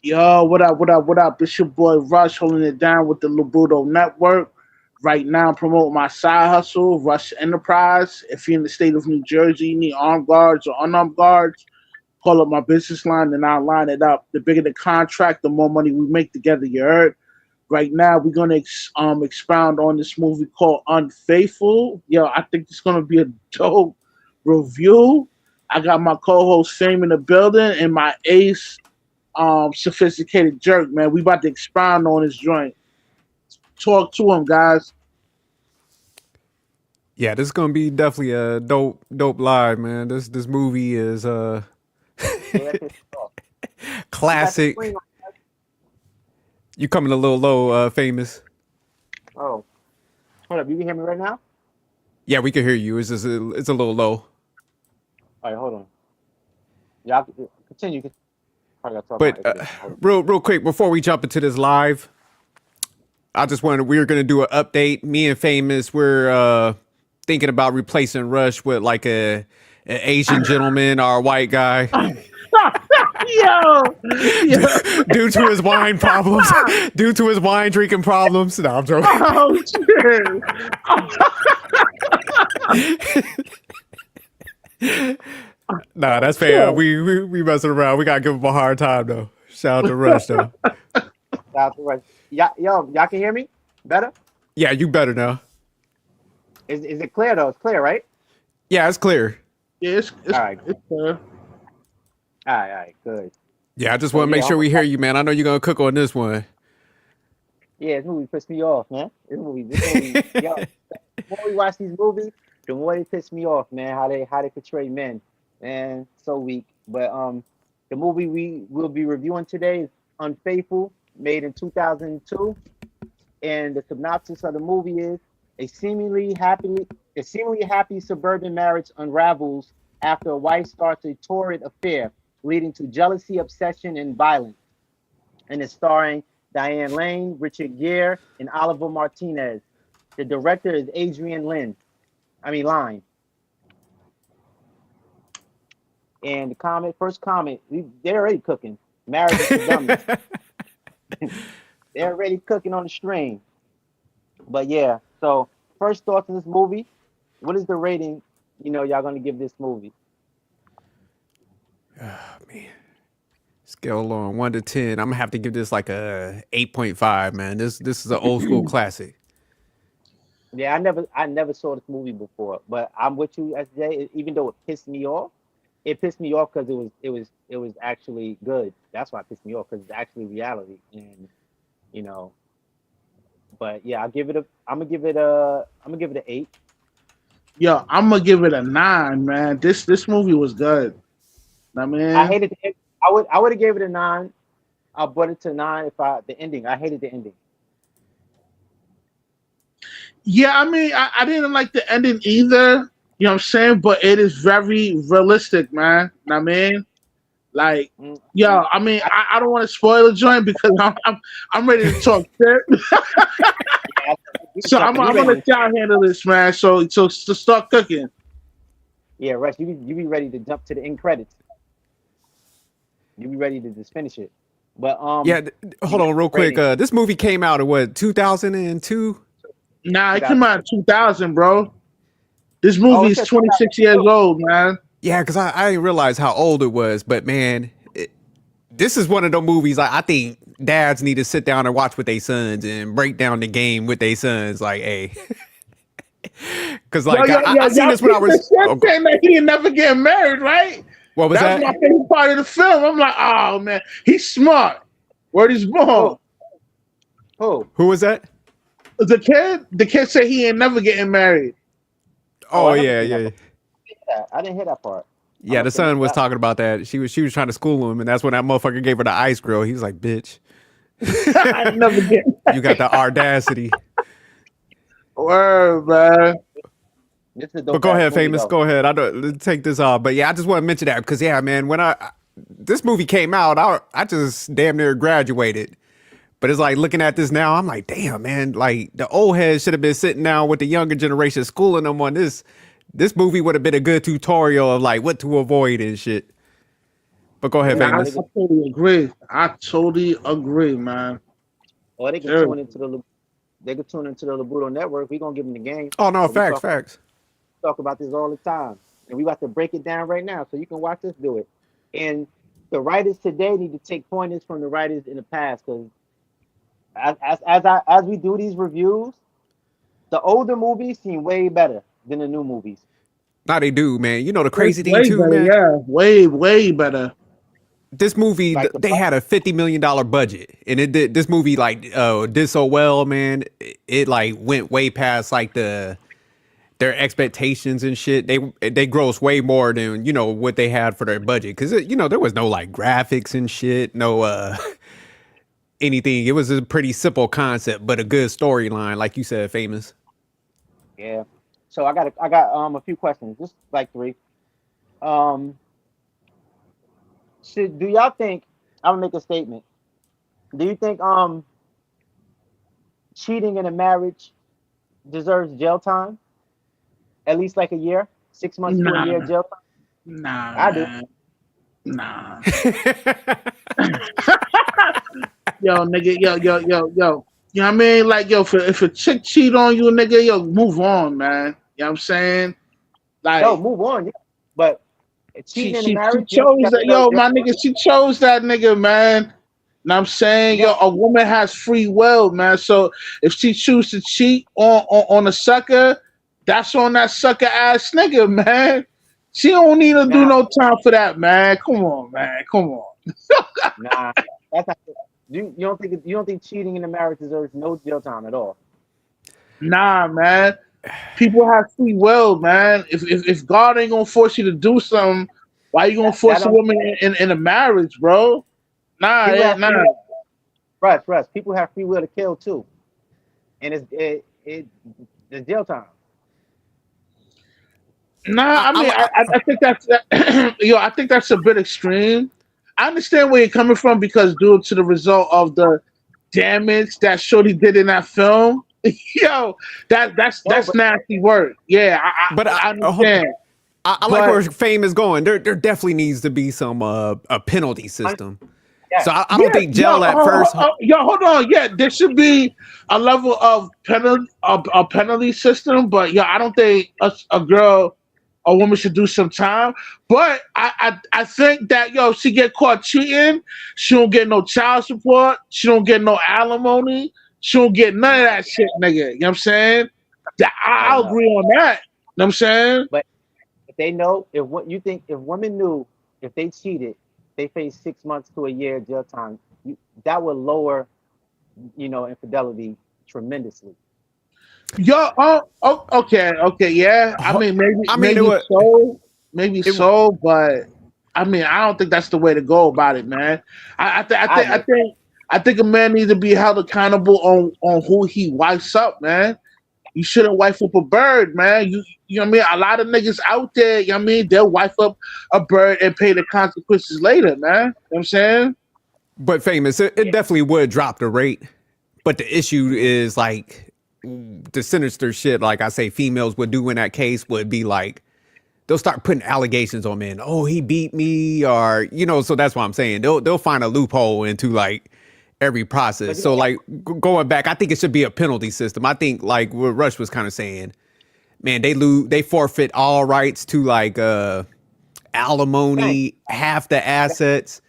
Yo, what up, what up, what up? It's your boy Rush holding it down with the Labudo Network. Right now, promote my side hustle, Rush Enterprise. If you're in the state of New Jersey, you need armed guards or unarmed guards, call up my business line and I'll line it up. The bigger the contract, the more money we make together, you heard? Right now, we're going to expound on this movie called Unfaithful. Yo, I think it's going to be a dope review. I got my co-host Fame in the building and my ace sophisticated jerk, man. We about to expound on this joint. Talk to him, guys. Yeah, this is gonna be definitely a dope live, man. This movie is Yeah, pissed off. You got the screen classic. on. You coming a little low, famous. Oh, hold up. You can hear me right now? Yeah, we can hear you. It's a little low. All right, hold on. Y'all continue. Probably got to talk But about it. Hold on. real quick before we jump into this live, I just wanted we're gonna do an update. Me and famous, we're thinking about replacing Rush with like an Asian gentleman or a white guy Yo, yo, due to his wine problems, due to his wine drinking problems. No, I'm joking. oh shit. Nah, that's fair. We messing around. We gotta give him a hard time though. Shout out to Rush though. Shout out to Russ. Y'all can hear me better? Yeah, you better now. Is it clear though? It's clear, right? Yeah, it's clear. Yeah, All right, it's all right, good. Yeah, I just So want to make yeah, sure we hear you, man. I know you're gonna cook on this one. yeah, this movie pissed me off, man. Yo, the more we watch these movies, the more they piss me off, man. How they portray men, man, so weak. But the movie we will be reviewing today is Unfaithful, made in 2002, and the synopsis of the movie is a seemingly happy suburban marriage unravels after a wife starts a torrid affair, leading to jealousy, obsession, and violence. And it's starring Diane Lane, Richard Gere, and Oliver Martinez. The director is Adrian Line. And the first comment, they're already cooking. Marriage is for dummies. They're already cooking on the stream. But yeah, so first thoughts on this movie. What is the rating, y'all gonna give this movie? Scale on 1 to 10. I'm gonna have to give this like a 8.5, man. This is an old school classic. Yeah, I never saw this movie before, but I'm with you, SJ. Even though it pissed me off because it was actually good. That's why it pissed me off because it's actually reality, and you know. But yeah, I'm gonna give it an 8. Yo, I'm gonna give it a 9, man. This movie was good. I I mean, hated it. I would have gave it a 9. I brought it to 9 if the ending. I hated the ending. yeah, I mean, I didn't like the ending either. You know what I'm saying? But it is very realistic, man. I mean, like, Mm, yo, I mean, I, I don't want to spoil the joint because I'm ready to talk shit. yeah, So I'm gonna you let y'all handle this, man. So start cooking. yeah, Russ, you be ready to jump to the end credits. You be ready to just finish it. But Yeah, you hold got on real the quick. rating This movie came out in what, 2002? Nah, it came out in 2002. 2000, bro. This Oh, movie it is says 26 years 2002. old, man. Yeah, because I didn't realize how old it was. But man, this is one of the movies I think dads need to sit down and watch with their sons and break down the game with their sons. Like, hey, because Yo, like yo, yo, I seen y'all this when I peep the was. shit Oh, saying that he ain't never getting married, right? what was That was my that? favorite part of the film. I'm like, oh man, he's smart. Word is Who? born. Who? Who was that? The kid said he ain't never getting married. Oh, Oh I never yeah, seen that yeah. part. I didn't hear that part. I Yeah, the must have son missed was that one. talking about that. She was trying to school him, and that's when that motherfucker gave her the ice grill. He was like, "Bitch, I ain't never getting you got the audacity." word, man. This is a But dope go ass ahead, movie famous. though. Go ahead. I don't let's take this off. But yeah, I just want to mention that because yeah, man, when this movie came out, I just damn near graduated. But it's like looking at this now, I'm like, damn, man, like the old heads should have been sitting down with the younger generation, schooling them on this. This movie would have been a good tutorial of like what to avoid and shit. But go ahead, Yeah, Yeah, or I, they famous. I could, totally agree. I totally agree, man. or they could Sure. tune into they could tune into the Labudo Network. We gonna give them the game. Oh no, So we facts, facts. talk about this all the time, and we about to break it down right now, so you can watch us do it. And the writers today need to take pointers from the writers in the past, because as we do these reviews, the older movies seem way better than the new movies. Now they do, man. You know the Way, crazy thing way too, better, man. yeah. Way, way better. This movie, Like they had a $50 million budget, and it did. This movie like did so well, man. It like went way past like their expectations and shit. They grossed way more than what they had for their budget, because there was no like graphics and shit, no anything. It was a pretty simple concept, but a good storyline, like you said, famous. yeah. So I got a few questions, just like three. Um, do y'all think I'm gonna make a statement? Do you think cheating in a marriage deserves jail time? At least like a year, 6 months to a Nah, year jail time? nah, I do. man. Nah. Yo, nigga, yo. You know what I mean? Like, yo, if a chick cheat on you, nigga, yo, move on, man. You know what I'm saying? No, Like, move on. Yeah. But she cheating in a she she marriage, you don't think chose that that, deserves yo, jail my time? nigga, she chose that nigga, man. And I'm saying, No, yo, a woman has free will, man. So if she chooses to cheat on a sucker, that's on that sucker ass nigga, man. She don't need to do nah, no time for that, man. Come on, man. Come on. nah. That's not. You don't think cheating in a marriage deserves no jail time at all? Nah, man. People have free will, man. If God ain't gonna force you to do something, why you gonna That force a don't. woman in a marriage, bro? Nah, People yeah, have free nah. will. Russ. People have free will to kill too, and it's jail time. Nah, I, I I, mean, I, I think that's yo. I think that's a bit extreme. I understand where you're coming from because due to the result of the damage that Shorty did in that film, yo, No, that's but nasty work. Yeah, but I hold understand, on. I like but where fame is going. There definitely needs to be some a penalty un- system. So yes, I don't yeah, think jail at first. yo, hold on. Yeah, there should be a level of a penalty system, but yeah, I don't think a woman should do some time. But I think that yo, if she get caught cheating, she don't get no child support, she don't get no alimony, she don't get none of no, that shit, nigga. You know what I'm saying? That hell I'll no. agree on that. You know what I'm saying? But if they know, if what you think, if women knew, if they cheated, they face 6 months to a year jail time. That would lower, infidelity tremendously. Yo, okay, yeah. I mean, I mean, maybe so, it but I mean, I don't think that's the way to go about it, man. I do. I think a man needs to be held accountable on who he wifes up, man. You shouldn't wife up a bird, man. You know what I mean? A lot of niggas out there, you know what I mean? They'll wife up a bird and pay the consequences later, man. You know what I'm saying? but famous. It Yeah, definitely would drop the rate. But the issue is like the sinister shit. Like I say, females would do in that case would be like they'll start putting allegations on men. Oh, he beat me, or So that's what I'm saying. They'll find a loophole into like every process. but So like going back, I think it should be a penalty system. I think like what Rush was kind of saying. Man, they forfeit all rights to like thanks. alimony, half the assets.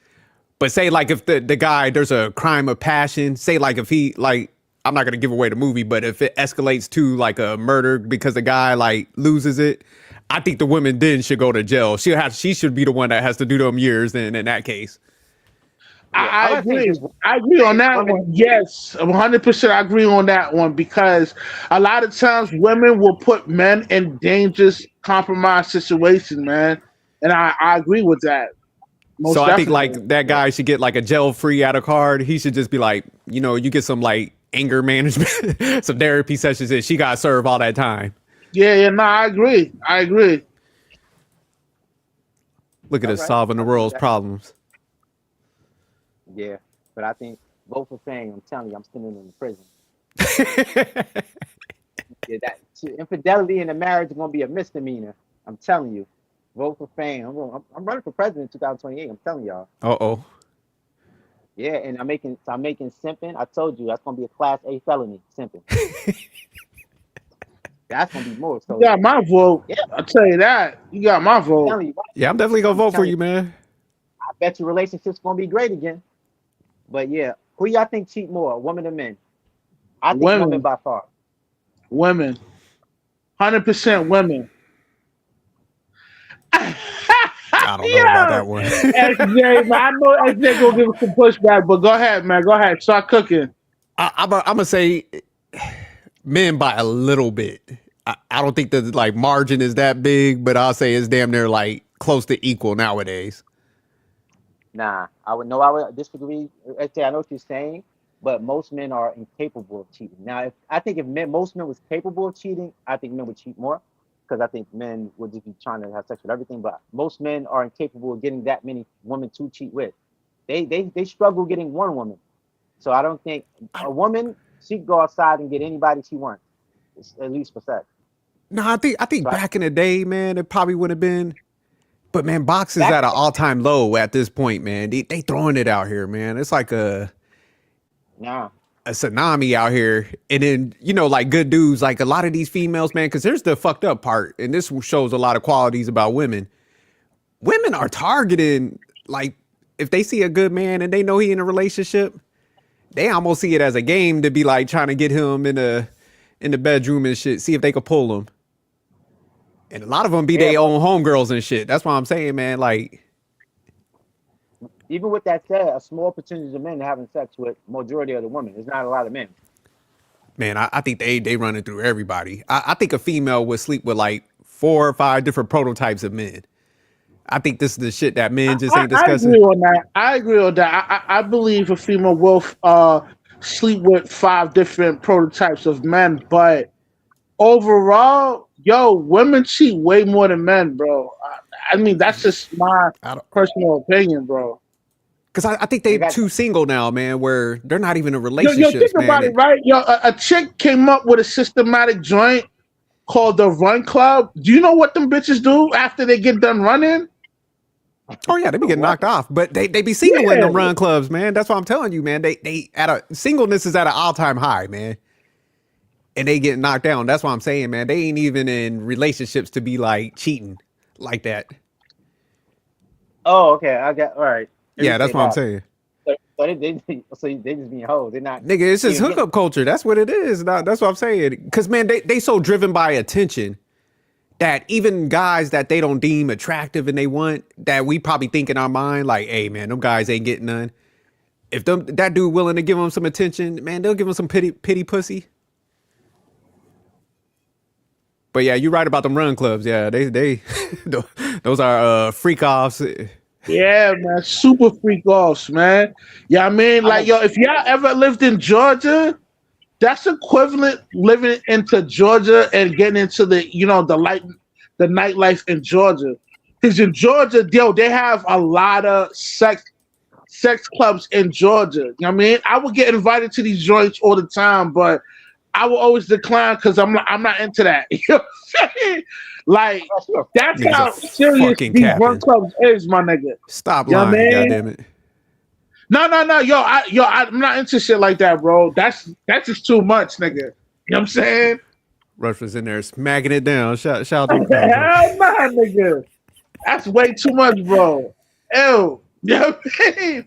But say like if the guy there's a crime of passion, say like if he like I'm not gonna give away the movie, but if it escalates to like a murder because the guy like loses it, I think the woman then should go to jail. She should be the one that has to do them years then in that case. Yeah, I I'm not saying agree. just I agree on that women. one. Yes, 100%. I agree on that one because a lot of times women will put men in dangerous, compromised situations, man. And I agree with that. So Most I think definitely. like that guy should get like a jail free out of card. He should just be like, you get some like anger management, some therapy sessions, and she got to serve all that time. Yeah, no, I agree. I agree. Look at All us right, solving the I'll do world's that. problems. Yeah, but I think both are saying, I'm telling you, I'm sending them to prison. Yeah, that infidelity in a marriage is gonna be a misdemeanor. I'm telling you. Vote for fame. I'm running for president in 2028. I'm telling y'all. Uh-oh. Yeah, and I'm making simping. I told you that's gonna be a class A felony. Simping. That's gonna be more. You So got my vote. yeah, I'll tell you that. You got my I'm vote. telling you. Yeah, I'm definitely gonna I'm vote for telling you. you, man. I bet your relationship's gonna be great again. But yeah, who y'all think cheat more, women or men? I think women Women. by far. Women. 100% women. I don't know about Yo, that one. SJ, man, I know SJ gonna give us some pushback, but go ahead, man. Go ahead. Start cooking. I'm gonna say men by a little bit. I don't think the like margin is that big, but I'll say it's damn near like close to equal nowadays. Nah, I would no, I would disagree. Actually, I know what you're saying, but most men are incapable of cheating. Now, if I think if most men was capable of cheating, I think men would cheat more because I think men would just be trying to have sex with everything. But most men are incapable of getting that many women to cheat with. They struggle getting one woman. So I don't think a woman she can go outside and get anybody she wants, at least for sex. No, I think So back in the day, man, it probably would have been. But man, box is back at an all time low at this point, man. They throwing it out here, man. It's like nah, a tsunami out here. And then, like good dudes, like a lot of these females, man, because here's the fucked up part. And this shows a lot of qualities about women. Women are targeting, like, if they see a good man and they know he in a relationship, they almost see it as a game to be like trying to get him in the bedroom and shit, see if they could pull him. And a lot of them be yeah, their but own homegirls and shit. That's why I'm saying, man, like, even with that said, a small percentage of men are having sex with majority of the women. There's not a lot of men. man, I think they running through everybody. I think a female would sleep with like 4 or 5 different prototypes of men. I think this is the shit that men just ain't I discussing. agree on that. I agree on that. I believe a female will sleep with 5 different prototypes of men, but overall, yo, women cheat way more than men, bro. I mean, that's just my I don't, personal opinion, bro. Cause I think They they got too single now, man, where they're not even in Yo, think relationships, man. about it, right? Yo, a chick came up with a systematic joint called the Run Club. Do you know what them bitches do after they get done running? Oh yeah, they be getting what? knocked off, but they be single in Yeah, them run clubs, man. That's what I'm telling you, man. They at a singleness is at an all time high, man, and they get knocked down. That's what I'm saying, man. They ain't even in relationships to be like cheating like that. Oh, okay. I got all right. At Yeah, least that's they what I'm have. saying. So they just being hoes. They're not Nigga, it's just even getting. hookup culture. That's what it is. That's what I'm saying. Cause man, they so driven by attention that even guys that they don't deem attractive and they want that we probably think in our mind like, hey man, them guys ain't getting none. If that dude willing to give them some attention, man, they'll give him some pity pussy. But yeah, you're right about them run clubs. Yeah, they those are freak offs. yeah, man, super freak offs, man. Yeah, I mean, I like, know. yo, if y'all ever lived in Georgia, that's equivalent living into Georgia and getting into the nightlife in Georgia. Because in Georgia, yo, they have a lot of sex clubs in Georgia. You know what I mean? I would get invited to these joints all the time, but I will always decline because I'm not into that. You know what I'm saying? Like, Oh, sure. that's Niggas are how serious fucking these run capping. clubs is, my nigga. Stop You know what I lying, mean? goddamn it. No, no, no, I'm not into shit like that, bro. That's just too much, nigga. You know what I'm saying? Rush was in there smacking it down. Shout Hell out to nah, nigga. That's way too much, bro. Ew. You know what I mean?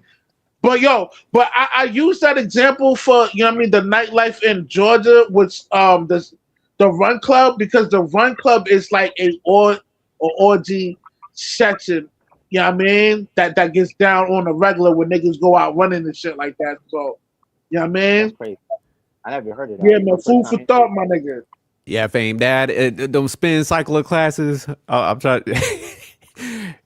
But I use that example for, you know what I mean, the nightlife in Georgia with the run club, because the run club is like or orgy section, you know what I mean? That gets down on the regular when niggas go out running and shit like that. So, you know what I That's mean? crazy. I never heard of that. Yeah, My man, first food time for hearing thought, my nigga. Yeah, fame dad. Them spin cycle of classes. I'm trying.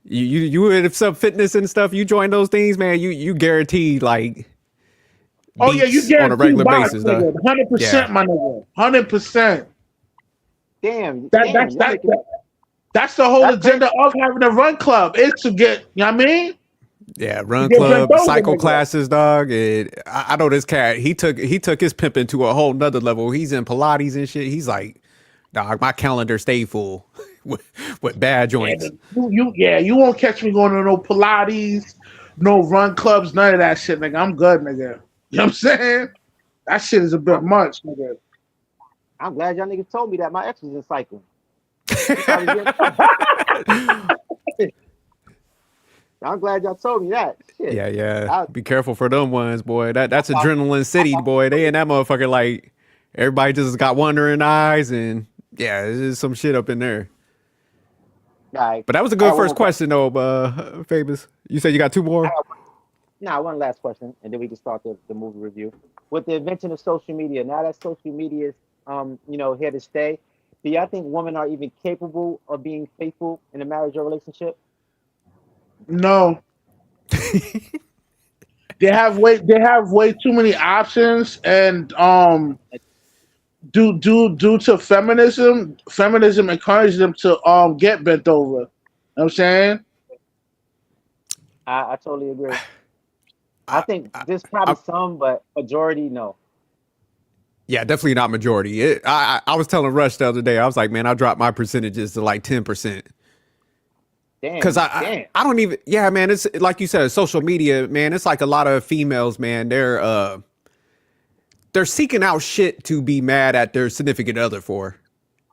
you with some fitness and stuff. You join those things, man. You guaranteed like Oh yeah, you beats on a guaranteed regular box, basis, though. nigga. 100%, Yeah, my nigga. 100%. Damn, That damn, that's y'all that, making that that's the whole that's crazy. agenda of having a run club is to get, you know what I mean? yeah. To Run get bent club, over, cycle nigga. classes, dog. I know this cat. He took his pimping to a whole nother level. He's in Pilates and shit. He's like, dog, my calendar stay full. with bad Yeah, joints. you won't catch me going to no Pilates, no run clubs, none of that shit, nigga. I'm good, nigga. You know what I'm saying? That shit is a bit I'm, much, nigga. I'm glad y'all niggas told me that my ex was in cycling. I was getting, I'm glad y'all told me that. Shit. Yeah, yeah. I, Be careful for them ones, boy. That's I, adrenaline city, boy. They and that motherfucker like everybody just got wandering eyes and yeah, there's just some shit up in there. I, But that was a I good got one first more question. question though, Famous. You said you got two I more? got, nah, one last question, and then we can start the movie review. With the invention of social media, now that social media is here to stay, do y'all think women are even capable of being faithful in a marriage or relationship? No, they have way too many options, and due to feminism encourages them to get bent over. You know what I'm saying? I totally agree. I I, think I, there's probably I, some, but majority no. yeah, definitely not majority. I was telling Rush the other day. I was like, man, I dropped my percentages to like 10%. Cause Damn, damn. I don't even yeah man, it's like you said, social media, man, it's like a lot of females, man, they're seeking out shit to be mad at their significant other for.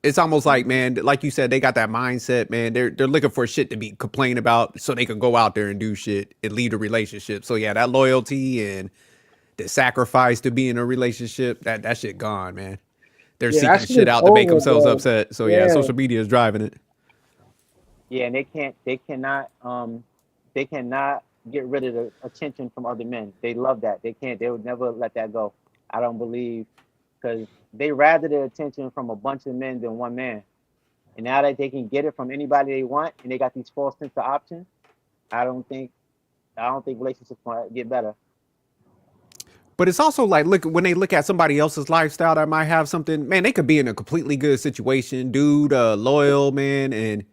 It's almost like, Hmm. man, like you said, they got that mindset, man. They're looking for shit to be complain about so they can go out there and do shit and lead a relationship. So yeah, that loyalty and the sacrifice to be in a relationship, that shit gone, man. They're Yeah, that seeking shit shit is out to make over, themselves bro. upset. So yeah, Yeah. social media is driving it. Yeah, and they cannot get rid of the attention from other men. They love that. They can't. They would never let that go. I don't believe because they rather the attention from a bunch of men than one man. And now that they can get it from anybody they want, and they got these false sense of options, I don't think I don't think relationships might get better. But it's also like look when they look at somebody else's lifestyle that might have something, man, they could be in a completely good situation, dude, loyal, man, and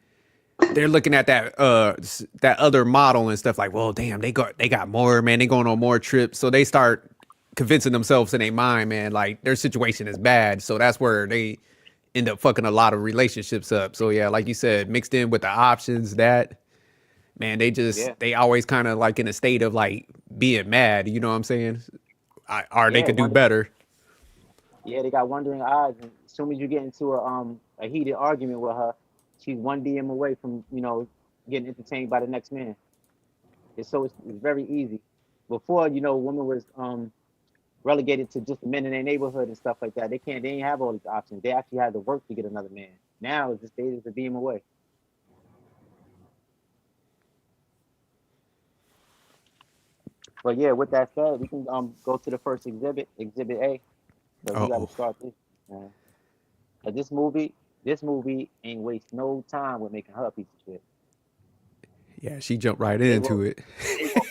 they're looking at that other model and stuff like, well, damn, they got more, man, they going on more trips. So they start convincing themselves in their mind, man, like their situation is bad. So that's where they end up fucking a lot of relationships up. So yeah, like you said, mixed in with the options that man, Yeah, they always kind of like in a state of like being mad, you know what I'm saying? Or they yeah, could do better. yeah. They got wondering eyes, and as soon as you get into a heated argument with her, she's one DM away from getting entertained by the next man. It's very easy. Before, women was relegated to just the men in their neighborhood and stuff like that. They ain't have all these options. They actually had to work to get another man. Now it's just they just a DM away. But yeah, with that said, we can go to the first exhibit, Exhibit A, because we got to Oh, start this. Man. But this movie ain't waste no time with making her a piece of shit. yeah, she jumped right They into wrote it.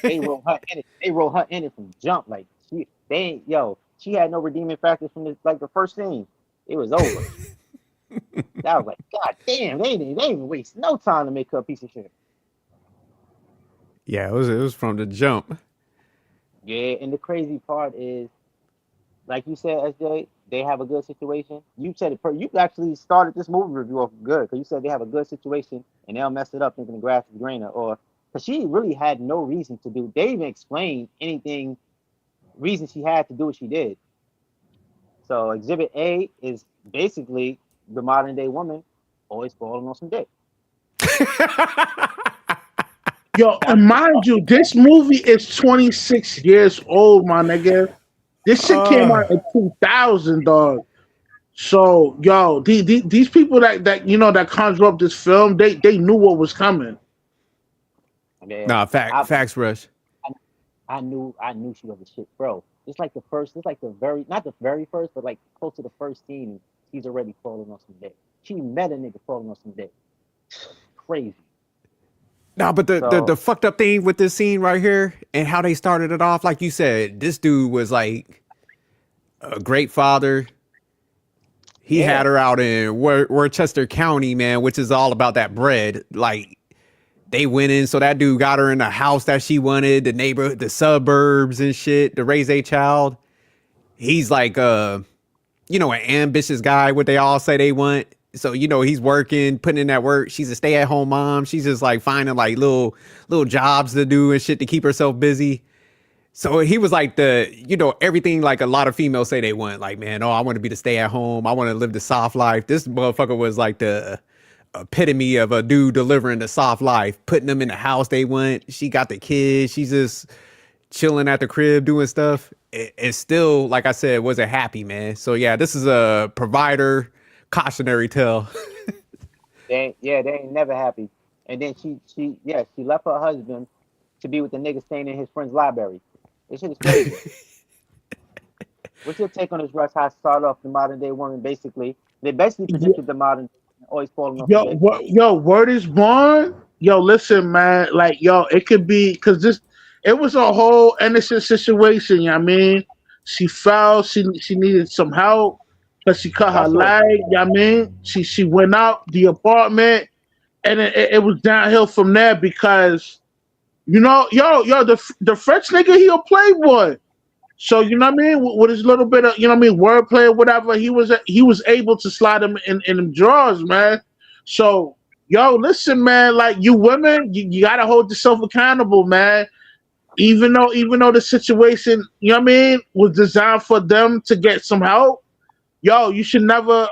they wrote her in it. They wrote her in it from jump. Like they ain't she had no redeeming factors from the first scene. It was over. That was like, God damn, they ain't waste no time to make her a piece of shit. Yeah, it was from the jump. Yeah, and the crazy part is, like you said, SJ, they have a good situation. You said it. You actually started this movie review off good because you said they have a good situation and they'll mess it up thinking the grass is greener. Or because she really had no reason to do. They even explained anything reason she had to do what she did. So Exhibit A is basically the modern day woman always falling on some dick. Yo, That's and the mind you, this movie is 26 years old, my nigga. This shit came uh, out in 2000, dog. So, yo, these people that conjure up this film, they knew what was coming. yeah. nah, I, facts rush. I knew she was a shit, bro. It's like the very not the very first, but like close to the first scene, and she's already falling on some dick. She met a nigga falling on some dick. Crazy. Nah, but the So fucked up thing with this scene right here and how they started it off, like you said, this dude was like a great father. He yeah, had her out in Worcester County, man, which is all about that bread. Like they went in, so that dude got her in the house that she wanted, the neighborhood, the suburbs and shit, to raise a child. He's like an ambitious guy, what they all say they want. So he's working, putting in that work. She's a stay-at-home mom. She's just like finding like little jobs to do and shit to keep herself busy. So he was like everything like a lot of females say they want. Like, man, oh, I want to be the stay-at-home. I want to live the soft life. This motherfucker was like the epitome of a dude delivering the soft life, putting them in the house they want. She got the kids. She's just chilling at the crib doing stuff. It's still, like I said, wasn't happy, man. So yeah, this is a provider cautionary tale. They ain't never happy. And then she left her husband to be with the nigga staying in his friend's library. This shit is crazy. What's your take on this, Russ? How it started off the modern day woman, basically? They basically predicted the modern always falling off. Word is born. Yo, listen, man. Like, it could be because it was a whole innocent situation. You know what I mean? She fell. She needed some help because she cut her leg. You know what I mean? She went out the apartment, and it was downhill from there because, the French nigga, he a playboy. So, you know what I mean? With his little bit of, wordplay or whatever, he was able to slide him in them drawers, man. So, listen, man, like, you women, you gotta hold yourself accountable, man. Even though the situation, you know what I mean, was designed for them to get some help, you should never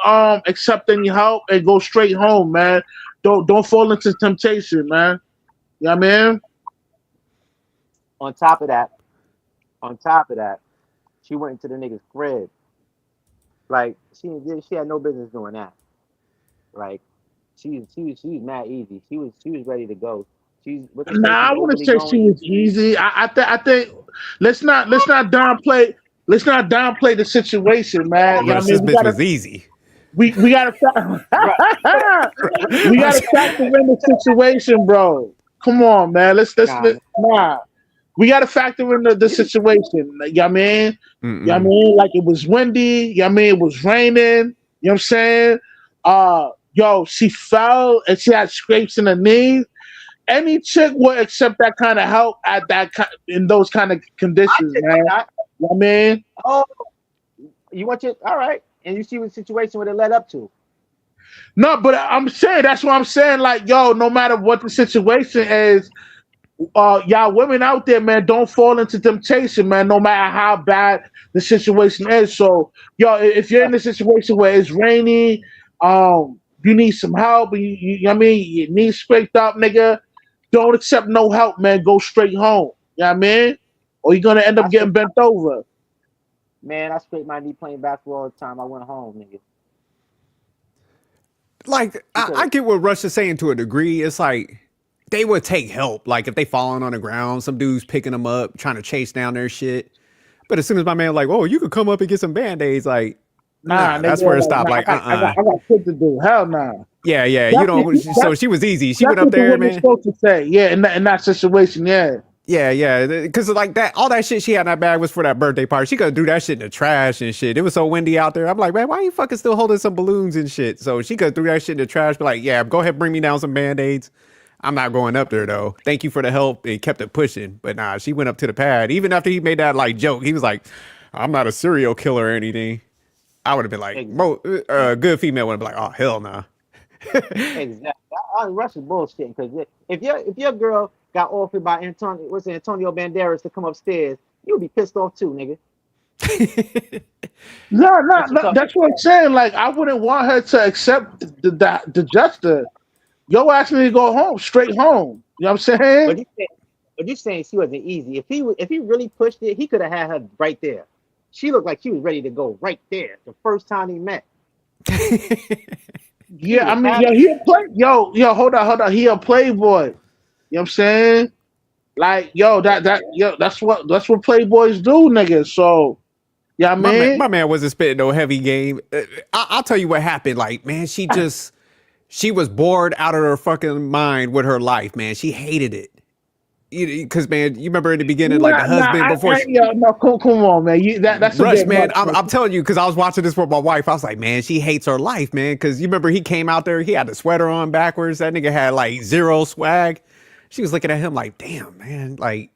accept any help and go straight home, man. Don't fall into temptation, man. You know what I mean? On top of that, she went into the nigga's crib. Like, she had no business doing that. Like, she was mad easy. She was ready to go. I wouldn't say she was easy. I think let's not downplay the situation, man. This bitch was easy. We gotta we gotta factor in the situation, bro. Come on, man. We got to factor in the situation. You know what I mean? You know what I mean? Like, it was windy. You know what I mean? It was raining. You know what I'm saying? She fell and she had scrapes in her knees. Any chick would accept that kind of help in those kind of conditions, man. You know what I mean? Oh, you want your... All right. And you see what situation would it led up to. No, but I'm saying, that's what I'm saying. Like, no matter what the situation is, y'all women out there, man, don't fall into temptation, man, no matter how bad the situation is. So, if you're in a situation where it's rainy, you need some help, you know what I mean, your knees scraped up, nigga, don't accept no help, man. Go straight home. You know what I mean? Or you're gonna end up getting bent over. Man, I scraped my knee playing basketball all the time. I went home, nigga. Like, I get what Rush is saying to a degree. It's like, they would take help. Like, if they falling on the ground, some dude's picking them up, trying to chase down their shit. But as soon as my man like, oh, you could come up and get some Band-Aids, like, nah, that's where it stopped. Like, I got shit to do. Hell nah. Yeah, so she was easy. She went up there, man. Supposed to say, yeah, in that situation, yeah. Yeah, because like that, all that shit she had in that bag was for that birthday party. She could do that shit in the trash and shit. It was so windy out there. I'm like, man, why are you fucking still holding some balloons and shit? So she could threw that shit in the trash. But like, yeah, go ahead, bring me down some Band-Aids. I'm not going up there though. Thank you for the help. It kept it pushing. But nah, she went up to the pad. Even after he made that like joke, he was like, I'm not a serial killer or anything. I would have been like, good female would have been like, oh, hell nah. Exactly. Rush is bullshitting because if your girl got offered by Antonio Banderas to come upstairs, you would be pissed off too, nigga. No, that's what I'm saying. Like, I wouldn't want her to accept the gesture. Yo asked me to go home, straight home. You know what I'm saying? But you saying she wasn't easy. If he really pushed it, he could have had her right there. She looked like she was ready to go right there the first time he met. Yeah, I mean, hold on. He a playboy. You know what I'm saying? Like, that's what playboys do, nigga. So, yeah, my man wasn't spitting no heavy game. I'll tell you what happened. Like, man, she was bored out of her fucking mind with her life, man. She hated it. Because, man, you remember in the beginning, like the husband before. Come on, man. That's Rush, man. I'm telling you, because I was watching this with my wife. I was like, man, she hates her life, man. Because you remember he came out there, he had the sweater on backwards. That nigga had like zero swag. She was looking at him like, damn, man, like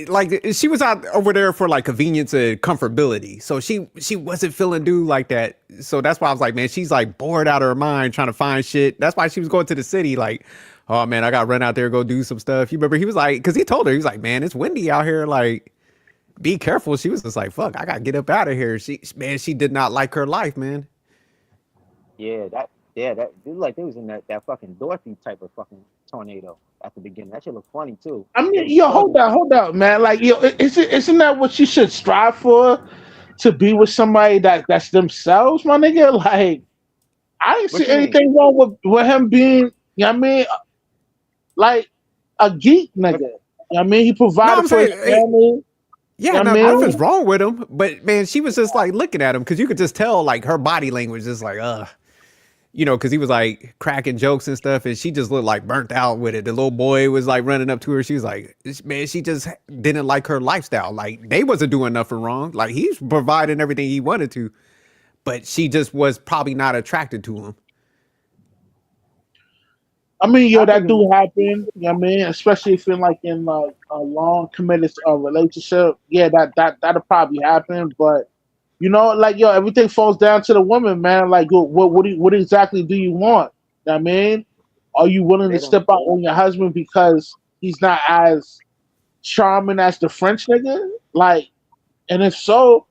like she was out over there for like convenience and comfortability. So she wasn't feeling dude like that. So that's why I was like, man, she's like bored out of her mind trying to find shit. That's why she was going to the city. Like, oh man, I got to run out there go do some stuff. You remember he was like, because he told her he was like, man, it's windy out here. Like, be careful. She was just like, fuck, I got to get up out of here. She did not like her life, man. That it looked like they was in that fucking Dorothy type of fucking tornado at the beginning. That shit looked funny too. I mean, It was yo, ugly. hold up, man. Like, yo, isn't that what you should strive for? To be with somebody that's themselves, my nigga. Like, I didn't see What you mean? anything wrong with him being, you know what I mean, like a geek nigga. What, You know what I mean, he No, provided I'm for his saying, family. You yeah, know what I no, I don't. nothing's mean? wrong with him. But man, she was just like looking at him because you could just tell like her body language is like, because he was like cracking jokes and stuff, and she just looked like burnt out with it. The little boy was like running up to her. She was like, man, she just didn't like her lifestyle. Like they wasn't doing nothing wrong. Like he's providing everything he wanted to, but she just was probably not attracted to him. I mean, yo, I that think do happen. You know what I mean? Especially if you're like in like a long committed relationship. Yeah, that'll probably happen. But you know, like yo, everything falls down to the woman, man. Like, yo, what exactly do you want? You know what I mean, are you willing to they don't. step out on your husband because he's not as charming as the French nigga? Like, and if so,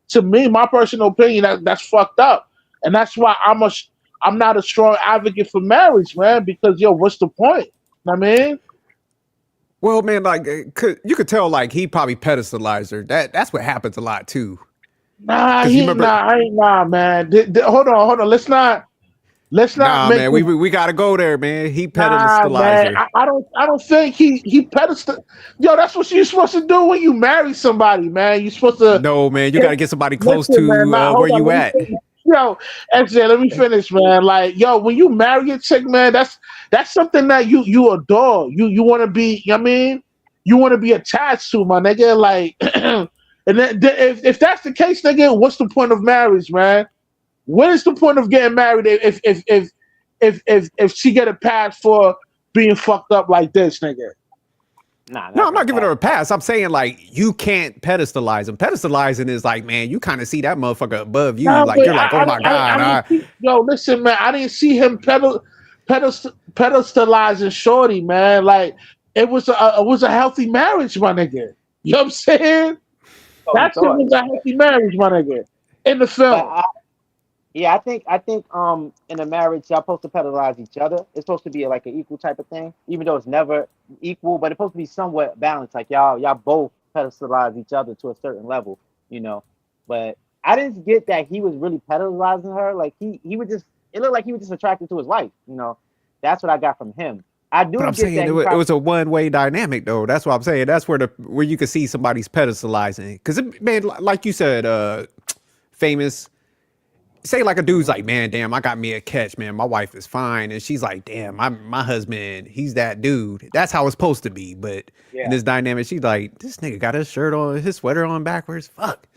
to me, my personal opinion, that's fucked up, and that's why I'm not a strong advocate for marriage, man. Because yo, what's the point? I mean, Well, man, like you could tell like he probably pedestalized her. That's what happens a lot too. nah, Because you he ain't remember, nah, I ain't nah, man. Hold on. Let's not nah, make man, it. we gotta go there, man. He Nah, pedestalized man. her. I don't think he pedestal. Yo, that's what you're supposed to do when you marry somebody, man. You're supposed to. No, man, you gotta get somebody close Listen, man. to Nah, where hold on. you Let me at. finish. Yo, XJ, let me finish, man. Like, yo, when you marry a chick, man, that's something that you adore. You want to be. You know what I mean, you want to be attached to, my nigga. Like, and then, if that's the case, nigga, what's the point of marriage, man? What is the point of getting married if she get a pass for being fucked up like this, nigga? Nah, No, that's I'm not not giving her bad. a pass. I'm saying like you can't pedestalize him. Pedestalizing is like, man, you kind of see that motherfucker above you. No, Like but you're like, oh my I god, didn't see. Yo, listen, man. I didn't see him pedestalizing Shorty, man. Like it was a healthy marriage, my nigga. You know what I'm saying? So we That shit thought. was a healthy marriage, my nigga. In the But film. yeah, I think in a marriage y'all supposed to pedalize each other. It's supposed to be like an equal type of thing, even though it's never equal, but it's supposed to be somewhat balanced. Like y'all both pedestalize each other to a certain level, you know. But I didn't get that he was really pedalizing her. Like he would just it looked like he was just attracted to his wife, you know. That's what I got from him. I but do I'm get saying that he it probably was a one way dynamic though. That's what I'm saying. That's where you can see somebody's pedestalizing. Because man, like you said, famous. Say like a dude's Mhm. like, man, damn, I got me a catch, man. My wife is fine, and she's like, damn, my husband, he's that dude. That's how it's supposed to be. But in Yeah, this dynamic, she's like, this nigga got his shirt on, his sweater on backwards. Fuck.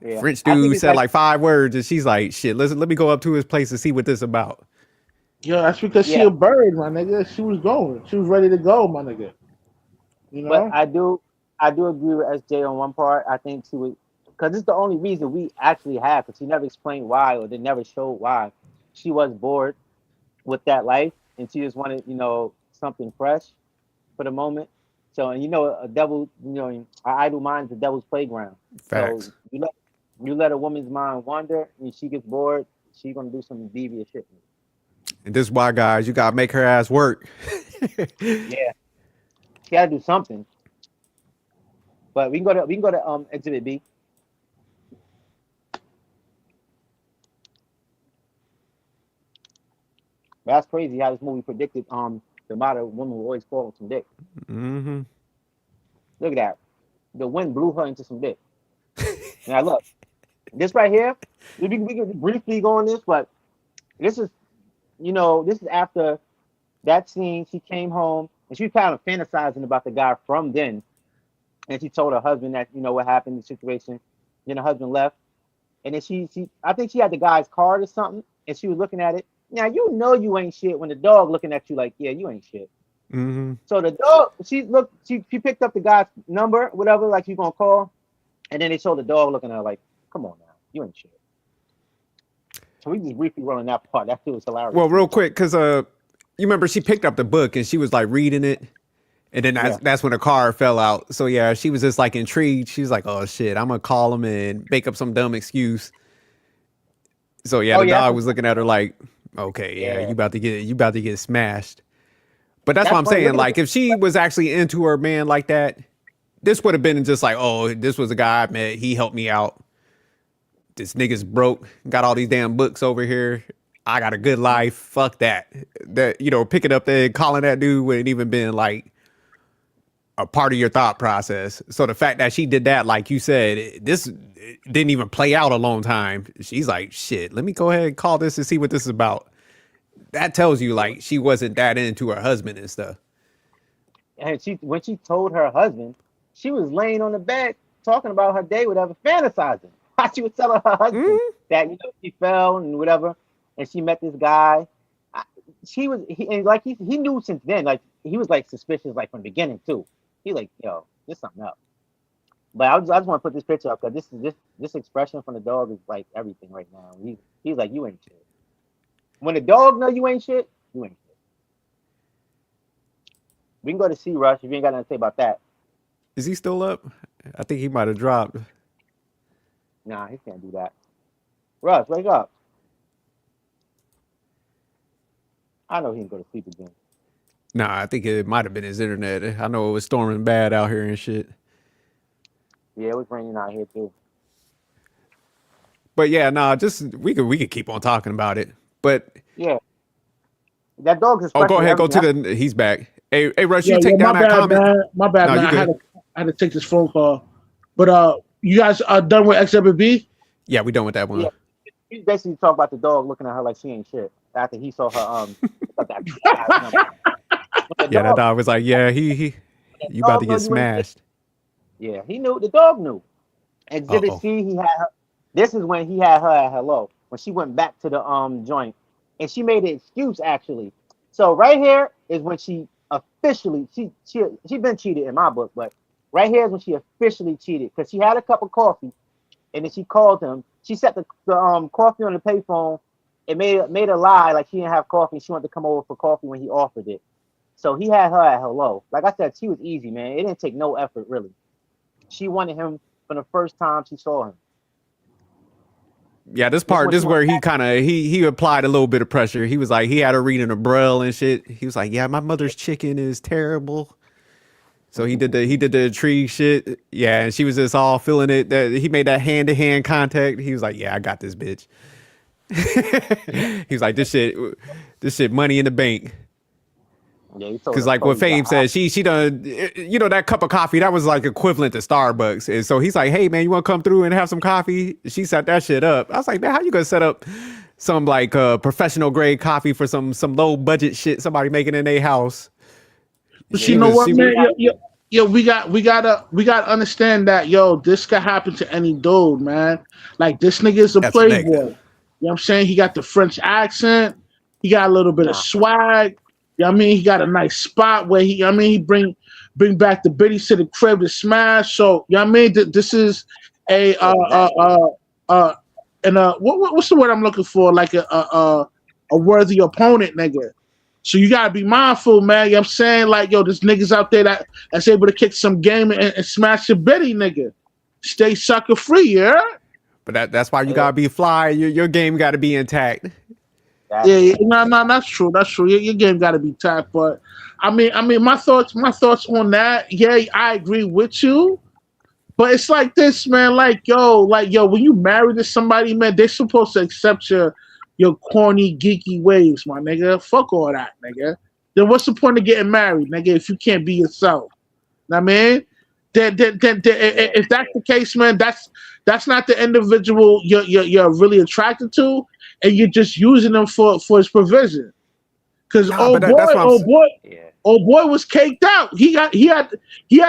yeah. French I think dude it's said like like 5 words, and she's like, shit, listen, let me go up to his place and see what this about. Yo, that's because she yeah, a bird, my nigga. She was going. She was ready to go, my nigga. You but know? I do agree with SJ on one part. I think she would, because it's the only reason we actually have, because she never explained why or they never showed why she was bored with that life and she just wanted, something fresh for the moment. So, and a devil, our idle mind is the devil's playground. So Facts. you let a woman's mind wander and she gets bored, she's gonna do some devious shit. And this is why, guys, you gotta make her ass work. Yeah, she gotta do something. But we can go to exhibit B. But that's crazy how this movie predicted the amount of women who always fall on some dick. Hmm. Look at that. The wind blew her into some dick. Now look, this right here, we can briefly go on this, but this is this is after that scene. She came home and she was kind of fantasizing about the guy from then. And she told her husband that, what happened, the situation. Then her husband left. And then she I think she had the guy's card or something, and she was looking at it. Now you know you ain't shit when the dog looking at you like, yeah, you ain't shit. Mm-hmm. So the dog, she picked up the guy's number, whatever, like you gonna call, and then they saw the dog looking at her like, "Come on now, you ain't shit." So we just briefly running that part. That shit was hilarious Well, to me. real quick, because you remember she picked up the book and she was like reading it, and then Yeah. that's when the car fell out. So yeah, she was just like intrigued. She was like, "Oh shit, I'm gonna call him and make up some dumb excuse." So yeah, Oh the yeah, dog was looking at her like, "Okay, yeah, yeah. you about to get smashed." But that's what That's I'm funny. saying. Look at Like, if she was actually into her man like that, this would have been just like, "Oh, this was a guy I met. He helped me out. This nigga's broke. Got all these damn books over here. I got a good life. Fuck that." That, picking up there and calling that dude wouldn't even been like a part of your thought process. So the fact that she did that, like you said, this didn't even play out a long time. She's like, "Shit, let me go ahead and call this and see what this is about." That tells you like she wasn't that into her husband and stuff. and when she told her husband, she was laying on the bed talking about her day, whatever, fantasizing. She was telling her husband Mm-hmm. that she fell and whatever, and she met this guy. I- She was and like he knew since then, like he was like suspicious like from the beginning too. He like, yo, there's something up. But I just want to put this picture up because this expression from the dog is like everything right now. He's like, you ain't shit. When the dog know you ain't shit, you ain't shit. We can go to C Rush if you ain't got nothing to say about that. Is he still up? I think he might have dropped. Nah, he can't do that. Rush, wake up. I know he can go to sleep again. Nah, I think it might have been his internet. I know it was storming bad out here and shit. Yeah, it was raining out here too. But yeah, nah, just we could keep on talking about it. But Yeah, that dog's go expression, ahead, go to everything. the he's back. Hey, Rush, you Yeah, take my down that bad, comment. man. My bad, No, man. you good. I had to take this phone call. But you guys are done with Exhibit B? Yeah, we done with that Yeah, one. he basically talked about the dog looking at her like she ain't shit after he saw her got that guy's number. When the Yeah, that dog, dog was like, yeah, he when the you about to dog know get you ain't shit. smashed. Yeah, he knew. The dog knew. Uh Exhibit oh. C, he had her. This is when he had her at hello when she went back to the joint, and she made an excuse actually. So right here is when she officially she been cheated in my book, but right here is when she officially cheated because she had a cup of coffee and then she called him. She set the coffee on the payphone. It made a lie like she didn't have coffee. She wanted to come over for coffee when he offered it. So he had her at hello. Like I said, she was easy, man. It didn't take no effort really. She wanted him from the first time she saw him. Yeah, this This part, when this she is went where he back. kind of he applied a little bit of pressure. He was like, he had her reading a braille and shit. He was like, yeah, my mother's chicken is terrible. So he did the tree shit. Yeah, and she was just all feeling it. That he made that hand to hand contact. He was like, yeah, I got this bitch. He was like, this shit, money in the bank. Yeah, he Cause like told what him he got Fame said, she done, that cup of coffee that was like equivalent to Starbucks. And so he's like, hey man, you want to come through and have some coffee? She set that shit up. I was like, man, how you gonna set up some like professional grade coffee for some low budget shit somebody making in their house? But yeah, you She know was what, she man? Yo, we gotta understand that, yo, this could happen to any dude, man. Like this nigga is a That's a playboy. You negative. know what I'm saying? He got the French accent. He got a little bit of nah, swag. You know what I mean? He got a nice spot where he bring back the biddies to the crib to smash. So, you know what I mean? This is a yeah, exactly. and what's the word I'm looking for? Like a worthy opponent, nigga. So you gotta be mindful, man. You know what I'm saying? Like, yo, there's niggas out there that's able to kick some game and smash a biddy, nigga. Stay sucker free, yeah? But that's why you Yeah, gotta be fly. Your game gotta be intact. Yeah, exactly. yeah, no, that's true. That's true. Your game got to be tapped, but I mean, my thoughts on that. Yeah, I agree with you, but it's like this, man. Like yo, when you marry to somebody, man, they're supposed to accept your corny, geeky ways, my nigga. Fuck all that, nigga. Then what's the point of getting married, nigga, if you can't be yourself? Know what I mean, Yeah, if that's the case, man, that's not the individual you're really attracted to, and you're just using them for his provision. Cause Nah, but that's what I'm. yeah. old boy was caked out. He had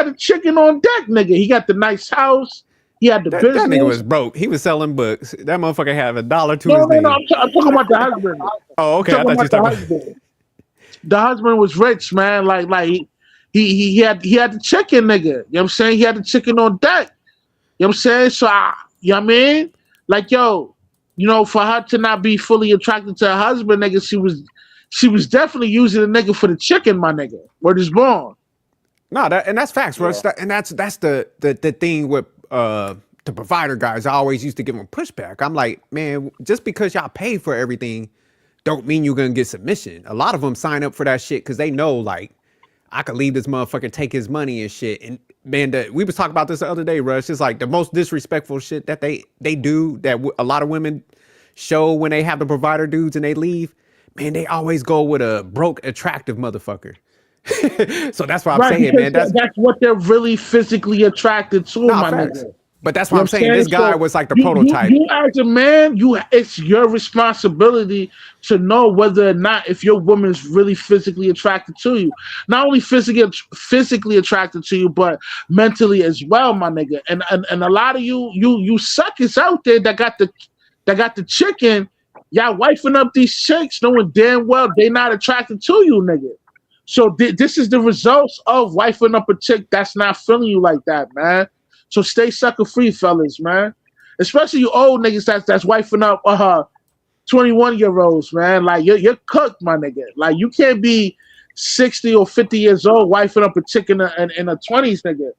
a chicken on deck, nigga. He got the nice house. He had the That nigga business. was broke. He was selling books. That motherfucker had $1 to No, his no, no. name. I'm talking about the husband. Oh, I'm okay. I talking thought you about was the talking about. husband. The husband was rich, man. He had the chicken, nigga. You know what I'm saying? He had the chicken on deck. You know what I'm saying? So you know what I mean? Like, yo, for her to not be fully attracted to her husband, nigga, she was definitely using the nigga for the chicken, my nigga. Word is born. No, that's facts, bro. Yeah. And that's the thing with the provider guys. I always used to give them pushback. I'm like, man, just because y'all pay for everything, don't mean you're gonna get submission. A lot of them sign up for that shit because they know, like, I could leave this motherfucker, take his money and shit. And man, we was talking about this the other day, Rush. It's like the most disrespectful shit that they do that a lot of women show when they have the provider dudes and they leave. Man, they always go with a broke, attractive motherfucker. So that's what I'm Right, saying, man. because that's what they're really physically attracted to, Nah, my facts. nigga. But that's You what know I'm what I'm saying. saying? This guy So was like the you prototype. as a man, it's your responsibility to know whether or not if your woman's really physically attracted to you. Not only physically attracted to you, but mentally as well, my nigga. And a lot of you suckers out there that got the chicken, y'all wifing up these chicks knowing damn well they not attracted to you, nigga. So this is the results of wifing up a chick that's not feeling you like that, man. So stay sucker free, fellas, man. Especially you old niggas that's wifing up 21-year-olds, man. Like you're cooked, my nigga. Like you can't be 60 or 50 years old wifing up a chick in a 20s, nigga.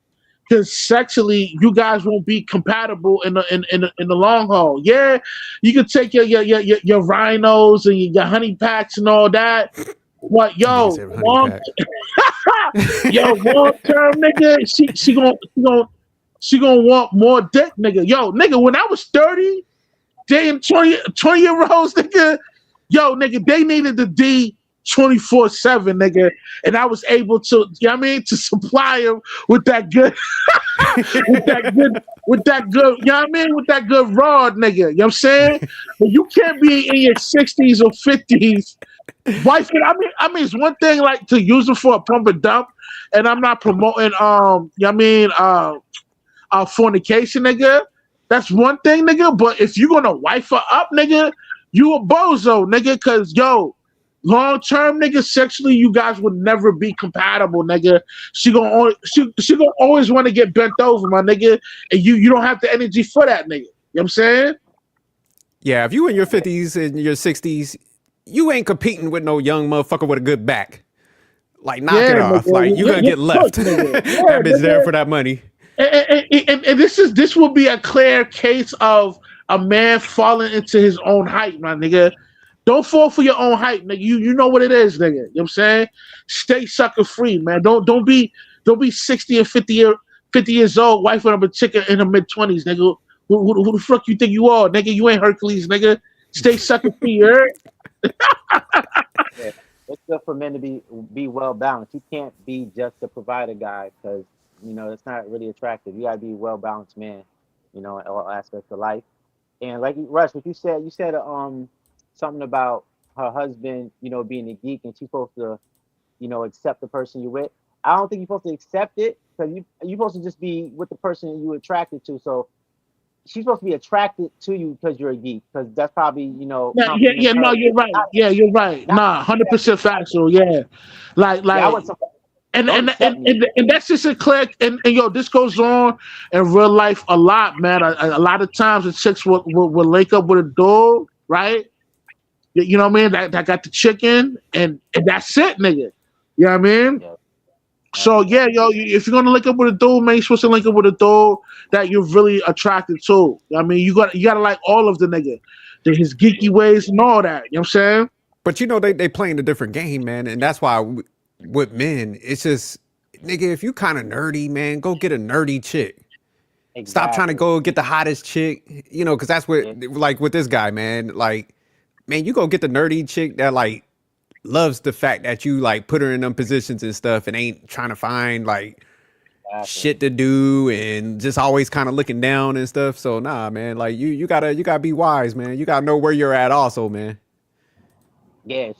Because sexually, you guys won't be compatible in the long haul. Yeah, you can take your rhinos and your honey packs and all that. But Nigga yo, said honey pack. long term, nigga, she gonna want more dick, nigga. Yo, nigga, when I was 30, they and 20-year-olds, nigga, yo, nigga, they needed the D 24/7, nigga, and I was able to, you know what I mean, to supply them with that good, with that good, you know what I mean, with that good rod, nigga. You know what I'm saying? But you can't be in your 60s or 50s. Wife, I mean, it's one thing like to use them for a pump and dump, and I'm not promoting, you know what I mean, fornication, nigga. That's one thing, nigga. But if you're gonna wife her up, nigga, you a bozo, nigga. Cause yo, long term, nigga, sexually, you guys would never be compatible, nigga. She gonna always want to get bent over, my nigga, and you don't have the energy for that, nigga. You know what I'm saying? Yeah, if you in your 50s and your 60s, you ain't competing with no young motherfucker with a good back. Like, knock Yeah, it off. nigga. Like, you gonna You're get left. cooked, nigga. Yeah, That bitch nigga. there for that money. And this will be a clear case of a man falling into his own hype, my nigga. Don't fall for your own hype, nigga. You know what it is, nigga. You know what I'm saying? Stay sucker free, man. Don't be 60 or 50 years old, wifing up a chick in her mid-20s, nigga. Who the fuck you think you are, nigga? You ain't Hercules, nigga. Stay sucker free, you heard? Yeah. It's good for men to be well balanced. You can't be just a provider guy because it's not really attractive. You gotta be a well balanced man, in all aspects of life. And like Rush, what you said something about her husband, being a geek and she's supposed to, accept the person you're with. I don't think you're supposed to accept it because you're supposed to just be with the person you attracted to. So she's supposed to be attracted to you because you're a geek, because that's probably Yeah, no, her. you're right. Yeah, you're right. Not, Nah, 100% factual. Yeah, like, yeah, I like, want some. and Don't and accept and, me. and, and that's just a click. And yo, this goes on in real life a lot, man. A lot of times the chicks will link up with a dude, right? You know what I mean? That got the chicken, and that's it, nigga. You know what I mean? Yeah, So yeah, yo, if you're gonna link up with a dude, man, you're supposed to link up with a dude that you're really attracted to. You know what I mean, you gotta like all of the nigga, his geeky ways and all that. You know what I'm saying? But they playing a different game, man. And that's why with men, it's just, nigga, if you kind of nerdy, man, go get a nerdy chick. Stop trying to exactly. go get the hottest chick, because that's what, Yeah, like with this guy, man. Like, man, you go get the nerdy chick that like loves the fact that you like put her in them positions and stuff and ain't trying to find like exactly. shit to do and just always kind of looking down and stuff. So nah, man, like you gotta be wise, man. You gotta know where you're at also, man. Yeah,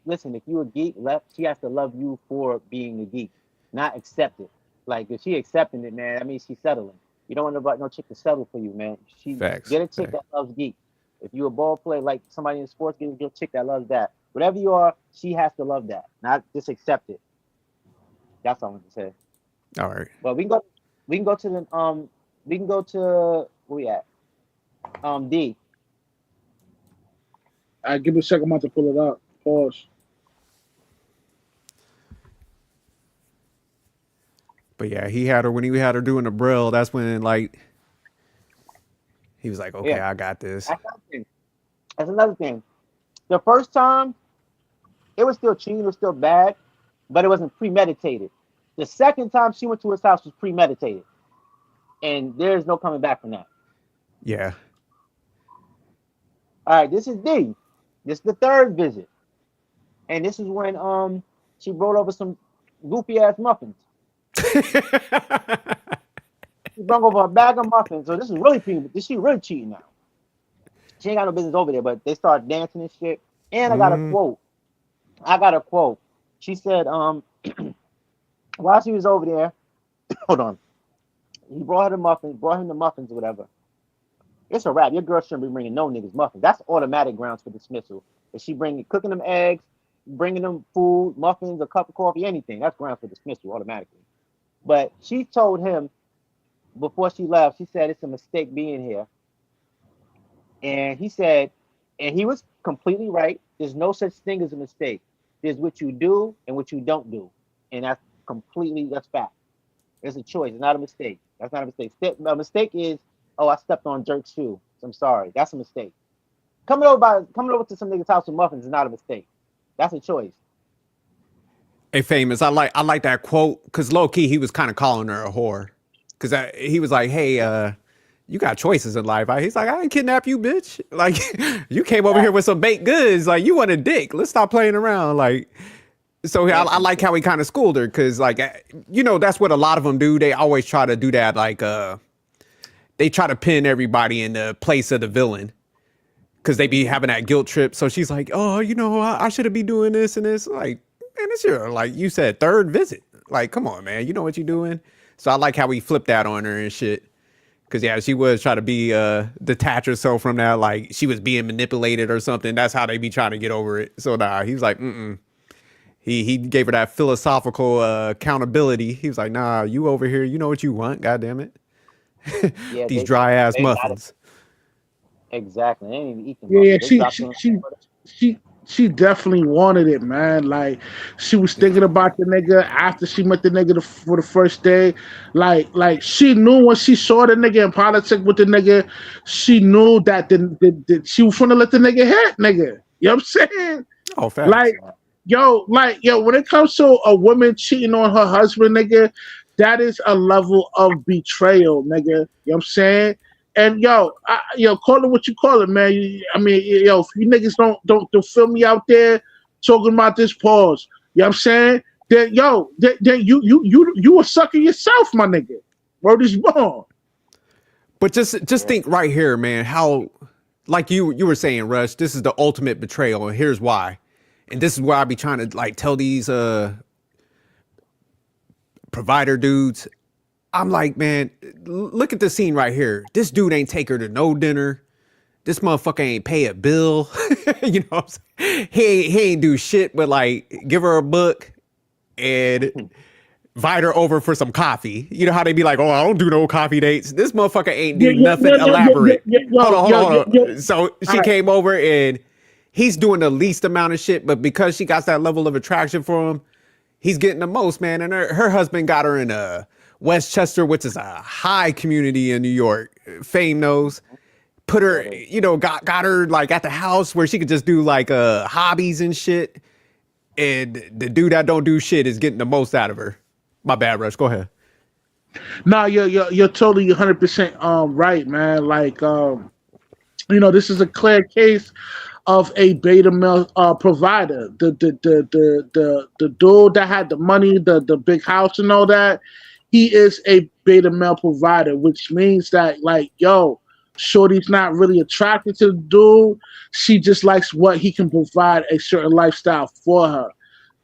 listen. If you a geek, she has to love you for being a geek, not accept it. Like if she accepting it, man, that means she's settling. You don't want no chick to settle for you, man. Facts. Get a chick Facts. that loves geek. If you a ball player, like somebody in sports, get a chick that loves that. Whatever you are, she has to love that, not just accept it. That's all I'm gonna say. All right. But we can go to the we can go to where we at? D. I give me a second, I'm about to pull it up. Pause. But yeah, he had her when he had her doing the braille. That's when like he was like, okay, Yeah, I got this. that's another thing. That's another thing. The first time, it was still cheating, it was still bad, but it wasn't premeditated. The second time she went to his house was premeditated, and there's no coming back from that. Yeah. All right, this is D. This is the third visit, and this is when she brought over some goofy ass muffins. She brought over a bag of muffins. So this is really she really cheating now. She ain't got no business over there, but they start dancing and shit. And I got a quote. I got a quote. She said, while she was over there, hold on. He brought her the muffins, brought him the muffins or whatever. It's a wrap. Your girl shouldn't be bringing no niggas muffins. That's automatic grounds for dismissal. If she cooking them eggs, bringing them food, muffins, a cup of coffee, anything, that's grounds for dismissal automatically. But she told him before she left, she said it's a mistake being here. And he said, and he was completely right. There's no such thing as a mistake. There's what you do and what you don't do. And that's fact. It's a choice. It's not a mistake. That's not a mistake. A mistake is, oh, I stepped on Jerk's shoe. I'm sorry. That's a mistake. Coming over to some nigga's house with muffins is not a mistake. That's a choice. Hey, famous. I like that quote because low key he was kind of calling her a whore because he was like, hey, you got choices in life. He's like, I didn't kidnap you, bitch. Like you came over here with some baked goods. Like you want a dick. Let's stop playing around. Like. So I like how he kind of schooled her because, like, that's what a lot of them do. They always try to do that. Like, they try to pin everybody in the place of the villain because they be having that guilt trip. So she's like, oh, I shouldn't be doing this and this. Like, man, it's your, like you said, third visit. Like, come on, man. You know what you're doing? So I like how he flipped that on her and shit. Because, yeah, she was trying to be detach herself from that. Like, she was being manipulated or something. That's how they be trying to get over it. So, nah, he was like, He gave her that philosophical accountability. He was like, nah, you over here, you know what you want, God damn it. Yeah, These dry ass muffins. Exactly. They didn't even eat them. Yeah, she definitely wanted it, man. Like she was thinking about the nigga after she met the nigga for the first day. Like she knew when she saw the nigga in politics with the nigga, she knew that the she was gonna let the nigga hit, nigga. You know what I'm saying? Oh, facts. Yo, when it comes to a woman cheating on her husband, nigga, that is a level of betrayal, nigga. You know what I'm saying? And call it what you call it, man. If you niggas don't feel me out there talking about this pause, you know what I'm saying? Then you a sucker yourself, my nigga. Word is born. But just think right here, man, how like you were saying, Rush, this is the ultimate betrayal, and here's why. And this is why I be trying to like tell these provider dudes. I'm like, man, look at the scene right here. This dude ain't take her to no dinner. This motherfucker ain't pay a bill. You know what I'm saying? He ain't do shit but like give her a book and invite her over for some coffee. You know how they be like, oh, I don't do no coffee dates. This motherfucker ain't do nothing elaborate. Hold on. So she came over and he's doing the least amount of shit, but because she got that level of attraction for him, he's getting the most, man. And her husband got her in Westchester, which is a high community in New York. Fame knows. Put her, got her like at the house where she could just do like hobbies and shit. And the dude that don't do shit is getting the most out of her. My bad, Rush. Go ahead. Nah, you're totally 100% right, man. Like this is a clear case of a beta male provider. The dude that had the money, the big house and all that, he is a beta male provider, which means that Shorty's not really attracted to the dude. She just likes what he can provide a certain lifestyle for her.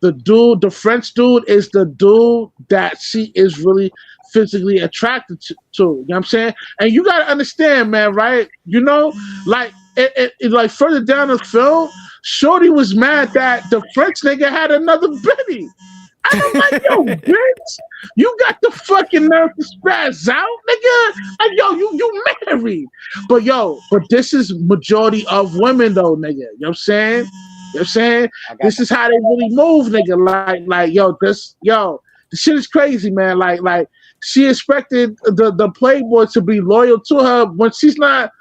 The French dude is the dude that she is really physically attracted to. You know what I'm saying? And you gotta understand, man, right? Like further down the film, Shorty was mad that the French nigga had another Betty. And I'm like, yo, bitch, you got the fucking nerve to spaz out, nigga. Like, yo, you married. But this is majority of women though, nigga. You know what I'm saying? You know what I'm saying? This is how they really move, nigga. The shit is crazy, man. Like she expected the Playboy to be loyal to her when she's not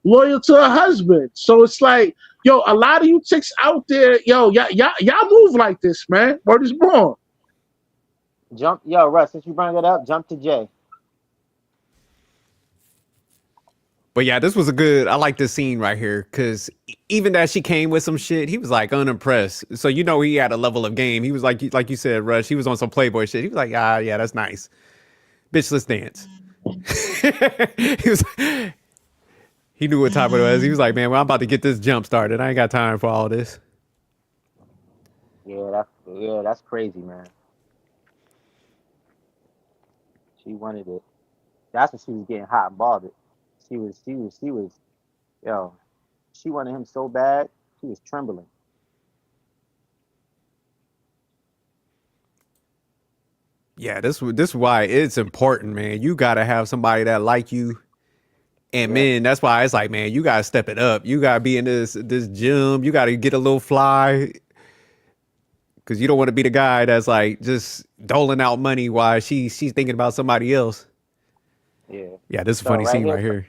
loyal to her husband. So it's like, yo, a lot of you chicks out there, yo, y'all move like this, man. Word is born. Yo, Russ, since you bring it up, jump to Jay. But yeah, this was a good. I like this scene right here because even that she came with some shit, he was like unimpressed. So you know he had a level of game. He was like you said, Rush. He was on some Playboy shit. He was like, yeah, that's nice, bitch. Let's dance. he was. He knew what time it was. He was like, man, well, I'm about to get this jump started. I ain't got time for all this. That's crazy, man. She wanted it. That's when she was getting hot and bothered. She was, yo, she wanted him so bad, she was trembling. Yeah, this is why it's important, man. You gotta have somebody that like you. And man, that's why it's like, man, you gotta step it up. You gotta be in this gym. You gotta get a little fly. Cause you don't want to be the guy that's like just doling out money while she's thinking about somebody else. Yeah. Yeah, this is a funny scene right here.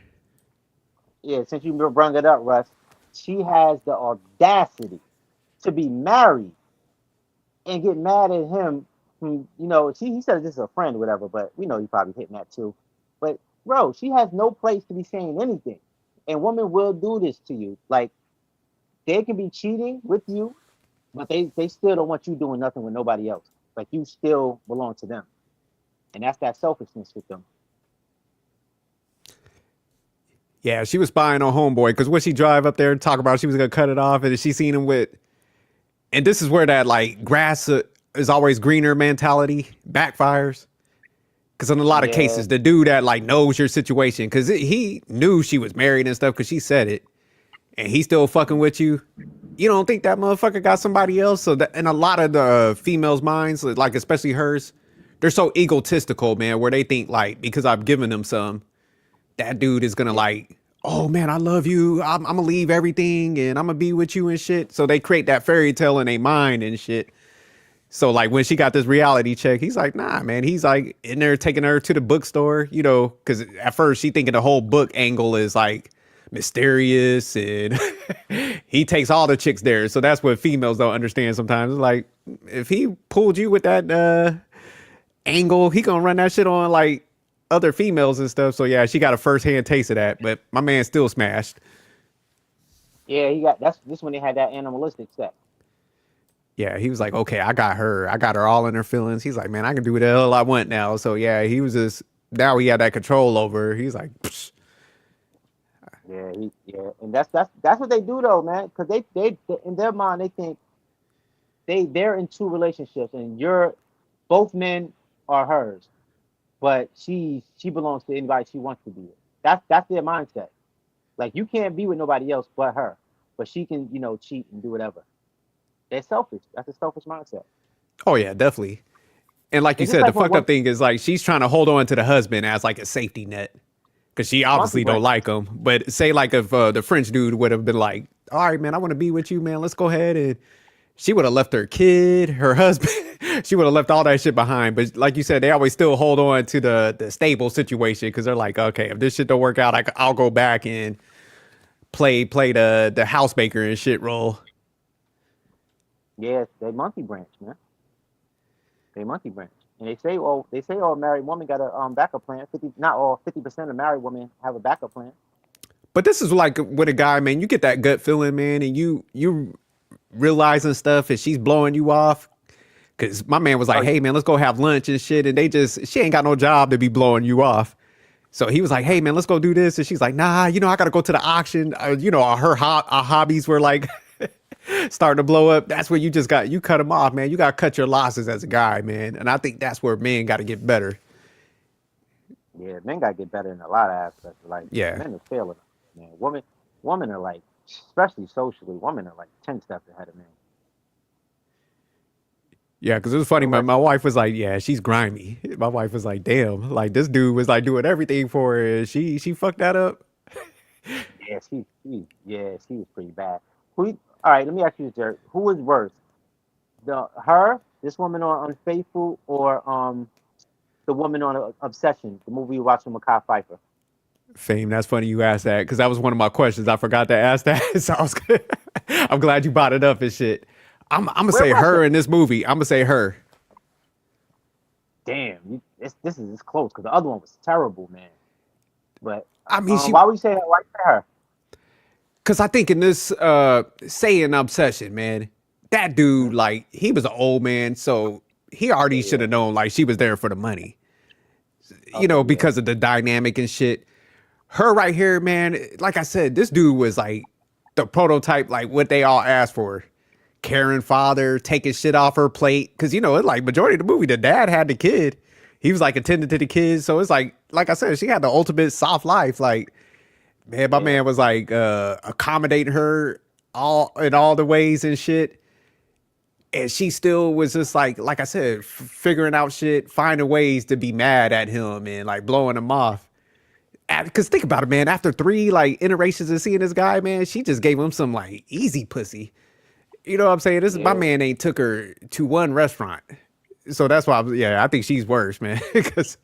Yeah, since you brought it up, Russ, she has the audacity to be married and get mad at him. He said this is a friend or whatever, but we know he probably hitting that too. But bro, she has no place to be saying anything. And women will do this to you. Like, they can be cheating with you, but they still don't want you doing nothing with nobody else. Like, you still belong to them. And that's that selfishness with them. Yeah, she was spying on homeboy because when she drive up there and talk about she was gonna cut it off, and she seen him with, and this is where that like grass is always greener mentality backfires. Because in a lot of cases, the dude that like knows your situation, because he knew she was married and stuff, because she said it, and he's still fucking with you. You don't think that motherfucker got somebody else? So that in a lot of the females' minds, like especially hers, they're so egotistical, man, where they think like because I've given them some, that dude is gonna like, oh man, I love you. I'm gonna leave everything and I'm gonna be with you and shit. So they create that fairy tale in their mind and shit. So like when she got this reality check, he's like, nah, man. He's like in there taking her to the bookstore, you know, because at first she thinking the whole book angle is like mysterious and he takes all the chicks there. So that's what females don't understand sometimes. It's like if he pulled you with that angle, he gonna run that shit on like other females and stuff. So yeah, she got a first-hand taste of that, but my man still smashed. Yeah, this when they had that animalistic sex. Yeah, he was like, okay, I got her all in her feelings. He's like, man, I can do what the hell I want now. So yeah, he was just, now he had that control over her. He's like, psh. Yeah, and that's what they do though, man. Because they in their mind they think they're in two relationships, and both men are hers, but she belongs to anybody she wants to be with. That's their mindset. Like, you can't be with nobody else but her, but she can cheat and do whatever. They're selfish. That's a selfish mindset. Oh yeah, definitely. And like you said, the fucked up thing is like she's trying to hold on to the husband as like a safety net because she obviously don't like him. But say like if the French dude would have been like, all right, man, I want to be with you, man. Let's go ahead, and she would have left her kid, her husband. She would have left all that shit behind. But like you said, they always still hold on to the stable situation because they're like, okay, if this shit don't work out, I'll go back and play the housemaker and shit role. Yeah, they monkey branch, man. They monkey branch, and they say all married women got a backup plan. 50% of married women have a backup plan. But this is like with a guy, man. You get that gut feeling, man, and you realizing stuff, and she's blowing you off. Cause my man was like, hey man, let's go have lunch and shit, and she ain't got no job to be blowing you off. So he was like, hey man, let's go do this, and she's like, nah, I gotta go to the auction. Her hobbies were like. Starting to blow up. That's where you cut them off, man. You got to cut your losses as a guy, man. And I think that's where men got to get better. Yeah, men got to get better in a lot of aspects. Like, yeah, men are failing, man. Women are like especially socially, women are like 10 steps ahead of men. Yeah, because it was funny. What My Russ? wife was like, "Yeah, she's grimy." My wife was like, "Damn, like this dude was like doing everything for her. And she fucked that up." Yeah, she was pretty bad. All right, let me ask you this, Jared. Who is worse, this woman on Unfaithful, or the woman on Obsession, the movie you watched with Makai Pfeiffer? Fame. That's funny you asked that because that was one of my questions. I forgot to ask that. So I'm glad you brought it up and shit. I'm gonna Where say Russ her at? in this movie. I'm gonna say her. Damn, this is close because the other one was terrible, man. But I mean, she why would you say her? Why you say her? because I think in this saying obsession, man, that dude like he was an old man, so he already should Yeah. have known like she was there for the money, Okay. Yeah. because of the dynamic and shit. Her right here, man, like I said, this dude was like the prototype, like what they all asked for. Caring father, taking shit off her plate. Cause it's like majority of the movie, the dad had the kid. He was like attending to the kids. So it's like I said, she had the ultimate soft life. Like, man, my Yeah. man was like accommodating her all in all the ways and shit. And she still was just like I said, figuring out shit, finding ways to be mad at him and like blowing him off. Because think about it, man. After three like iterations of seeing this guy, man, she just gave him some like easy pussy. You know what I'm saying? This is my Yeah. man ain't took her to one restaurant. So that's why I think she's worse, man. Because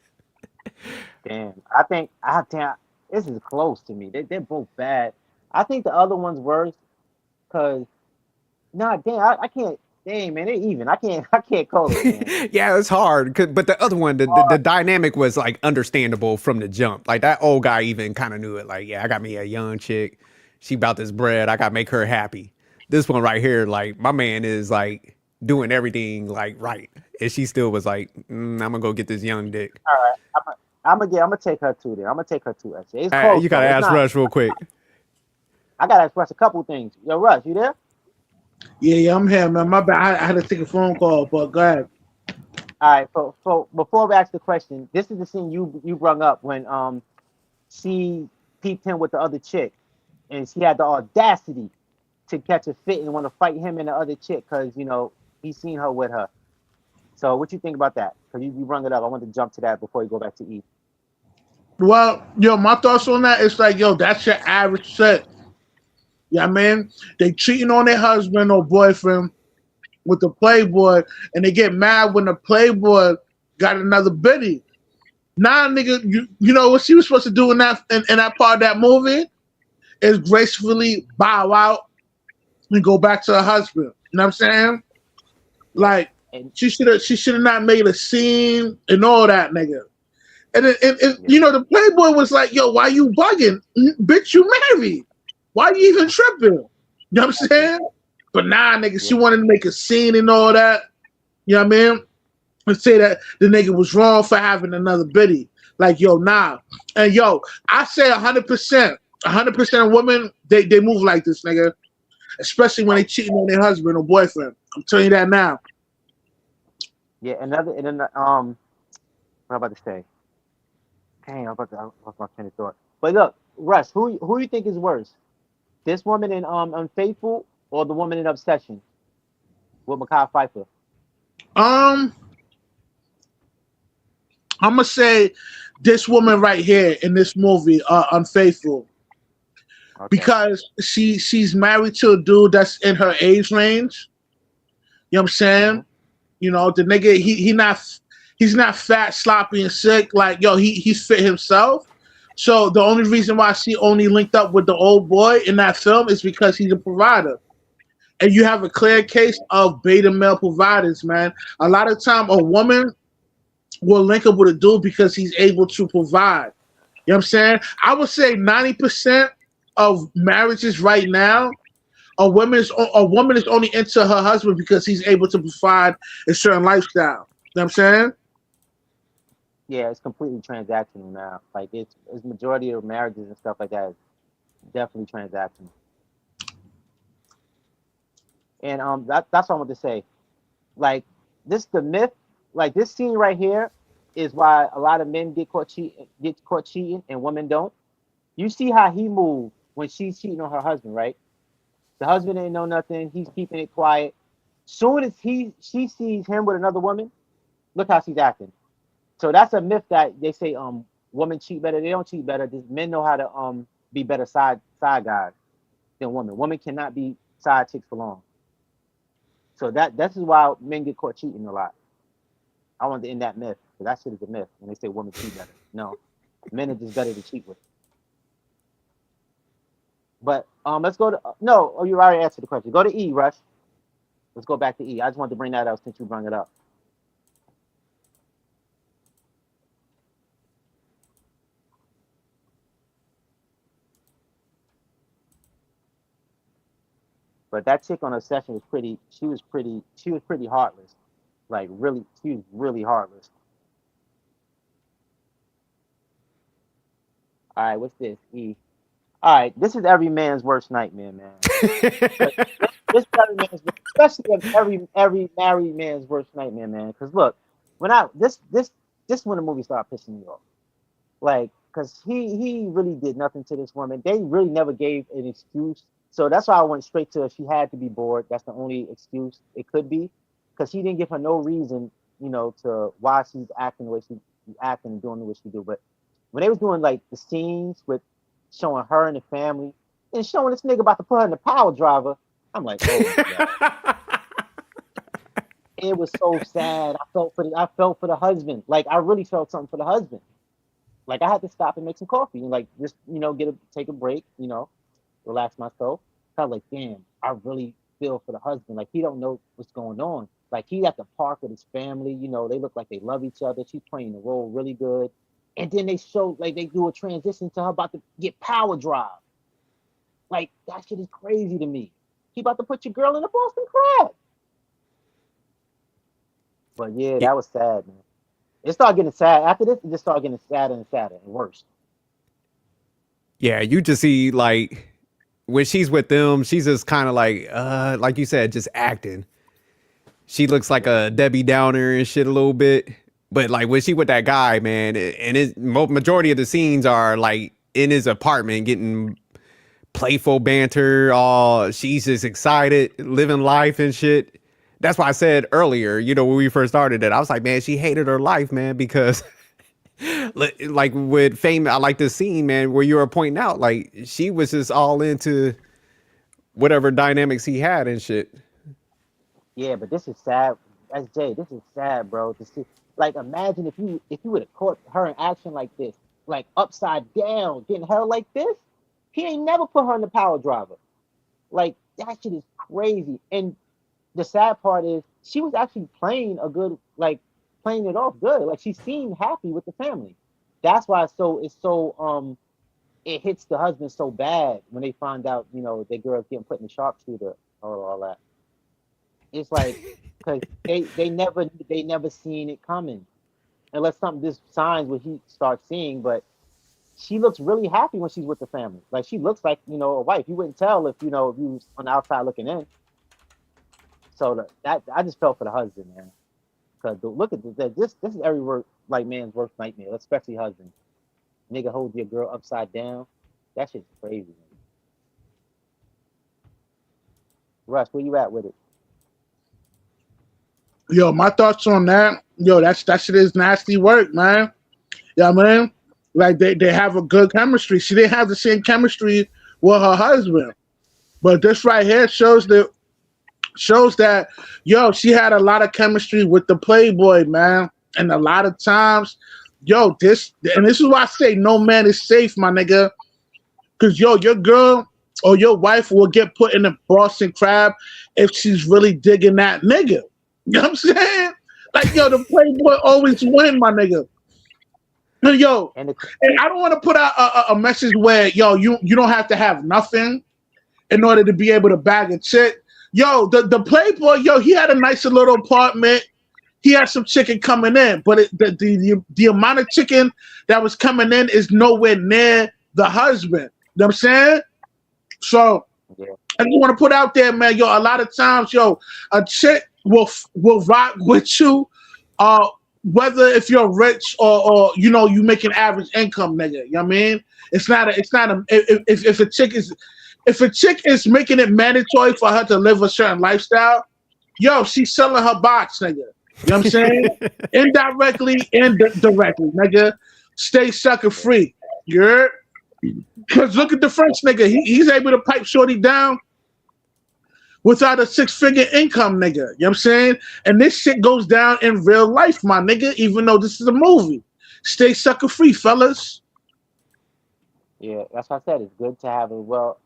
Damn. Damn. This is close to me. They're both bad. I think the other one's worse because nah, damn, I can't. Dang, man, they even. I can't call it, man. yeah, it's hard. But the other one, the dynamic was like understandable from the jump. Like that old guy even kind of knew it. Like, yeah, I got me a young chick. She about this bread. I got to make her happy. This one right here, like my man is like doing everything like right. And she still was like, I'm going to go get this young dick. All right, I'm gonna take her too. Then I'm gonna take her too. Actually, it's close You got to though. It's ask not. Rush real quick. I gotta express a couple things. Yo, Russ, you there? Yeah, I'm here, man. My bad. I had to take a phone call, but go ahead. All right. So before we ask the question, this is the scene you brung up when she peeped him with the other chick, and she had the audacity to catch a fit and want to fight him and the other chick because he seen her with her. So what you think about that? Because you brung it up. I want to jump to that before you go back to E. Well, my thoughts on that is like, that's your average set. Yeah, man, they cheating on their husband or boyfriend with the playboy, and they get mad when the playboy got another biddy. Nah, nigga, you know what she was supposed to do in that part of that movie is gracefully bow out and go back to her husband. You know what I'm saying? Yeah. Like And she should have not made a scene and all that, nigga. And yeah. the playboy was like, "Yo, why you bugging, bitch? You married? Why you even tripping?" You know what I'm saying? But nah, nigga, Yeah. she wanted to make a scene and all that. You know what I mean? And say that the nigga was wrong for having another biddy. Like, yo, nah. And yo, I say 100%. 100% of women, they move like this, nigga. Especially when they cheating on their husband or boyfriend. I'm telling you that now. Yeah. And then what am I about to say? Dang, I lost my train of thought. But look, Russ, who you think is worse? This woman in Unfaithful or the woman in Obsession with Makai Pfeiffer? Um, I'm gonna say this woman right here in this movie, Unfaithful, Okay. because she's married to a dude that's in her age range. You know what I'm Mm-hmm. saying? The nigga he's not fat, sloppy, and sick. Like, yo, he's fit himself. So the only reason why she only linked up with the old boy in that film is because he's a provider. And you have a clear case of beta male providers, man. A lot of time a woman will link up with a dude because he's able to provide. You know what I'm saying? I would say 90% of marriages right now, a woman is only into her husband because he's able to provide a certain lifestyle. You know what I'm saying? Yeah, it's completely transactional now. Like it's majority of marriages and stuff like that is definitely transactional. And that's what I want to say. Like this the myth, like this scene right here is why a lot of men get caught cheating and women don't. You see how he moved when she's cheating on her husband, right? The husband ain't know nothing. He's keeping it quiet. Soon as she sees him with another woman, look how she's acting. So that's a myth that they say women cheat better. They don't cheat better. Just men know how to be better side guys than women. Women cannot be side chicks for long. So that's why men get caught cheating a lot. I want to end that myth because that shit is a myth when they say women cheat better. No, men are just better to cheat with. But let's go to no. Oh, you already answered the question. Go to E, Rush. Let's go back to E. I just wanted to bring that up since you brought it up. But that chick on her session was pretty. She was pretty. She was pretty heartless. Like really, she was really heartless. All right, what's this? E. All right, this is every man's worst nightmare, man. This is every man's, especially every married man's worst nightmare, man. Because look, when I this when the movie started pissing me off, like, because he really did nothing to this woman. They really never gave an excuse. So that's why I went straight to she had to be bored. That's the only excuse it could be, because he didn't give her no reason, to why she's acting the way she's acting and doing the way she do. But when they was doing like the scenes with showing her and the family and showing this nigga about to put her in the power driver, I'm like, oh my God. It was so sad. I felt for the husband. Like I really felt something for the husband. Like I had to stop and make some coffee and like just take a break, relax myself. I was like, damn, I really feel for the husband. Like he don't know what's going on. Like he at the park with his family, they look like they love each other. She's playing the role really good. And then they show like they do a transition to her about to get power drive. Like that shit is crazy to me. He about to put your girl in the Boston Crab. But yeah, that was sad, man. It started getting sad. After this, it just started getting sadder and sadder and worse. Yeah, you just see like when she's with them, she's just kind of like you said, just acting. She looks like a Debbie Downer and shit a little bit. But like when she with that guy, man, and his majority of the scenes are like in his apartment getting playful banter. All she's just excited, living life and shit. That's why I said earlier, when we first started that, I was like, man, she hated her life, man, because like with Fame, I like this scene, man, where you were pointing out, like she was just all into whatever dynamics he had and shit. Yeah, but this is sad. SJ, this is sad, bro. To see, like, imagine if you would have caught her in action like this, like upside down, getting her like this. He ain't never put her in the power driver. Like that shit is crazy. And the sad part is she was actually playing a good, like playing it off good. Like she seemed happy with the family. That's why it hits the husband so bad when they find out, the girl's getting put in the sharpshooter or all that. It's like because they never seen it coming unless this signs what he starts seeing. But she looks really happy when she's with the family. Like she looks like a wife. You wouldn't tell if if you was on the outside looking in. So that I just felt for the husband, man. Because look at this. This is every man's worst nightmare, especially husband. Nigga hold your girl upside down. That shit's crazy, man. Russ, where you at with it? Yo, my thoughts on that. Yo, that shit is nasty work, man. Yeah, man. Like they have a good chemistry. She didn't have the same chemistry with her husband, but this right here shows that she had a lot of chemistry with the Playboy, man. And a lot of times, this is why I say no man is safe, my nigga. Because your girl or your wife will get put in a Boston Crab if she's really digging that nigga. You know what I'm saying? Like, the Playboy always win, my nigga. And I don't want to put out a message where, you don't have to have nothing in order to be able to bag a chick. The Playboy, he had a nice little apartment. He had some chicken coming in, but the amount of chicken that was coming in is nowhere near the husband. You know what I'm saying? So I just want to put out there, man, a lot of times, a chick will rock with you, whether if you're rich or you make an average income, nigga. You know what I mean? It's not a if a chick is If a chick is making it mandatory for her to live a certain lifestyle, yo, she's selling her box, nigga. You know what I'm saying? Indirectly and directly, nigga. Stay sucker free. You're because look at the French nigga. He's able to pipe shorty down without a 6-figure income, nigga. You know what I'm saying? And this shit goes down in real life, my nigga, even though this is a movie. Stay sucker free, fellas. Yeah, that's what I said. It's good to have a well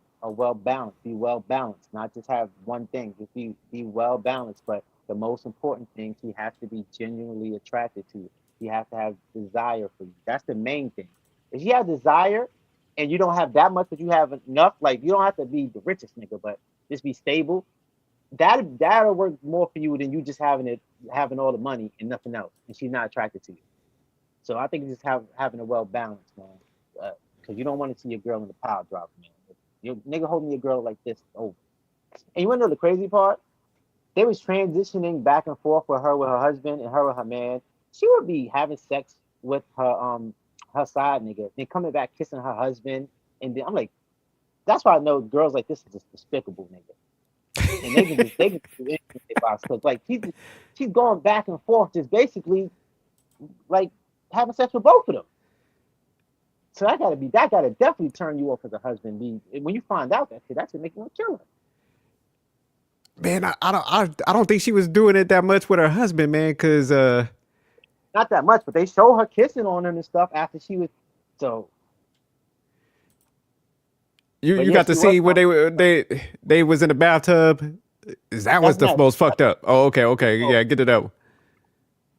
balanced, be well balanced, not just have one thing. Just be well balanced. But the most important thing, she has to be genuinely attracted to you. She has to have desire for you. That's the main thing. If you have desire and you don't have that much, but you have enough, like you don't have to be the richest nigga, but just be stable. That'll work more for you than you just having all the money and nothing else, and she's not attracted to you. So I think it's just having a well balanced, man. Because you don't want to see your girl in the pile drop, man. If your nigga holding your girl like this, oh. And you want to know the crazy part? They was transitioning back and forth with her husband and her with her man. She would be having sex with her side nigga, then coming back kissing her husband, and then I'm like, that's why I know girls like this is just despicable, nigga. And they can do anything they box because like she's going back and forth, just basically like having sex with both of them. So that gotta definitely turn you off as a husband. When you find out that should make you want to kill her. Man, I don't think she was doing it that much with her husband, man, because Not that much, but they show her kissing on him and stuff after she was so. you But you yeah, got to she see was. where they was in the bathtub. Is that was That's the next. most fucked up? Oh, okay, Oh, yeah, get to that one.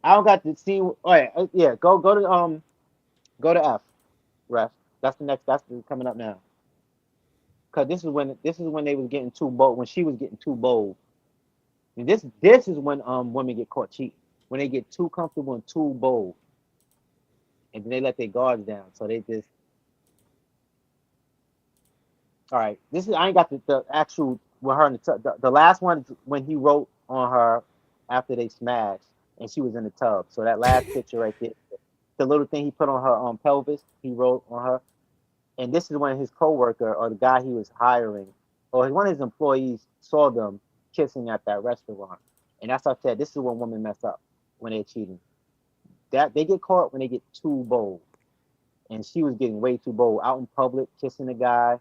I don't got to see. Oh yeah. Go to F, ref. That's the next. That's coming up now. Cause this is when they was getting too bold. When she was getting too bold. And this is when women get caught cheating. When they get too comfortable and too bold, and then they let their guards down. So they just all right. This is I ain't got the actual with her in the tub. The last one is when he wrote on her after they smashed and she was in the tub. So that last picture right there, the little thing he put on her pelvis, he wrote on her. And this is when his coworker or the guy he was hiring or one of his employees saw them kissing at that restaurant. And that's what I said. This is when women mess up when they're cheating. That they get caught when they get too bold. And she was getting way too bold out in public, kissing the guy,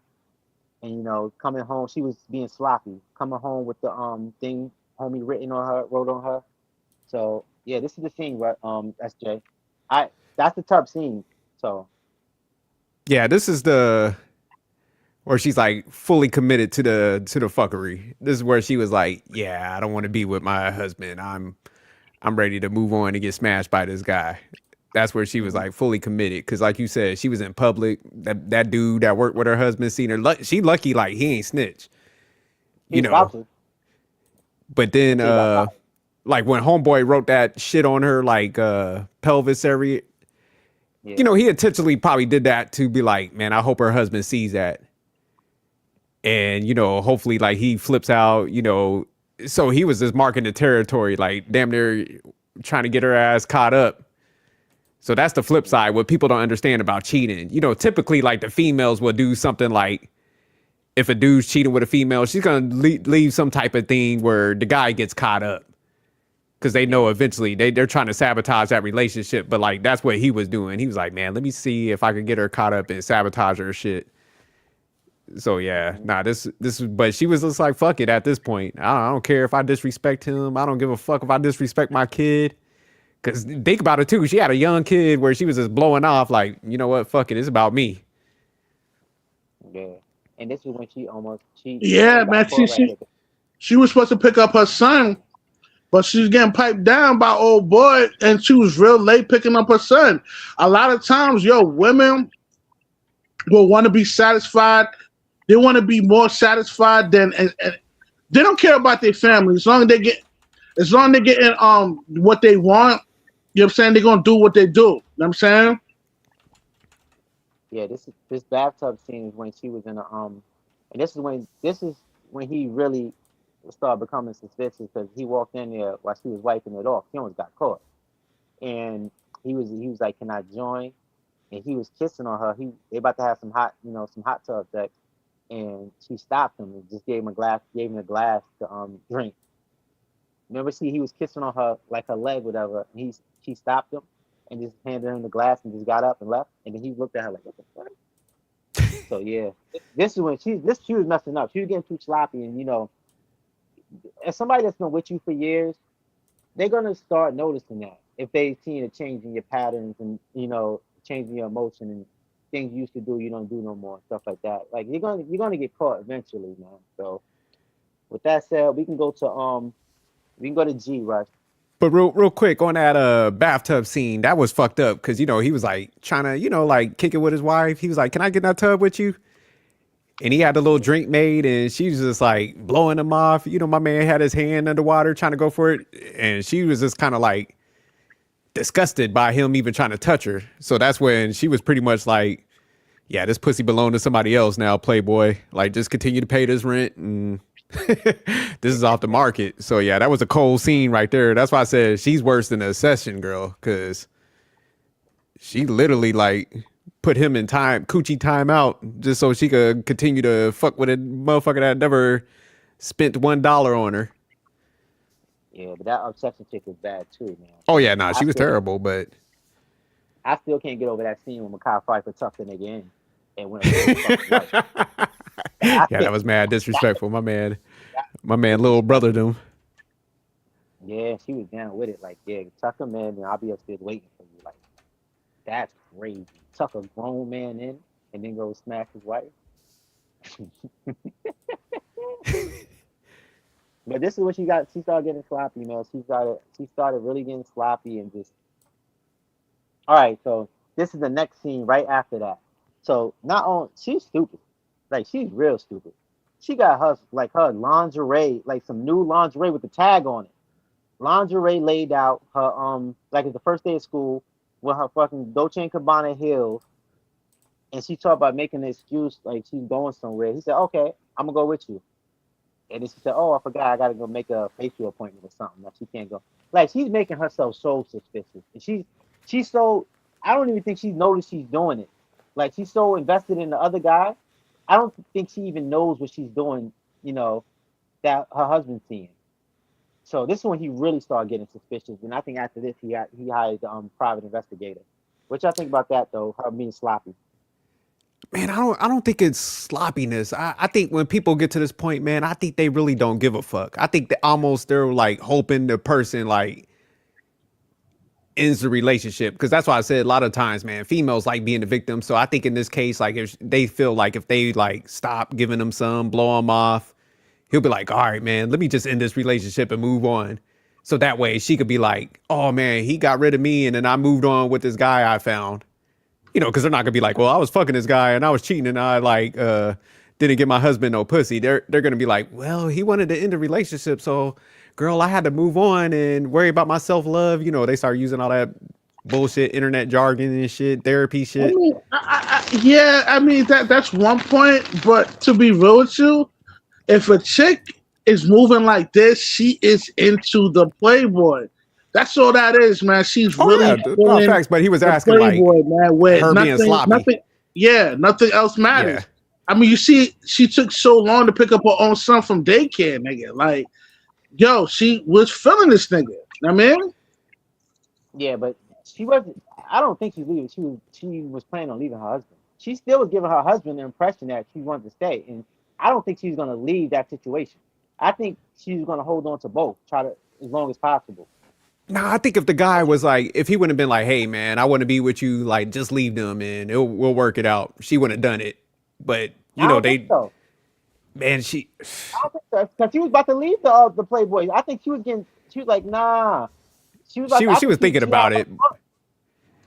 and coming home, she was being sloppy. Coming home with the thing homie wrote on her. So yeah, this is the scene, right? SJ, I that's the tub scene. So Yeah, this is the where she's like fully committed to the fuckery. This is where she was like, yeah, I don't want to be with my husband. I'm ready to move on and get smashed by this guy. That's where she was mhm. like fully committed. Cause like you said, she was in public. That dude that worked with her husband seen her. She lucky like he ain't snitch, you He's know. about to. But then She about like when homeboy wrote that shit on her like pelvis area, yeah. he intentionally probably did that to be like, man, I hope her husband sees that. And hopefully like he flips out, so he was just marking the territory, like damn near trying to get her ass caught up. So that's the flip side. What people don't understand about cheating, typically like the females will do something like if a dude's cheating with a female, she's gonna leave some type of thing where the guy gets caught up because they Yeah. know eventually they're trying to sabotage that relationship. But like that's what he was doing. He was like, man, let me see if I can get her caught up and sabotage her shit. So yeah, Mhm. nah, but she was just like, fuck it at this point. I don't care if I disrespect him. I don't give a fuck if I disrespect my kid. Cause think about it too. She had a young kid where she was just blowing off. Like, you know what? Fuck it. It's about me. Yeah. And this is when she Yeah, got man. She caught right she here. she was supposed to pick up her son, but she's getting piped down by old boy, and she was real late picking up her son. A lot of times, yo, women will want to be satisfied. They want to be more satisfied than, and they don't care about their family as long as they get in what they want. You know what I'm saying? They're gonna do what they do. You know what I'm saying? Yeah, this bathtub scene is when she was in a and this is when he really started becoming suspicious because he walked in there while she was wiping it off. He almost got caught, and he was like, "Can I join?" And he was kissing on her. They about to have some hot tub sex, and she stopped him and just gave him a glass to drink. Remember, see, he was kissing on her like her leg, whatever. And she stopped him and just handed him the glass and just got up and left. And then he looked at her like, "What the fuck?" So yeah, this is when she was messing up. She was getting too sloppy, and as somebody that's been with you for years, they're gonna start noticing that if they see a change in your patterns and change in your emotion and things you used to do you don't do no more and stuff like that. Like you're gonna get caught eventually, man. So with that said, we can go to G Rush. But real quick on that bathtub scene, that was fucked up because he was like trying to like kick it with his wife. He was like, "Can I get in that tub with you?" And he had a little drink made, and she was just like blowing him off. My man had his hand underwater trying to go for it, and she was just kind of like disgusted by him even trying to touch her. So that's when she was pretty much like, "Yeah, this pussy belonged to somebody else now, Playboy. Like, just continue to pay this rent and." This is off the market. So yeah, that was a cold scene right there. That's why I said she's worse than a session girl, because she literally like put him in coochie time out just so she could continue to fuck with a motherfucker that never spent $1 on her. Yeah, but that obsession chick was bad too, man. Oh yeah, nah, she was terrible, but I still can't get over that scene when Mekhi Phifer tucked the nigga in and went fucking yeah, that was mad disrespectful. My man, little brother them. Yeah, she was down with it. Like, yeah, tuck him in, and I'll be upstairs waiting for you. Like, that's crazy. Tuck a grown man in, and then go smash his wife. But this is what she got. She started getting sloppy, man. She started really getting sloppy and just. All right, so this is the next scene right after that. So she's stupid. Like, she's real stupid. She got her lingerie, like some new lingerie with the tag on it. Lingerie laid out, her like it's the first day of school with her fucking Dolce and Gabbana heels, and she talked about making an excuse like she's going somewhere. He said, "Okay, I'm gonna go with you." And then she said, "Oh, I forgot, I gotta go make a facial appointment or something. Like, she can't go." Like, she's making herself so suspicious, and she's so, I don't even think she noticed she's doing it. Like, she's so invested in the other guy. I don't think she even knows what she's doing, that her husband's seeing. So this is when he really started getting suspicious. And I think after this, he hired the private investigator. What y'all think about that, though, her being sloppy? Man, I don't think it's sloppiness. I think when people get to this point, man, I think they really don't give a fuck. I think they're like hoping the person like ends the relationship, because that's why I said a lot of times, man, females like being the victim. So I think in this case, like, if they feel like if they like stop giving him some, blow him off, he'll be like, "All right, man, let me just end this relationship and move on." So that way she could be like, "Oh man, he got rid of me and then I moved on with this guy I found." Because they're not gonna be like, "Well, I was fucking this guy and I was cheating and I like didn't get my husband no pussy." They're gonna be like, "Well, he wanted to end the relationship, so girl, I had to move on and worry about my self-love." They start using all that bullshit internet jargon and shit, therapy shit. I mean that's one point, but to be real with you, if a chick is moving like this, she is into the Playboy. That's all that is, man. She's no facts, but he was asking Playboy, like man, with her being sloppy. Nothing else matters. Yeah. I mean, you see, she took so long to pick up her own son from daycare, nigga. Like, yo, she was feeling this nigga. I mean, yeah, but she wasn't. I don't think she's leaving. She was planning on leaving her husband. She still was giving her husband the impression that she wanted to stay, and I don't think she's gonna leave that situation. I think she's gonna hold on to both, try to as long as possible. Nah, I think if the guy was like, if he wouldn't have been like, "Hey man, I want to be with you, like just leave them and we'll work it out," she wouldn't have done it. But I don't think so. Man, I don't think so, because she was about to leave the Playboy. I think she was like, nah. She was thinking about it.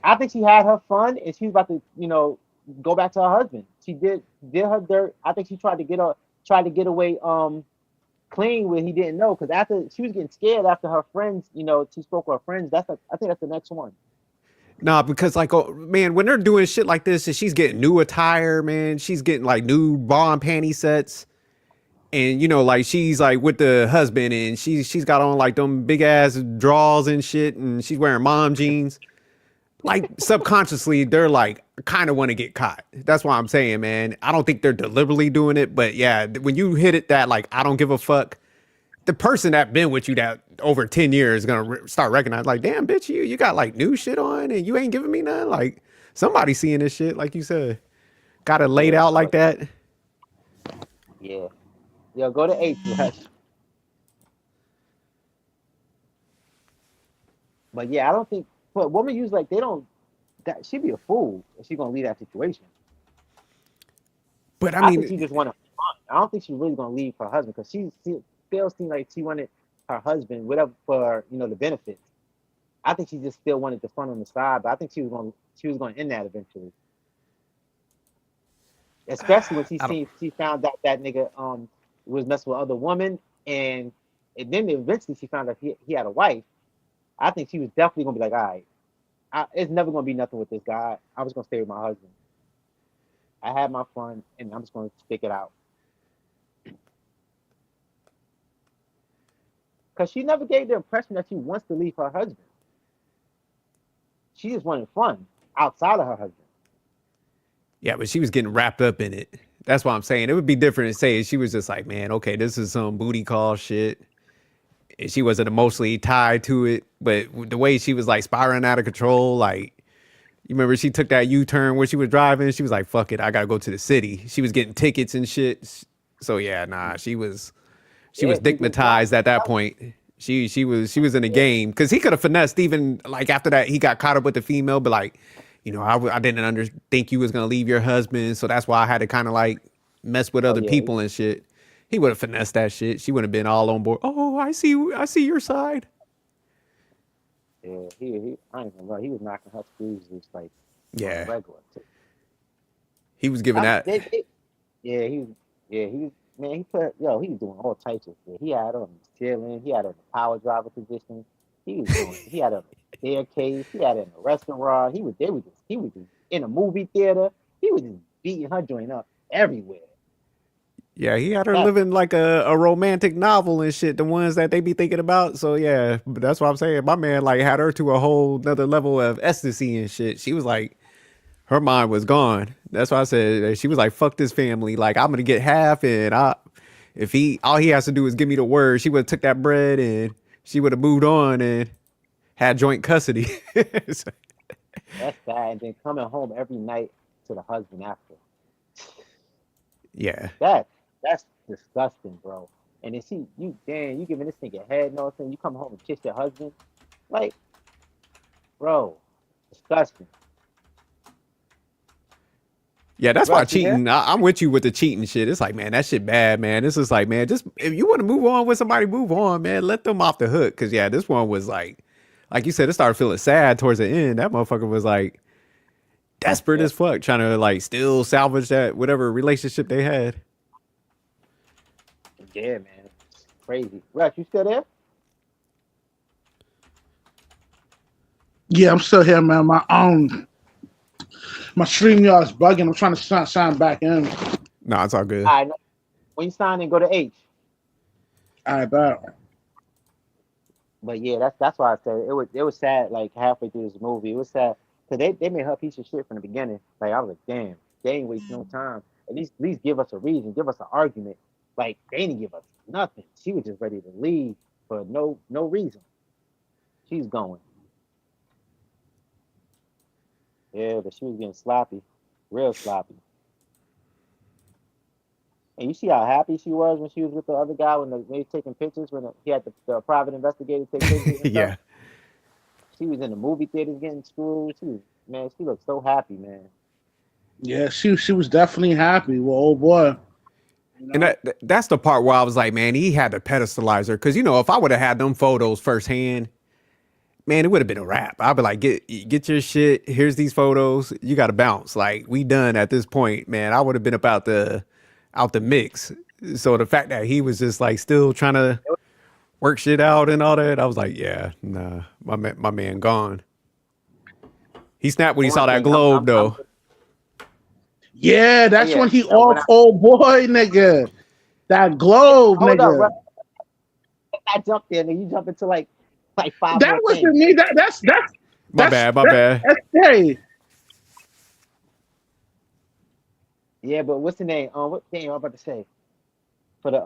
I think she had her fun and she was about to, go back to her husband. She did her dirt. I think she tried to get away clean when he didn't know, because after she was getting scared after her friends, she spoke with her friends. I think that's the next one. Nah, because like, oh, man, when they're doing shit like this and she's getting new attire, man, she's getting like new bra and panty sets. And like she's like with the husband and she's got on like them big ass drawers and shit and she's wearing mom jeans. like subconsciously they're like kind of want to get caught. That's why I'm saying, man. I don't think they're deliberately doing it, but yeah, when you hit it that like I don't give a fuck, the person that been with you that over 10 years is gonna start recognizing like, damn, bitch, you got like new shit on and you ain't giving me none. Like somebody seeing this shit, like you said, got it laid Yeah, out like that. yeah. Yo, go to H, Rush. But yeah, I don't think. But women use like they don't. That she'd be a fool if she's gonna leave that situation. But I I think mean, she just wanted fun. I don't think she's really gonna leave her husband because she still seemed like she wanted her husband, whatever for the benefits. I think she just still wanted the fun on the side, but I think she was gonna end that eventually. Especially when I don't. she found out that nigga was messing with other women, and then eventually she found out he had a wife. I think she was definitely gonna be like, all right, it's never gonna be nothing with this guy. I was gonna stay with my husband. I had my fun, and I'm just gonna stick it out. Because she never gave the impression that she wants to leave her husband. She just wanted fun outside of her husband. Yeah, but she was getting wrapped up in it. That's what I'm saying. It would be different to say she was just like, man, okay, this is some booty call shit. And she wasn't emotionally tied to it, but the way she was like spiraling out of control, like you remember she took that U-turn where she was driving. She was like, "Fuck it, I gotta go to the city." She was getting tickets and shit. So yeah, nah, she was Yeah, she was not. stigmatized at that point. She was in the Yeah, game because he could have finessed even like after that he got caught up with the female, but like, I didn't think you was gonna leave your husband, so that's why I had to kind of like mess with oh other yeah, people and shit. He would have finessed that shit. She would have been all on board. Oh, I see your side. yeah. I ain't gonna lie, he was knocking her screws just like on a Yeah, regular. he was giving I, that. they, yeah, he was, man, he was doing all types of shit. He had her on the ceiling, he had her in the power driver position, he had her on the staircase, he had her in the restaurant, he was just in a movie theater, he was just beating her joint up everywhere. Yeah, he had her That, living like a romantic novel and shit, the ones that they be thinking about. So yeah, but that's what I'm saying. My man like had her to a whole nother level of ecstasy and shit. She was like, her mind was gone. That's why I said she was like, fuck this family. Like I'm gonna get half and if he all he has to do is give me the word, she would have took that bread and she would have moved on and had joint custody. So, that's bad. And then coming home every night to the husband after. yeah. That that's disgusting, bro. And then you giving this nigga head and all that, you come home and kiss your husband. Like, bro, disgusting. Yeah, that's why Russ, you there? cheating. I'm with you with the cheating shit. It's like, man, that shit bad, man. This is like, man, just if you want to move on with somebody, move on, man. Let them off the hook. Cause yeah, this one was like you said, it started feeling sad towards the end. That motherfucker was like desperate Yeah, as fuck, trying to like still salvage that whatever relationship they had. yeah, man. Crazy. Russ, you still there? Yeah, I'm still here, man. My stream yard's bugging. I'm trying to sign back in. No, it's all good. All right. When you sign in, go to H. I bet. But yeah, that's why I said it was sad. Like halfway through this movie, it was sad because they made her a piece of shit from the beginning. Like I was like, damn, they ain't waste no time. At least give us a reason, give us an argument. Like they didn't give us nothing. She was just ready to leave for no reason. She's going. Yeah, but she was getting sloppy, real sloppy. And you see how happy she was when she was with the other guy when they was taking pictures when he had the private investigator take pictures and stuff. Yeah. She was in the movie theaters getting screwed. She looked so happy, man. Yeah, she was definitely happy. Well, oh boy. You And know? that's the part where I was like, man, he had to pedestalize her. Cause if I would have had them photos firsthand, man, it would have been a wrap. I'd be like, get your shit. Here's these photos. You got to bounce. Like we done at this point, man. I would have been about out the mix. So the fact that he was just like still trying to work shit out and all that, I was like, yeah, nah, my man gone. He snapped when For he saw one that thing, globe though. Yeah, oh that's yeah, when he when off old boy, nigga. That globe, hold up, nigga. bro. I jumped in and you jump into like five That more wasn't things. me. That's My bad, my bad. That's gay. Yeah, but what's the name? What game I'm about to say for the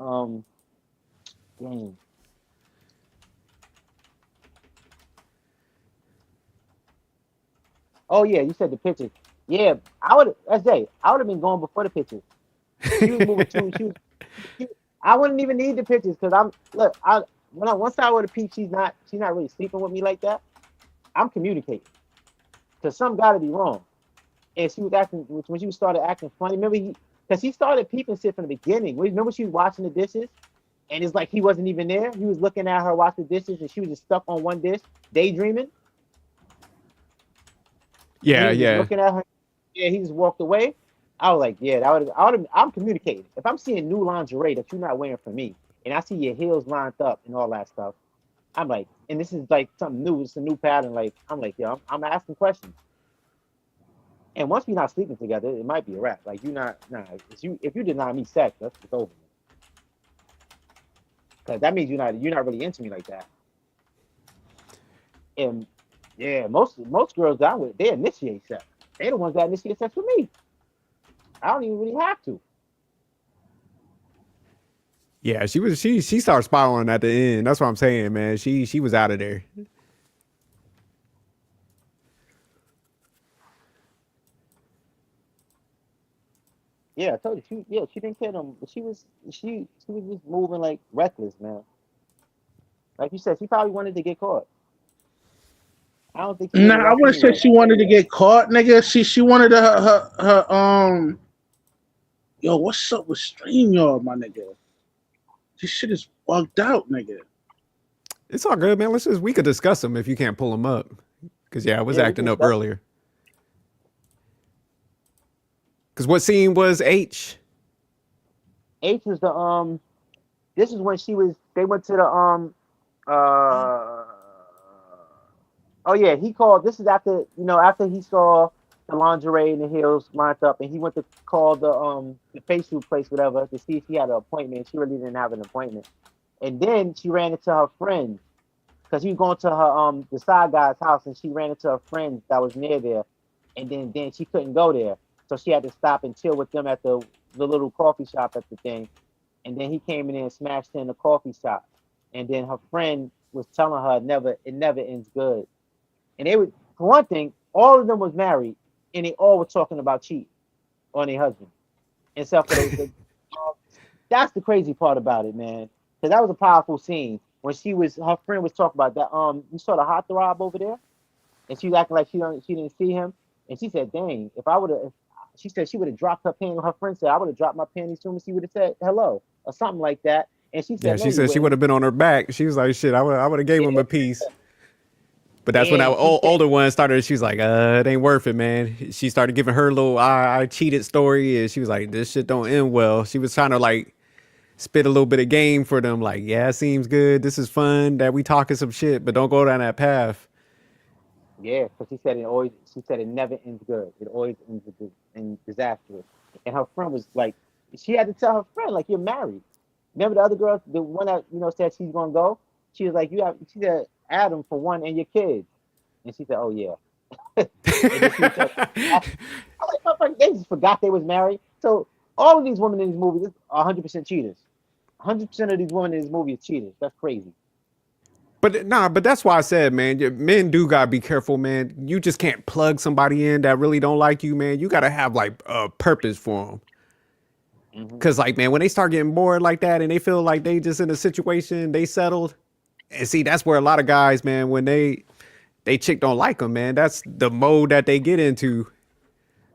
game? Oh yeah, you said the pictures. Yeah, I would. I would have been going before the pictures. She was moving too. She, I wouldn't even need the pictures because I'm look. Once I would have peeped, she's not really sleeping with me like that. I'm communicating because some got to be wrong. And she was acting when she started acting funny. Remember because he started peeping shit from the beginning. Remember she was washing the dishes, and it's like he wasn't even there. He was looking at her wash the dishes, and she was just stuck on one dish, daydreaming. And he Yeah, was just yeah. looking at her. Yeah, he just walked away. I was like, yeah, I'm communicating. If I'm seeing new lingerie that you're not wearing for me, and I see your heels lined up and all that stuff, I'm like, and this is like something new. It's a new pattern. Like, I'm like, yo, I'm asking questions. And once we're not sleeping together, it might be a wrap. Like, if you deny me sex, that's it's over. Because that means you're not really into me like that. And yeah, most girls that I'm with, they initiate sex. They're the ones that initiate sex with me. I don't even really have to. Yeah, she started spiraling at the end. That's what I'm saying, man. She was out of there. Yeah, I told you she didn't care them. She was just moving like reckless, man. Like you said, she probably wanted to get caught. I don't think she Nah, really I left wouldn't say anyway. she wanted to get caught, nigga. She wanted her yo, what's up with StreamYard, my nigga? This shit is bugged out, nigga. It's all good, man. We could discuss them if you can't pull them up. Cause yeah, I was Yeah, we can acting up discuss it. earlier. Cause what scene was H? H was the this is when they went to the uh oh yeah, he called. This is after after he saw the lingerie and the heels lined up, and he went to call the facial place, whatever, to see if he had an appointment. She really didn't have an appointment, and then she ran into her friend because he was going to her the side guy's house, and she ran into her friend that was near there, and then she couldn't go there, so she had to stop and chill with them at the little coffee shop at the thing, and then he came in there and smashed her in the coffee shop, and then her friend was telling her it never ends good. And they would, for one thing, all of them was married, and they all were talking about cheating on their husband, except for that's the crazy part about it, man. Because that was a powerful scene when her friend was talking about that. You saw the hot throb over there, and she was acting like she didn't see him, and she said, "Dang, if I would have," she said she would have dropped her panty. Her friend said, "I would have dropped my panties soon as she would have said hello or something like that." And she Yeah, said, "No, she you said she would wouldn't." have been on her back. She was like, shit, I would have gave him Yeah, a piece. But that's when that and she said, older one started. She was like, it ain't worth it, man. She started giving her little I cheated story, and she was like, this shit don't end well. She was trying to like spit a little bit of game for them, like, yeah, it seems good. This is fun that we talking some shit, but don't go down that path. Yeah, because she said it always. She said it never ends good. It always ends in disastrous. And her friend was like, she had to tell her friend, like, you're married. Remember the other girl, the one that said she's gonna go. She was like, you have. She said Adam for one and your kids. And she said, oh yeah. And then she was like, I like, motherfucker, they just forgot they was married. So all of these women in these movies are 100% cheaters. 100% of these women in this movie is cheaters. That's crazy. But nah, but that's why I said, man, men do gotta be careful, man. You just can't plug somebody in that really don't like you, man. You gotta have like a purpose for them. Hmm. Cause like, man, when they start getting bored like that and they feel like they just in a situation, they settled. And see, that's where a lot of guys, man, when they chick don't like them, man. That's the mode that they get into.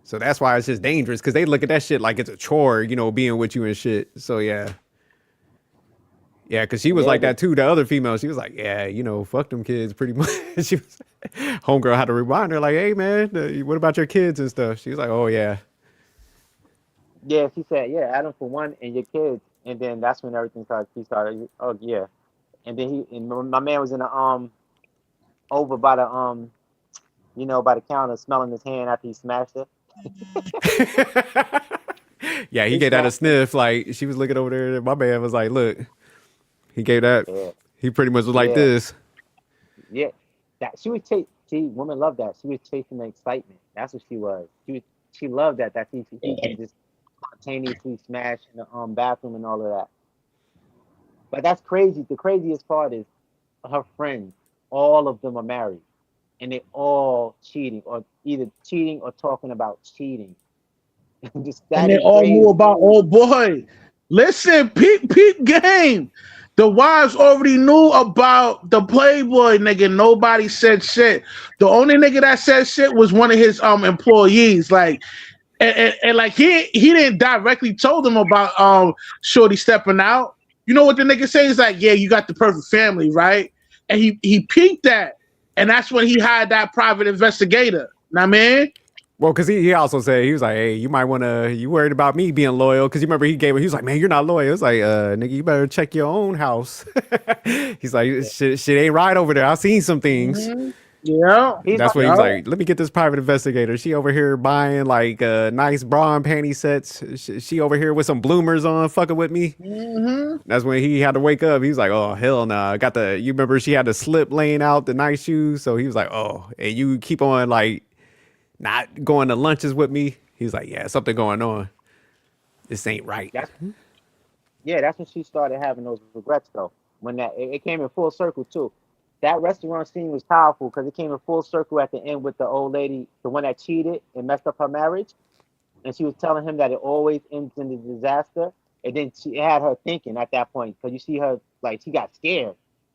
So that's why it's just dangerous because they look at that shit like it's a chore, being with you and shit. So yeah. Yeah, because she was Yeah, like that too. The other female, she was like, yeah, fuck them kids pretty much. She was, homegirl had to remind her, like, hey, man, what about your kids and stuff? She was like, oh, yeah. yeah, she said, yeah, Adam for one and your kids. And then that's when everything started. He started, oh yeah. And then my man was in the over by the by the counter smelling his hand after he smashed her. Yeah, he He gave that a smashed her. sniff. Like, she was looking over there. And my man was like, look, he gave that. Yeah, He pretty much was like yeah, this. yeah. That she was take See, women love that. She was chasing the excitement. That's what she was. She loved that he can just spontaneously smash in the bathroom and all of that. But that's crazy. The craziest part is her friends. All of them are married, and they all cheating, or either cheating or talking about cheating. Just And that they is all knew crazy. about old boy. Listen, peep game. The wives already knew about the Playboy nigga. Nobody said shit. The only nigga that said shit was one of his employees. Like and like he didn't directly told them about Shorty stepping out. You know what the nigga say? He's like, yeah, you got the perfect family, right? And he peeped that. And that's when he hired that private investigator. Know what I mean? Well, because he also said, he was like, hey, you might want to, you worried about me being loyal. Because you remember he was like, man, you're not loyal. It's like, nigga, you better check your own house. He's like, shit ain't right over there. I seen some things. Mm-hmm. Yeah. That's when he was like, let me get this private investigator. She over here buying like nice bra and panty sets. She over here with some bloomers on fucking with me. Mm-hmm. That's when he had to wake up. He was like, oh, hell nah. You remember she had the slip laying out, the nice shoes. So he was like, oh, and you keep on like, not going to lunches with me. He's like, yeah, something going on. This ain't right. That's when she started having those regrets though. When it came in full circle too. That restaurant scene was powerful because it came in full circle at the end with the old lady, the one that cheated and messed up her marriage. And she was telling him that it always ends in a disaster. And then it had her thinking at that point, because you see her, like, she got scared.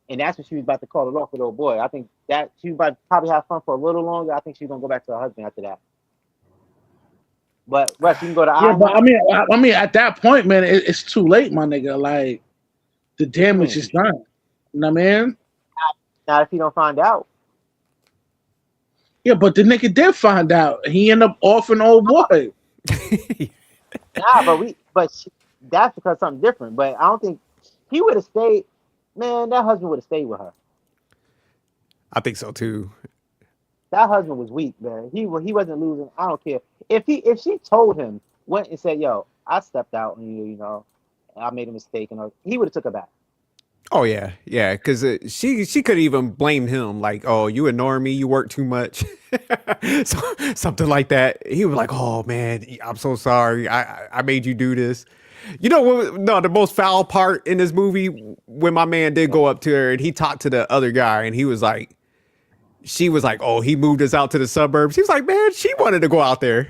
And that's when she was about to call it off with old boy. I think that she was about to probably have fun for a little longer. I think she's going to go back to her husband after that. But, Russ, you can go to but I mean, at that point, man, it's too late, my nigga. Like, the damage is done. You know what I mean? Not if he don't find out. Yeah, but the nigga did find out. He ended up offing old boy. That's because something different. But I don't think he would have stayed. Man, that husband would have stayed with her. I think so too. That husband was weak, man. He wasn't losing. I don't care if she told him, went and said, "Yo, I stepped out on you. You know, I made a mistake," and he would have took her back. Oh yeah, because she could even blame him, like, "Oh, you ignore me, you work too much," so, something like that. He was like, "Oh man, I'm so sorry. I made you do this." You know what? No, the most foul part in this movie, when my man did go up to her and he talked to the other guy, and he was like, she was like, "Oh, he moved us out to the suburbs." He was like, "Man, she wanted to go out there."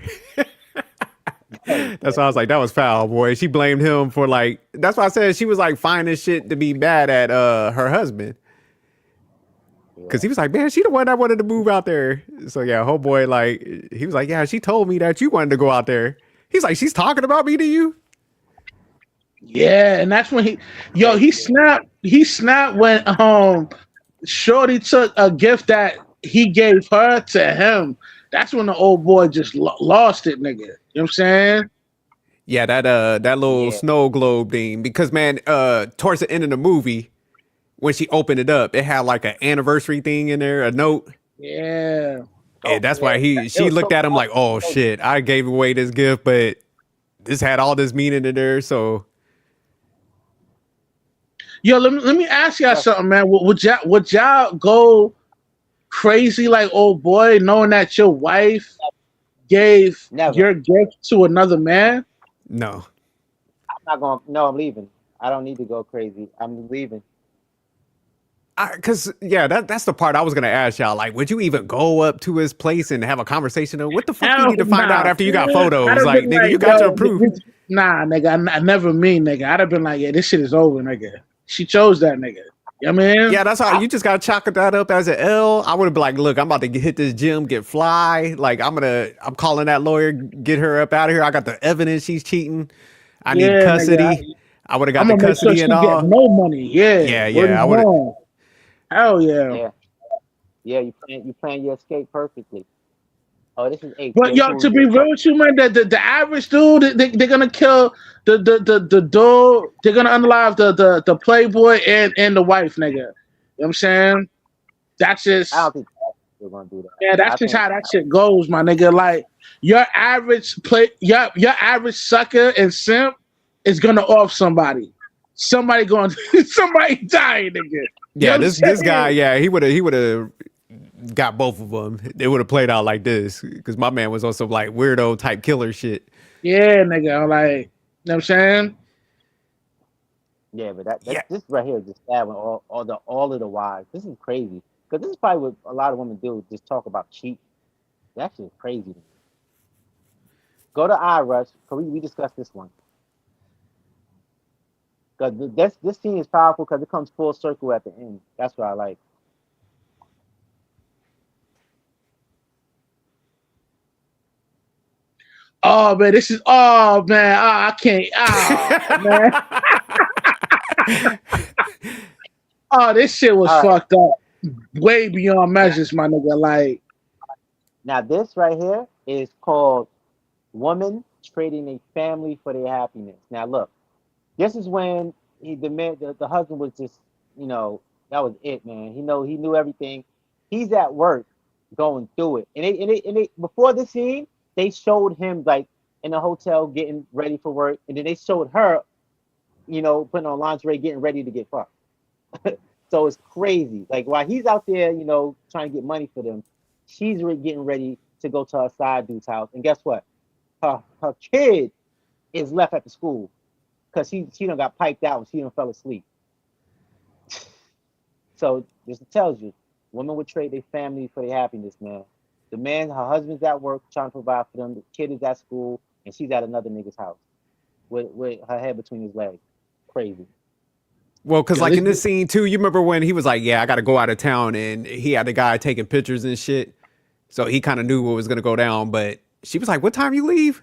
That's why I was like, that was foul, boy. She blamed him for like, that's why I said she was like finding shit to be mad at her husband. Cause he was like, man, she the one that wanted to move out there. So yeah, whole boy, like, he was like, yeah, she told me that you wanted to go out there. He's like, she's talking about me to you? Yeah, and that's when he snapped when Shorty took a gift that he gave her to him. That's when the old boy just lost it, nigga. You know what I'm saying? Yeah, that little snow globe thing. Because man, towards the end of the movie, when she opened it up, it had like an anniversary thing in there, a note. Yeah. And that's why she looked at him like, oh shit, I gave away this gift, but this had all this meaning in there. So yo, let me ask y'all something, man. Would y'all go crazy like old boy, knowing that your wife gave your gift to another man? No. I'm not going. No, I'm leaving. I don't need to go crazy. I'm leaving. Cause that's the part I was gonna ask y'all. Like, would you even go up to his place and have a conversation? Or what the fuck you need to find out after you got photos? Like, nigga, you got your proof. Nah, nigga, I never mean, nigga. I'd have been like, yeah, this shit is over, nigga. She chose that nigga. You know what I mean? Yeah, that's how you just gotta chalk that up as an L. I would have been like, look, I'm about to hit this gym, get fly. Like, I'm calling that lawyer, get her up out of here. I got the evidence she's cheating. I need custody. Nigga, I would have got the custody and all. Get no money. Yeah. Yeah. I would have. Hell yeah. Yeah, you plan your escape perfectly. Oh, this is H. But yo, to be real with you, man, the average dude, they're gonna kill the dude. They're gonna unalive the playboy and the wife, nigga. You know what I'm saying? That's just. I don't think they're gonna do that. Yeah, that's just how that shit goes, my nigga. Like your average your average sucker and simp is gonna off somebody. Somebody dying, nigga. Yeah, this guy, yeah, he would have got both of them, it would have played out like this. Because my man was on some like weirdo type killer shit. Yeah, nigga. I'm like, you know what I'm saying? Yeah, but that Yeah. this right here is just sad when all of the wives. This is crazy because this is probably what a lot of women do. Just talk about cheat. That shit is crazy to me. Go to iRush. Cause we discussed this one. Cause this scene is powerful because it comes full circle at the end. That's what I like. Oh man, this is oh man, I can't. Oh man, oh this shit was All right, fucked up, way beyond measures, my nigga. Like, now this right here is called woman trading a family for their happiness. Now look, this is when the man, the husband was just, that was it, man. He knew everything. He's at work going through it. And they before the scene, they showed him like in the hotel getting ready for work. And then they showed her, putting on lingerie, getting ready to get fucked. So it's crazy. Like while he's out there, trying to get money for them, she's getting ready to go to her side dude's house. And guess what? Her kid is left at the school because she done got piped out and she done fell asleep. So this tells you, women would trade their family for their happiness, man. The man, her husband's at work trying to provide for them. The kid is at school and she's at another nigga's house with her head between his legs. Crazy. Well, because like in this scene too, you remember when he was like, "Yeah, I got to go out of town," and he had the guy taking pictures and shit. So he kind of knew what was gonna go down. But she was like, "What time you leave?"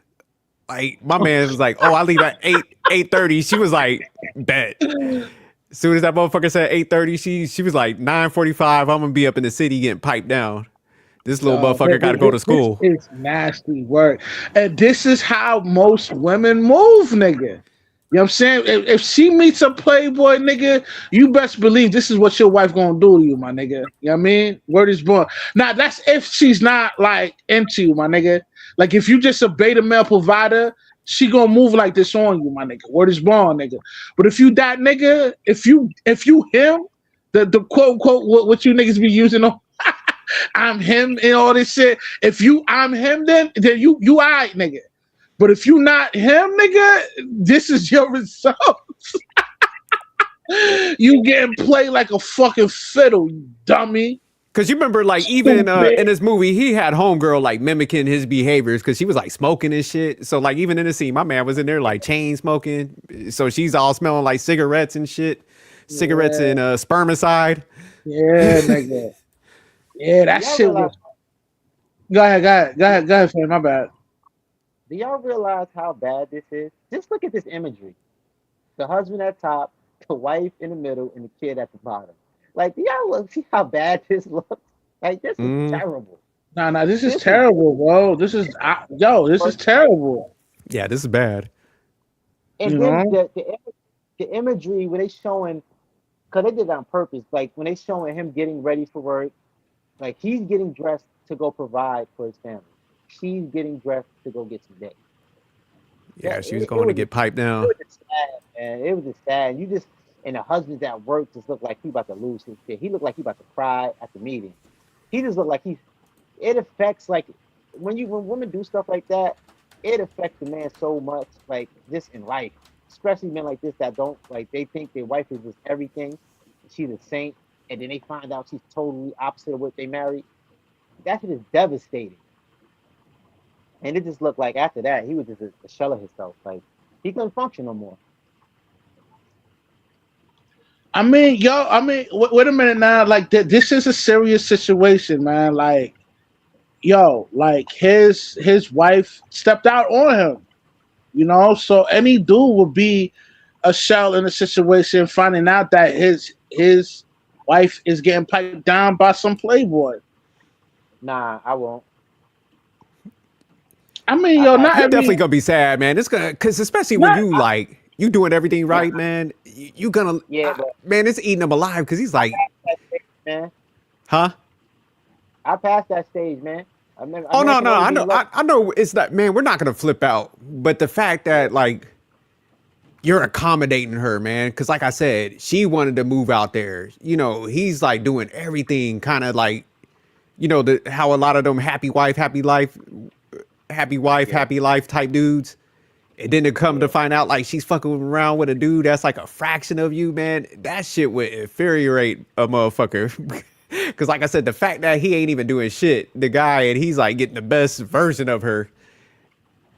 Like my man was like, "Oh, I leave at 8:30." She was like, "Bet." As soon as that motherfucker said 8:30, she was like 9:45. I'm gonna be up in the city getting piped down. This little motherfucker got to go to school. It's nasty work, and this is how most women move, nigga. You know what I'm saying? If she meets a playboy nigga, you best believe this is what your wife gonna do to you, my nigga. You know what I mean? Word is born. Now that's if she's not like into you, my nigga. Like if you just a beta male provider, she gonna move like this on you, my nigga. Word is born, nigga. But if you that nigga, if you him, the quote unquote what you niggas be using on I'm him and all this shit. If you I'm him, then you alright, nigga. But if you not him, nigga, this is your result. You getting played like a fucking fiddle, you dummy. Cause you remember, like even in this movie, he had homegirl like mimicking his behaviors because she was like smoking and shit. So like even in the scene, my man was in there like chain smoking. So she's all smelling like cigarettes and shit, cigarettes and spermicide. Yeah, nigga. Yeah, that shit was. Go ahead, fam. My bad. Do y'all realize how bad this is? Just look at this imagery. The husband at top, the wife in the middle, and the kid at the bottom. Like, do y'all see how bad this looks? Like, this is terrible. Nah, this is terrible, bro. This is this is terrible. Yeah, this is bad. And then the imagery when they showing, because they did it on purpose. Like when they showing him getting ready for work, like he's getting dressed to go provide for his family. She's getting dressed to go get some dick. Yeah, she was going to get piped down. It was just sad, man. It was just sad. And the husband's at work just looked like he about to lose his shit. He looked like he about to cry at the meeting. He just looked like it affects like when women do stuff like that, it affects the man so much, like just in life. Especially men like this that don't like they think their wife is just everything. She's a saint, and then they find out she's totally opposite of what they married. That shit is devastating. And it just looked like after that, he was just a shell of himself. Like he couldn't function no more. I mean, wait a minute now. Like, this is a serious situation, man. Like, like his wife stepped out on him. You know, so any dude would be a shell in a situation, finding out that his wife is getting piped down by some playboy. Nah, I won't. I mean, you're definitely gonna be sad, man. It's gonna, cause especially when you doing everything right, man. You gonna, man, it's eating him alive because he's like, man. Huh? I passed that stage, man. No, I know it's not, man. We're not gonna flip out, but the fact that like you're accommodating her, man, because like I said, she wanted to move out there. You know, he's like doing everything, kind of like you know, the how a lot of them happy wife, Yeah, happy life type dudes. And then to come to yeah, find out like she's fucking around with a dude that's like a fraction of you, man. That shit would infuriate a motherfucker. Cause like I said, the fact that he ain't even doing shit, the guy, and he's like getting the best version of her.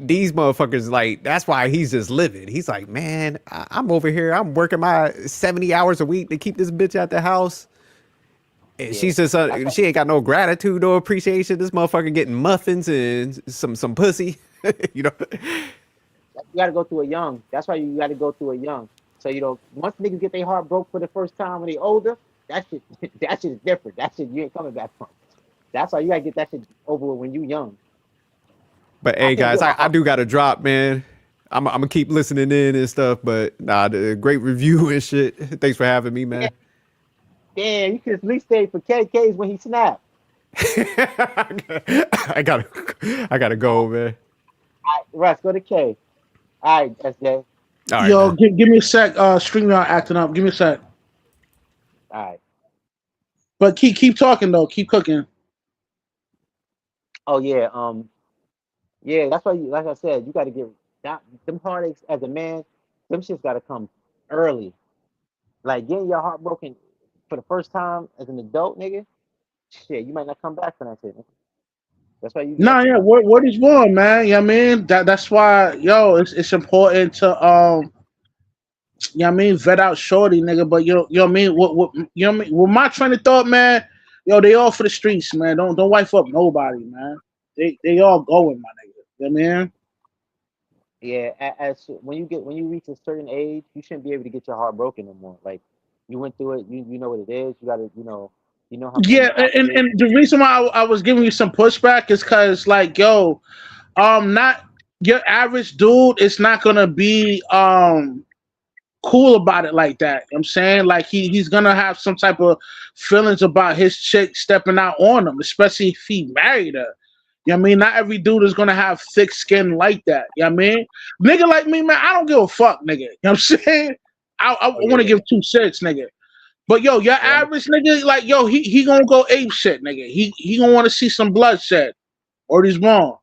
These motherfuckers like that's why he's just living. He's like, man, I'm over here. I'm working my 70 hours a week to keep this bitch at the house. And yeah. she's just That's why she ain't got no gratitude or appreciation. This motherfucker getting muffins and some pussy, you know. you got to go through it young. That's why you got to go through it young. So once niggas get their heart broke for the first time when they older, that shit, that shit is different. That shit you ain't coming back from. That's why you gotta get that shit over with when you young. But I hey, can't guys, get my I heart. do got to drop, man. I'm gonna keep listening in and stuff. But nah, the great review and shit. Thanks for having me, Yeah, man. damn, you could at least stay for KK's when he snapped. I gotta go, man. All right, Russ, go to K. All right, SJ. All right, Yo, man. give me a sec. StreamYard acting up. Give me a sec. All right. But keep talking though. Keep cooking. Oh yeah, yeah. That's why like I said, you got to get that them heartaches as a man. Them shit's got to come early. Like getting your heart broken for the first time as an adult, nigga. Shit, you might not come back from that shit. Nigga. That's why Nah, you yeah. know. What is wrong, man? You know what I mean? That's why, yo, it's important to you know what I mean, vet out shorty, nigga. But you know what I mean? What you know what I mean? With my train of thought, man, yo, they all for the streets, man. Don't wife up nobody, man. They all going, my nigga. You know what I mean? Yeah, as when you reach a certain age, you shouldn't be able to get your heart broken no more. Like you went through it, you know what it is. You got to you know how Yeah, to operate. and the reason why I was giving you some pushback is because, like, yo, not your average dude is not gonna be cool about it like that. You know what I'm saying, like, he's gonna have some type of feelings about his chick stepping out on him, especially if he married her. You know what I mean? Not every dude is gonna have thick skin like that. You know what I mean? Nigga like me, man, I don't give a fuck, nigga. You know what I'm saying? I Oh want to yeah, give two shits, nigga. But yo, your yeah, average nigga, like, yo, he gonna go ape shit, nigga. He gonna want to see some bloodshed, or he's wrong.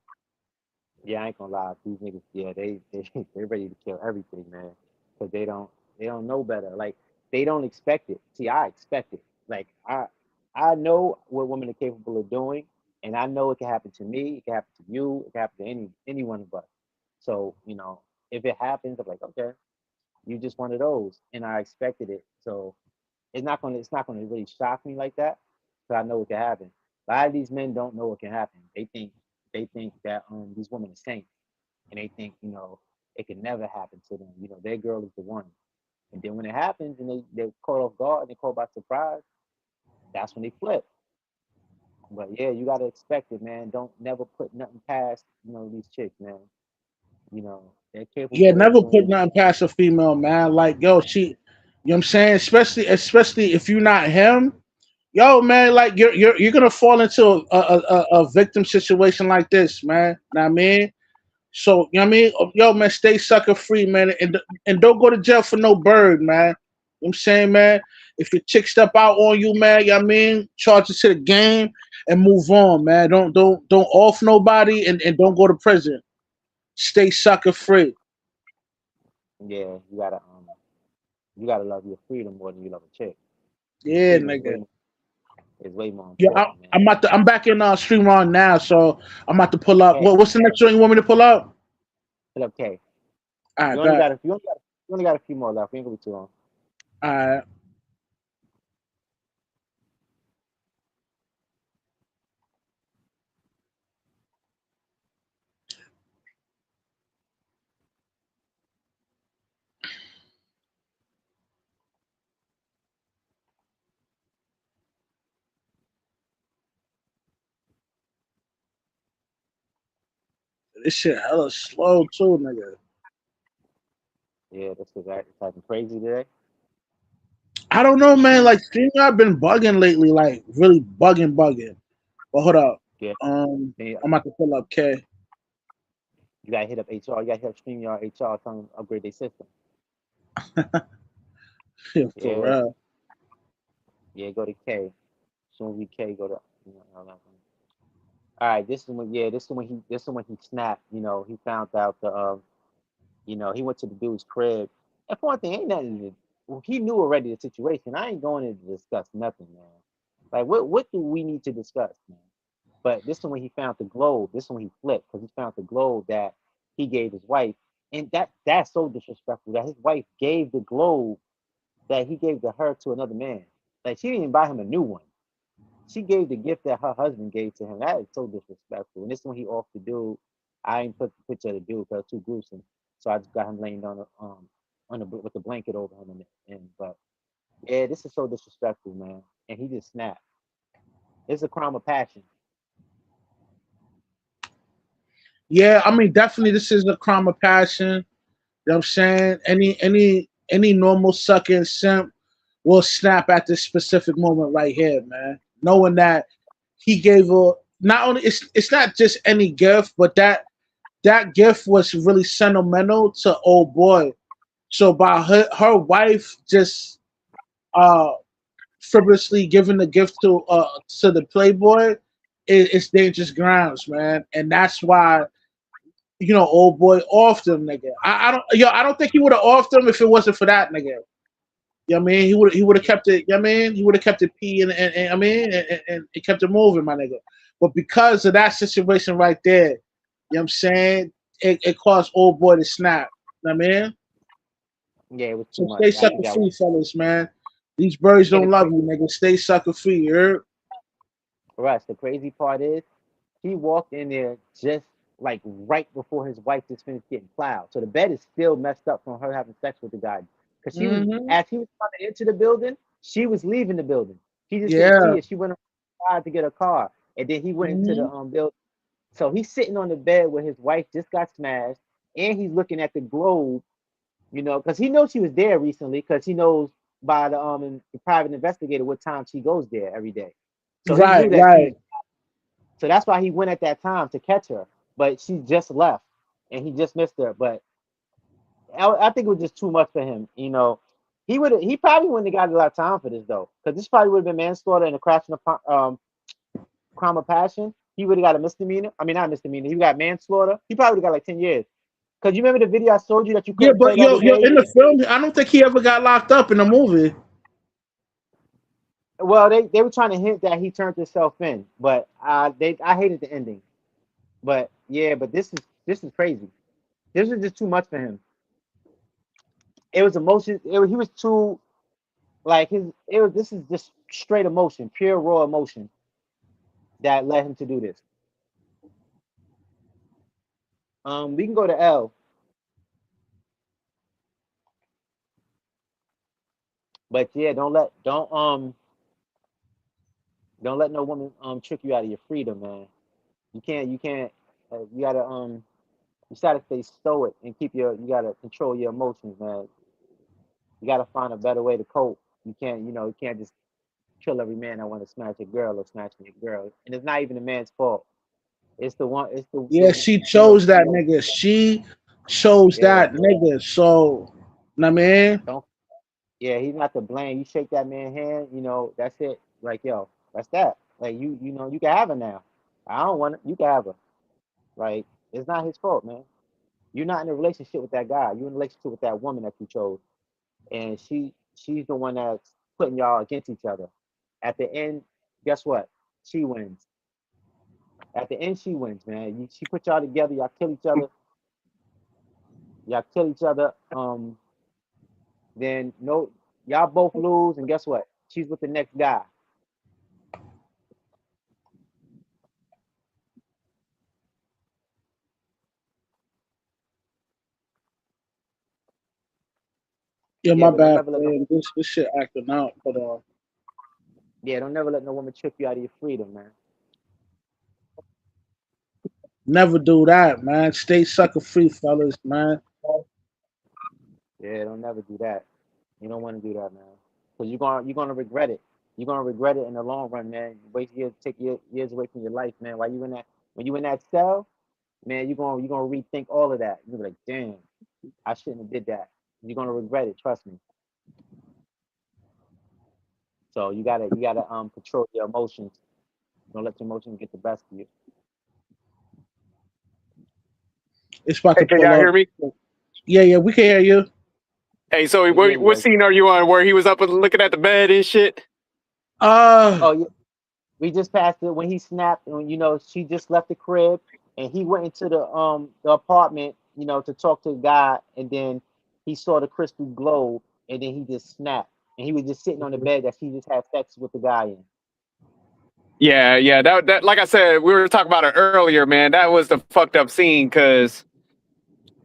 yeah. I ain't gonna lie, these niggas, yeah, they they ready to kill everything, man, because they don't know better. Like they don't expect it. See, I expect it. Like I know what women are capable of doing, and I know it can happen to me. It can happen to you. It can happen to any one of us. So if it happens, I'm like, okay, you just one of those, and I expected it. So it's not gonna really shock me like that because I know what can happen. A lot of these men don't know what can happen. They think that these women are saints, and they think it can never happen to them. Their girl is the one. And then when it happens and they're caught off guard and they're caught by surprise, that's when they flip. But yeah, you gotta expect it, man. Don't never put nothing past these chicks, man. They're Yeah, capable of never put doing. nothing past a female, man. Like, yo, she, you know what I'm saying? Especially if you're not him, yo, man, like you're gonna fall into a victim situation like this, man. Know what I mean? So, you know what I mean? Yo, man, stay sucker free, man, and don't go to jail for no bird, man. You know what I'm saying, man? If your chick step out on you, man, you know what I mean? Charge it to the game and move on, man. Don't off nobody and don't go to prison. Stay sucker free. Yeah, you gotta love your freedom more than you love a chick. Yeah, Freedom nigga. is way more Yeah, important, man. I'm back in stream on now, so I'm about to pull up. Okay, What's the next one you want me to pull up? pull up K. All You right, only bet. got you only got a few more left. We ain't gonna be too long. All right. This shit hella slow too, nigga. Yeah, this is acting crazy today. I don't know, man. Like StreamYard been bugging lately, like really bugging. But hold up. Yeah, then I'm about to pull up K. you gotta hit up HR. You gotta hit up StreamYard HR, tell them to upgrade their system. Yeah, for Yeah, real. yeah, go to K. Soon as we K, go to You know, all right, this is when he snapped. He found out he went to the dude's crib. And for one thing, ain't nothing. Well, he knew already the situation. I ain't going to discuss nothing, man. Like, what do we need to discuss, man? But this is when he found the globe. This is when he flipped because he found the globe that he gave his wife, and that's so disrespectful that his wife gave the globe that he gave to her to another man. Like she didn't even buy him a new one. She gave the gift that her husband gave to him. That is so disrespectful. And this is when he off the dude. I ain't put the picture of the dude because it's too gruesome. So I just got him laying down with the blanket over him but yeah, this is so disrespectful, man. And he just snapped. It's a crime of passion. Yeah, I mean, definitely, this is a crime of passion. You know what I'm saying? Any normal sucking simp will snap at this specific moment right here, man. Knowing that he gave her not only it's not just any gift, but that gift was really sentimental to old boy. So by her wife just uh frivolously giving the gift to the playboy, it's dangerous grounds, man. And that's why old boy off them, nigga. I don't think he would have offed them if it wasn't for that, nigga. You know what I mean? He would have kept it, you know what I mean? He would have kept it P and I mean and it kept it moving, my nigga. But because of that situation right there, you know what I'm saying? It caused old boy to snap. You know what I mean? Yeah, it was too So much. stay I think sucker that was, free, fellas, man. These birds and don't love you, nigga. Stay sucker free, you heard? Russ, the crazy part is he walked in there just like right before his wife just finished getting plowed. So the bed is still messed up from her having sex with the guy. Because Mm-hmm. as he was coming into the building, she was leaving the building. She just didn't Yeah. see it. She went outside to get a car. And then he went into the Mm-hmm. building. So he's sitting on the bed where his wife just got smashed. And he's looking at the globe, because he knows she was there recently because he knows by the private investigator what time she goes there every day. So he Right, knew that she was right. so that's why he went at that time to catch her. But she just left and he just missed her. But I think it was just too much for him. He probably wouldn't have got a lot of time for this though. Because this probably would have been manslaughter and a crime of passion. He would have got a misdemeanor. I mean not misdemeanor, he got manslaughter. He probably would have got like 10 years. Because you remember the video I showed you that you Yeah, couldn't play but the other yo, day? in the film, I don't think he ever got locked up in the movie. Well, they were trying to hint that he turned himself in, but I hated the ending. But yeah, but this is crazy. This was just too much for him. It was emotion. He was too like his. It was. This is just straight emotion, pure raw emotion that led him to do this. We can go to L, but yeah, don't let no woman trick you out of your freedom, man. You can't. You gotta you gotta stay stoic and you gotta control your emotions, man. You gotta find a better way to cope. You can't just kill every man that want to smash a girl or smashing a girl, and it's not even the man's fault. It's the one. It's Yeah, she you know chose that nigga. She chose yeah. that nigga. So, know what I mean? Don't Yeah, he's not to blame. You shake that man's hand, that's it. Like, yo, that's that. Like you can have her now. I don't want it. You can have her. Like, it's not his fault, man. You're not in a relationship with that guy. You're in a relationship with that woman that you chose. And she's the one that's putting y'all against each other. At the end, guess what? She wins. At the end, she wins, man. She put y'all together, y'all kill each other. Then no y'all both lose, and guess what? She's with the next guy. Yeah, Yeah, my but don't bad, never let no man. This shit acting out. But Yeah, don't never let no woman trick you out of your freedom, man. never do that, man. Stay sucker free, fellas, man. Yeah, don't never do that. You don't want to do that, man. Because you're gonna regret it. You're gonna regret it in the long run, man. Waste years, take years away from your life, man. While you in that when you in that cell, man, you're gonna rethink all of that. You're gonna be like, damn, I shouldn't have did that. You're gonna regret it, trust me. So you gotta control your emotions. Don't let your emotions get the best of you. It's about Hey, to can pull y'all up. hear me? Yeah, we can hear you. Hey, so Yeah, what yeah. scene are you on? Where he was up and looking at the bed and shit? Uh, Oh yeah. We just passed it when he snapped, and she just left the crib, and he went into the apartment, to talk to the guy, and then he saw the crystal globe, and then he just snapped, and he was just sitting on the bed that she just had sex with the guy in. Yeah. That like I said, we were talking about it earlier, man. That was the fucked up scene because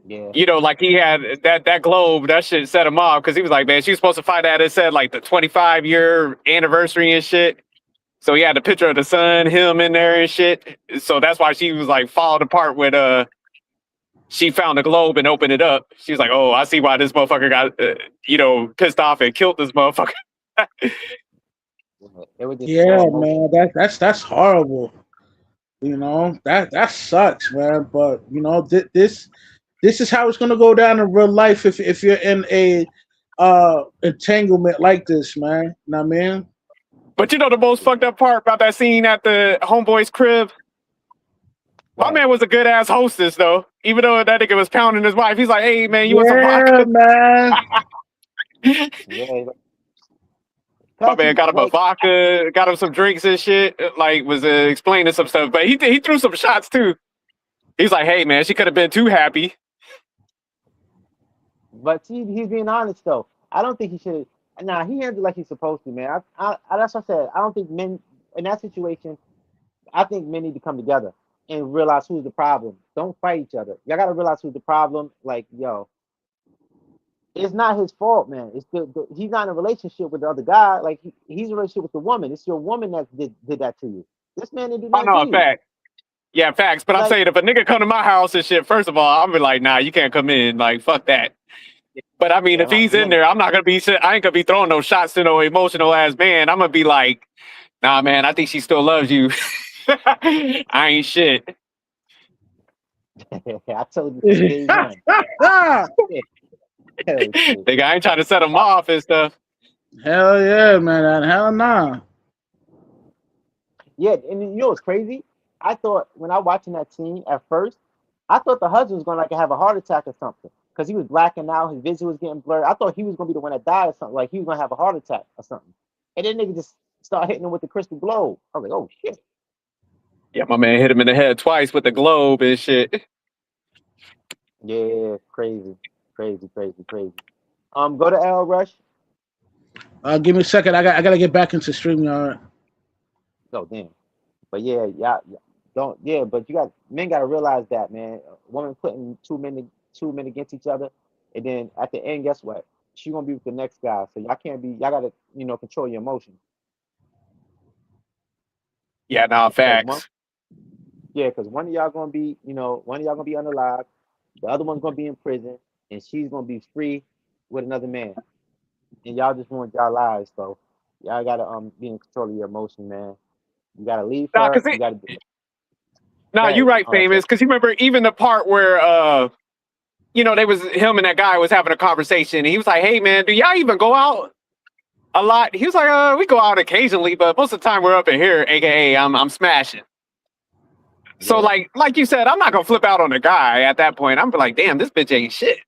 Yeah, like he had that globe, that shit set him off because he was like, man, she was supposed to find out. It said like the 25-year anniversary and shit. So he had the picture of the son, him in there and shit. So that's why she was like falling apart when she found the globe and opened it up. She was like, oh, I see why this motherfucker got pissed off and killed this motherfucker. it was just slow yeah, emotion. man, that's horrible. That sucks, man. But this is how it's gonna go down in real life if you're in a entanglement like this, man. You know what I mean? But the most fucked up part about that scene at the homeboy's crib? My What? man was a good ass hostess though. Even though that nigga was pounding his wife, he's like, "Hey man, you want some Yeah, vodka?" man. Yeah, My plus man he got him a like vodka, got him some drinks and shit. Like was explaining some stuff, but he threw some shots too. He's like, "Hey man, she could have been too happy." But he's being honest though. I don't think he should. Nah, he handled like he's supposed to, man. That's what I said. I don't think men in that situation. I think men need to come together and realize who's the problem. Don't fight each other. Y'all gotta realize who's the problem. Like, yo, it's not his fault, man. It's he's not in a relationship with the other guy. Like he's in a relationship with the woman. It's your woman that did that to you. This man didn't do I nothing know to a you. fact. Yeah, facts. But I'm Like, saying if a nigga come to my house and shit, first of all, I'm be like, nah, you can't come in. Like, fuck that. But I mean, yeah, if he's in there, I'm not gonna be. I ain't gonna be throwing no shots to no emotional ass man. I'm gonna be like, nah, man, I think she still loves you. I ain't shit. I told you from day one. Hell shit. Nigga, I ain't trying to set him off and stuff. Hell yeah, man. Hell nah. Yeah, and you know what's crazy? I thought when I watching that scene at first, I thought the husband was gonna like have a heart attack or something because he was blacking out, his vision was getting blurred. I thought he was gonna be the one that died or something, like he was gonna have a heart attack or something. And then nigga just start hitting him with the crystal globe. I was like, oh shit. Yeah, my man hit him in the head twice with the globe and shit. Yeah, crazy, crazy, crazy, crazy. Go to L Rush. Give me a second. I gotta get back into StreamYard. Oh damn. But yeah, don't but you got men gotta realize that, man. A woman putting two men against each other, and then at the end, guess what? She gonna be with the next guy. So y'all gotta, control your emotions. Yeah, nah, Cause one facts. yeah, because one of y'all gonna be, one of y'all gonna be unalive, the other one's gonna be in prison, and she's gonna be free with another man. And y'all just want y'all lives, so y'all gotta be in control of your emotion, man. You gotta leave Nah, her, cause you gotta nah, you bad. right, Oh, that's it. famous. Cause you remember even the part where they was him and that guy was having a conversation, and he was like, "Hey, man, do y'all even go out a lot?" He was like, we go out occasionally, but most of the time we're up in here, aka I'm smashing." So Yeah, like you said, I'm not gonna flip out on the guy at that point. I'm be like, damn, this bitch ain't shit.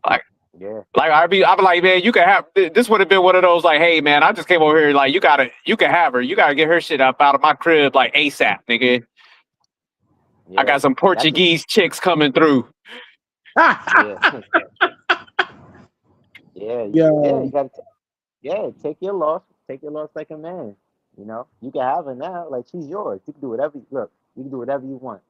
Like, yeah. I'd be like, man, you can have this. Would have been one of those like, hey, man, I just came over here. Like, you can have her. You gotta get her shit up out of my crib like ASAP, nigga. I Yeah, got some that's what. Portuguese chicks coming through. Yeah, yeah, yeah. Yo, You got to. Yeah, take your loss. Take your loss like a man. You can have her now. Like she's yours. You can do whatever. Look, you can do whatever you want.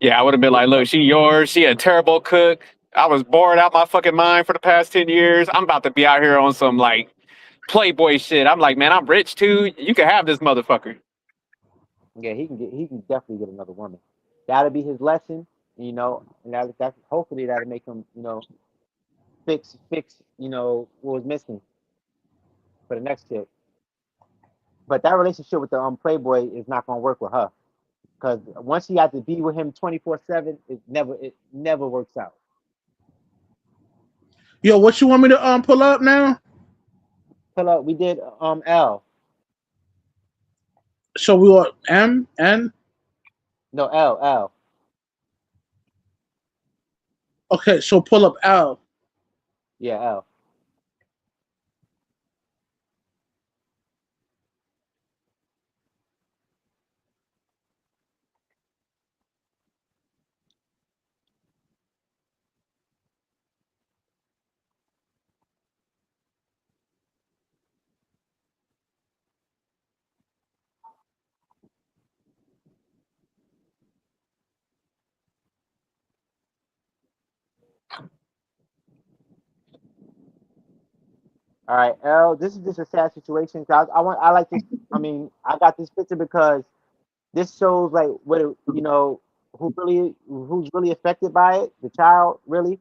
Yeah, I would have been like, Just look, know. she yours. She a terrible cook. I was bored out my fucking mind for the past 10 years. I'm about to be out here on some like Playboy shit. I'm like, man, I'm rich too. You can have this motherfucker. Yeah, he can get. He can definitely get another woman. That'll be his lesson. And that's hopefully that'll make him. Fix. What was missing for the next chick. But that relationship with the Playboy is not gonna work with her because once she has to be with him 24/7, it never works out. yo, what you want me to pull up now? Pull up. We did L. So we were M N. No, L. Okay, so pull up L. Yeah, L. All right, L. This is just a sad situation. 'Cause I like this. I mean, I got this picture because this shows like what it, who's really affected by it. The child, really,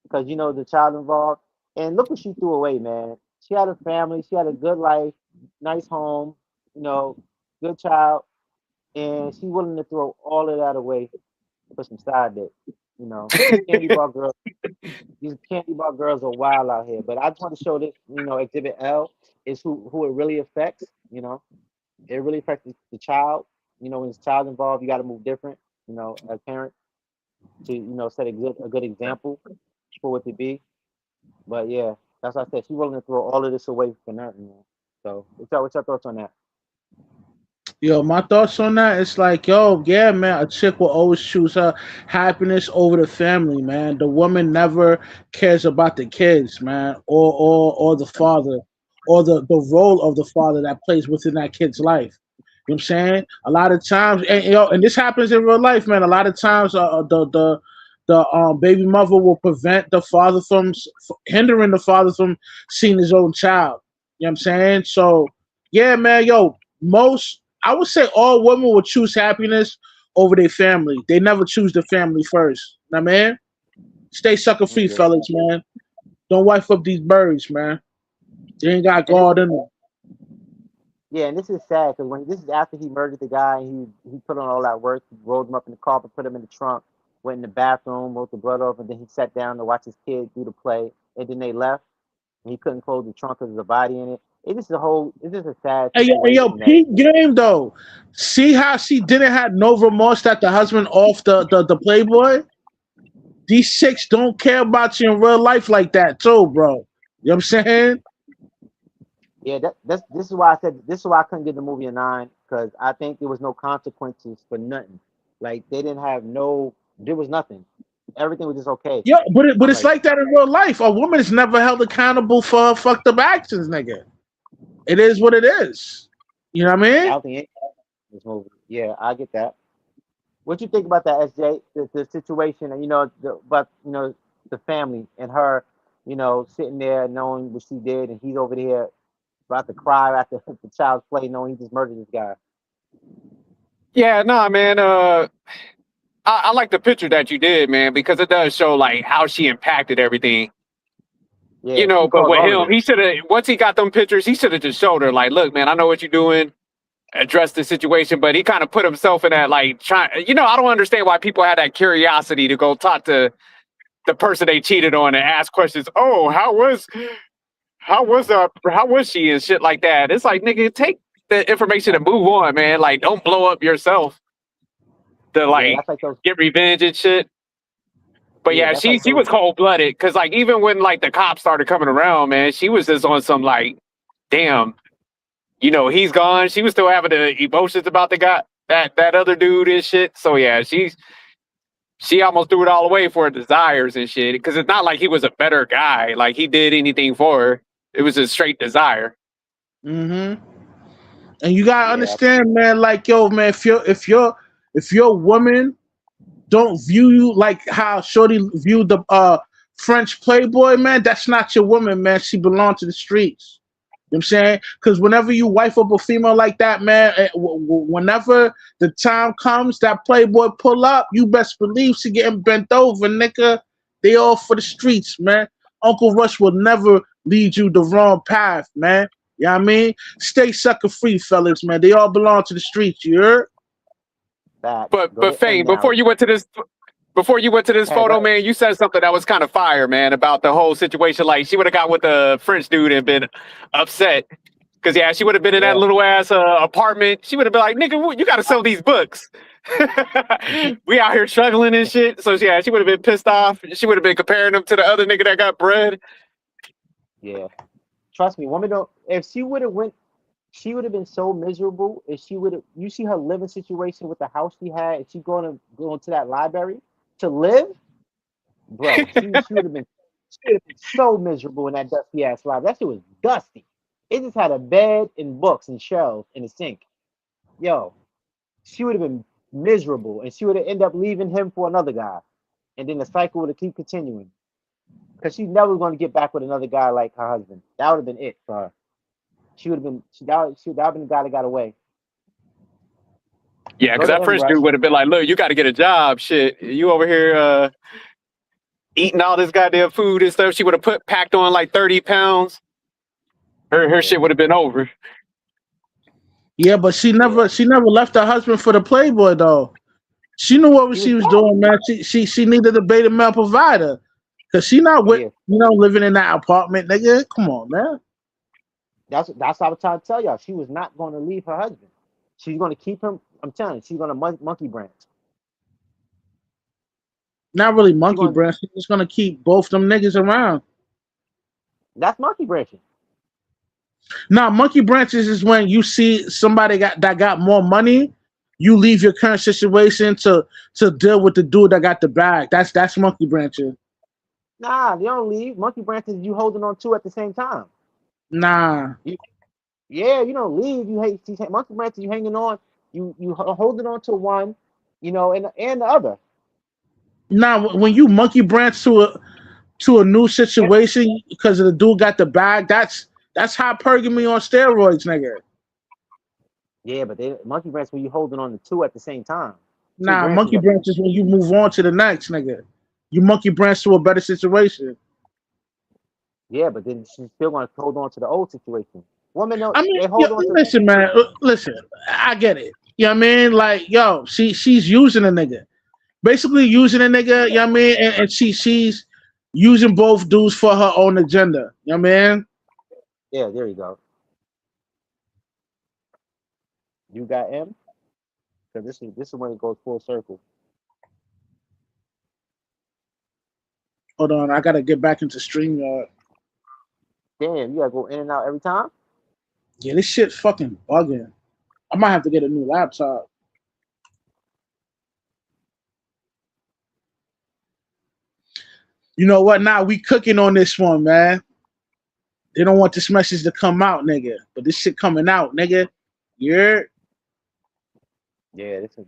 because the child involved. And look what she threw away, man. She had a family. She had a good life, nice home. You know, good child, and she willing to throw all of that away for some side dick. These candy bar girls. These candy bar girls are wild out here. But I just want to show this. Exhibit L is who it really affects. It really affects the child. When there's a child involved, you got to move different. As parent to set a good example for what to be. But yeah, that's what I said. She's willing to throw all of this away for nothing, man. So what's your thoughts on that? Yo, my thoughts on that, it's like, yo, yeah, man, a chick will always choose her happiness over the family, man. The woman never cares about the kids, man, or the father, or the role of the father that plays within that kid's life. You know what I'm saying? A lot of times, and this happens in real life, man. A lot of times, the baby mother will prevent the father from hindering the father from seeing his own child. You know what I'm saying? So, yeah, man, yo, most I would say all women would choose happiness over their family. They never choose the family first. Now, man, stay sucker free, Yeah. fellas, man. Don't wife up these birds, man. They ain't got And this God is in them. Yeah, and this is sad because when this is after he murdered the guy, he put on all that work, he rolled him up in the carpet, put him in the trunk, went in the bathroom, wrote the blood off, and then he sat down to watch his kid do the play, and then they left, and he couldn't close the trunk because there's a body in it. It's just a sad Hey, yo, situation that peak game though. See how she didn't have no remorse that the husband off the Playboy? These chicks don't care about you in real life like that, too, bro. You know what I'm saying? yeah, this is why I said this is why I couldn't give the movie a 9 because I think there was no consequences for nothing. Like they didn't have no, there was nothing. Everything was just okay. Yeah, but I'm it's like, like that in real life. A woman is never held accountable for her fucked up actions, nigga. It is what it is. You know what I I mean? don't think any this movie. Yeah, I get that. What you think about that, SJ? The situation, and but the family and her, sitting there knowing what she did, and he's over there about to cry after the child's play, knowing he just murdered this guy. Yeah, nah, man. I like the picture that you did, man, because it does show like how she impacted everything. Yeah, she But caused with all of him, this. he should have once he got them pictures, he should have just showed her like, look, man, I know what you're doing. Address the situation, but he kind of put himself in that like trying. I don't understand why people have that curiosity to go talk to the person they cheated on and ask questions. Oh, how was she and shit like that? It's like, nigga, take the information and move on, man. Like, don't blow up yourself to Yeah, like that's like those. get revenge and shit. But Yeah, yeah, that's she like she those. was cold blooded because like even when like the cops started coming around, man, she was just on some like, damn, he's gone. She was still having the emotions about the guy, that other dude and shit. So yeah, she almost threw it all away for her desires and shit. Because it's not like he was a better guy. Like he did anything for her. It was a straight desire. Mm-hmm. And you gotta Yeah, understand, man. Like, yo, man, if your woman don't view you like how Shorty viewed the French Playboy, man, that's not your woman, man. She belonged to the streets. You know what I'm saying? Because whenever you wife up a female like that, man, whenever the time comes that Playboy pull up, you best believe she getting bent over, nigga. They all for the streets, man. Uncle Rush will never lead you the wrong path, man. You know what I mean? Stay sucker free, fellas, man. They all belong to the streets, you heard? facts. But Go but to M Fame, now. before you went to this Hey, go photo, ahead. man, you said something that was kind of fire, man, about the whole situation. Like she would have got with the French dude and been upset. Cause yeah, she would have been in that little ass apartment. She would have been like, "Nigga, you got to sell these books. We out here struggling and shit." So yeah, she would have been pissed off. She would have been comparing them to the other nigga that got bread. Yeah. Trust me, woman don't. If she would have went, she would have been so miserable. If she would have, you see her living situation with the house she had. If she go into that library to live, bro, she would have been so miserable in that dusty ass library. That shit was dusty. It just had a bed and books and shelves and a sink. Yo, she would have been miserable, and she would have ended up leaving him for another guy, and then the cycle would have keep continuing. Because she's never going to get back with another guy like her husband. That would have been it for her. She would have been. That would have been the guy that got away. Yeah, because that French dude would have been like, "Look, you got to get a job. Shit, you over here eating all this goddamn food and stuff." She would have packed on like 30 pounds. Her shit would have been over. Yeah, but she never left her husband for the Playboy though. She knew what she was doing, man. She needed a beta male provider. Cause she not with living in that apartment, nigga. Come on, man. That's what I was trying to tell y'all. She was not going to leave her husband. She's going to keep him. I'm telling you, she's going to monkey branch. Not really monkey branch. She's just going to keep both them niggas around. That's monkey branching. Nah, monkey branches is when you see somebody that got more money, you leave your current situation to deal with the dude that got the bag. That's monkey branching. Nah, you don't leave. Monkey branches you holding on to at the same time. Nah. Yeah, you don't leave. You hate monkey branches. You hanging on. You holding on to one, and the other. Nah, when you monkey branch to a new situation because the dude got the bag, that's hypergamy on steroids, nigga. Yeah, but monkey branch when you holding on to two at the same time. Nah, monkey branch is when you move on to the next, nigga. You monkey branch to a better situation. Yeah, but then she's still going to hold on to the old situation. Women, they hold on. Listen, man. Listen, I get it. You know what I mean? Like, yo, she's using a nigga, basically using a nigga. You know what I mean? And she's using both dudes for her own agenda. You know what I mean? Yeah, there you go. You got M? Because this is when it goes full circle. Hold on, I gotta get back into StreamYard. Damn, you gotta go in and out every time? Yeah, this shit's fucking bugging. I might have to get a new laptop. You know what? Now we cooking on this one, man. They don't want this message to come out, nigga. But this shit coming out, nigga. Yeah. Yeah, this is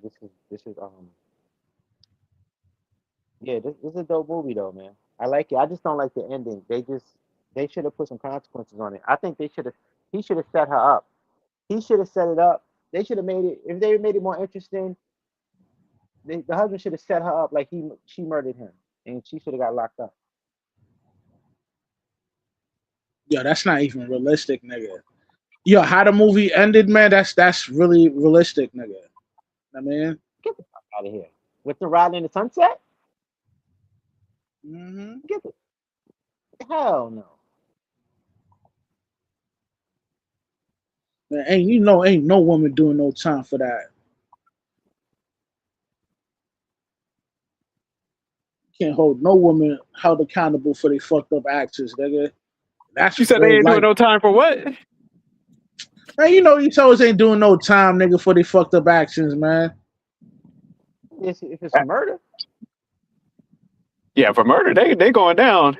yeah, this is a dope movie though, man. I like it. I just don't like the ending. They should have put some consequences on it. I think he should have set her up. He should have set it up. They should have made it, if they made it more interesting, the husband should have set her up like she murdered him and she should have got locked up. Yo, that's not even realistic, nigga. Yo, how the movie ended, man, that's really realistic, nigga. I mean, get the fuck out of here. With the ride in the sunset? Mm-hmm. Get the hell no. Man, ain't no woman doing no time for that. Can't hold no woman held accountable for their fucked up actions, nigga. That's you said they ain't doing no time for what? Man, these hoes ain't doing no time, nigga, for their fucked up actions, man. If it's murder. Yeah, for murder, they going down.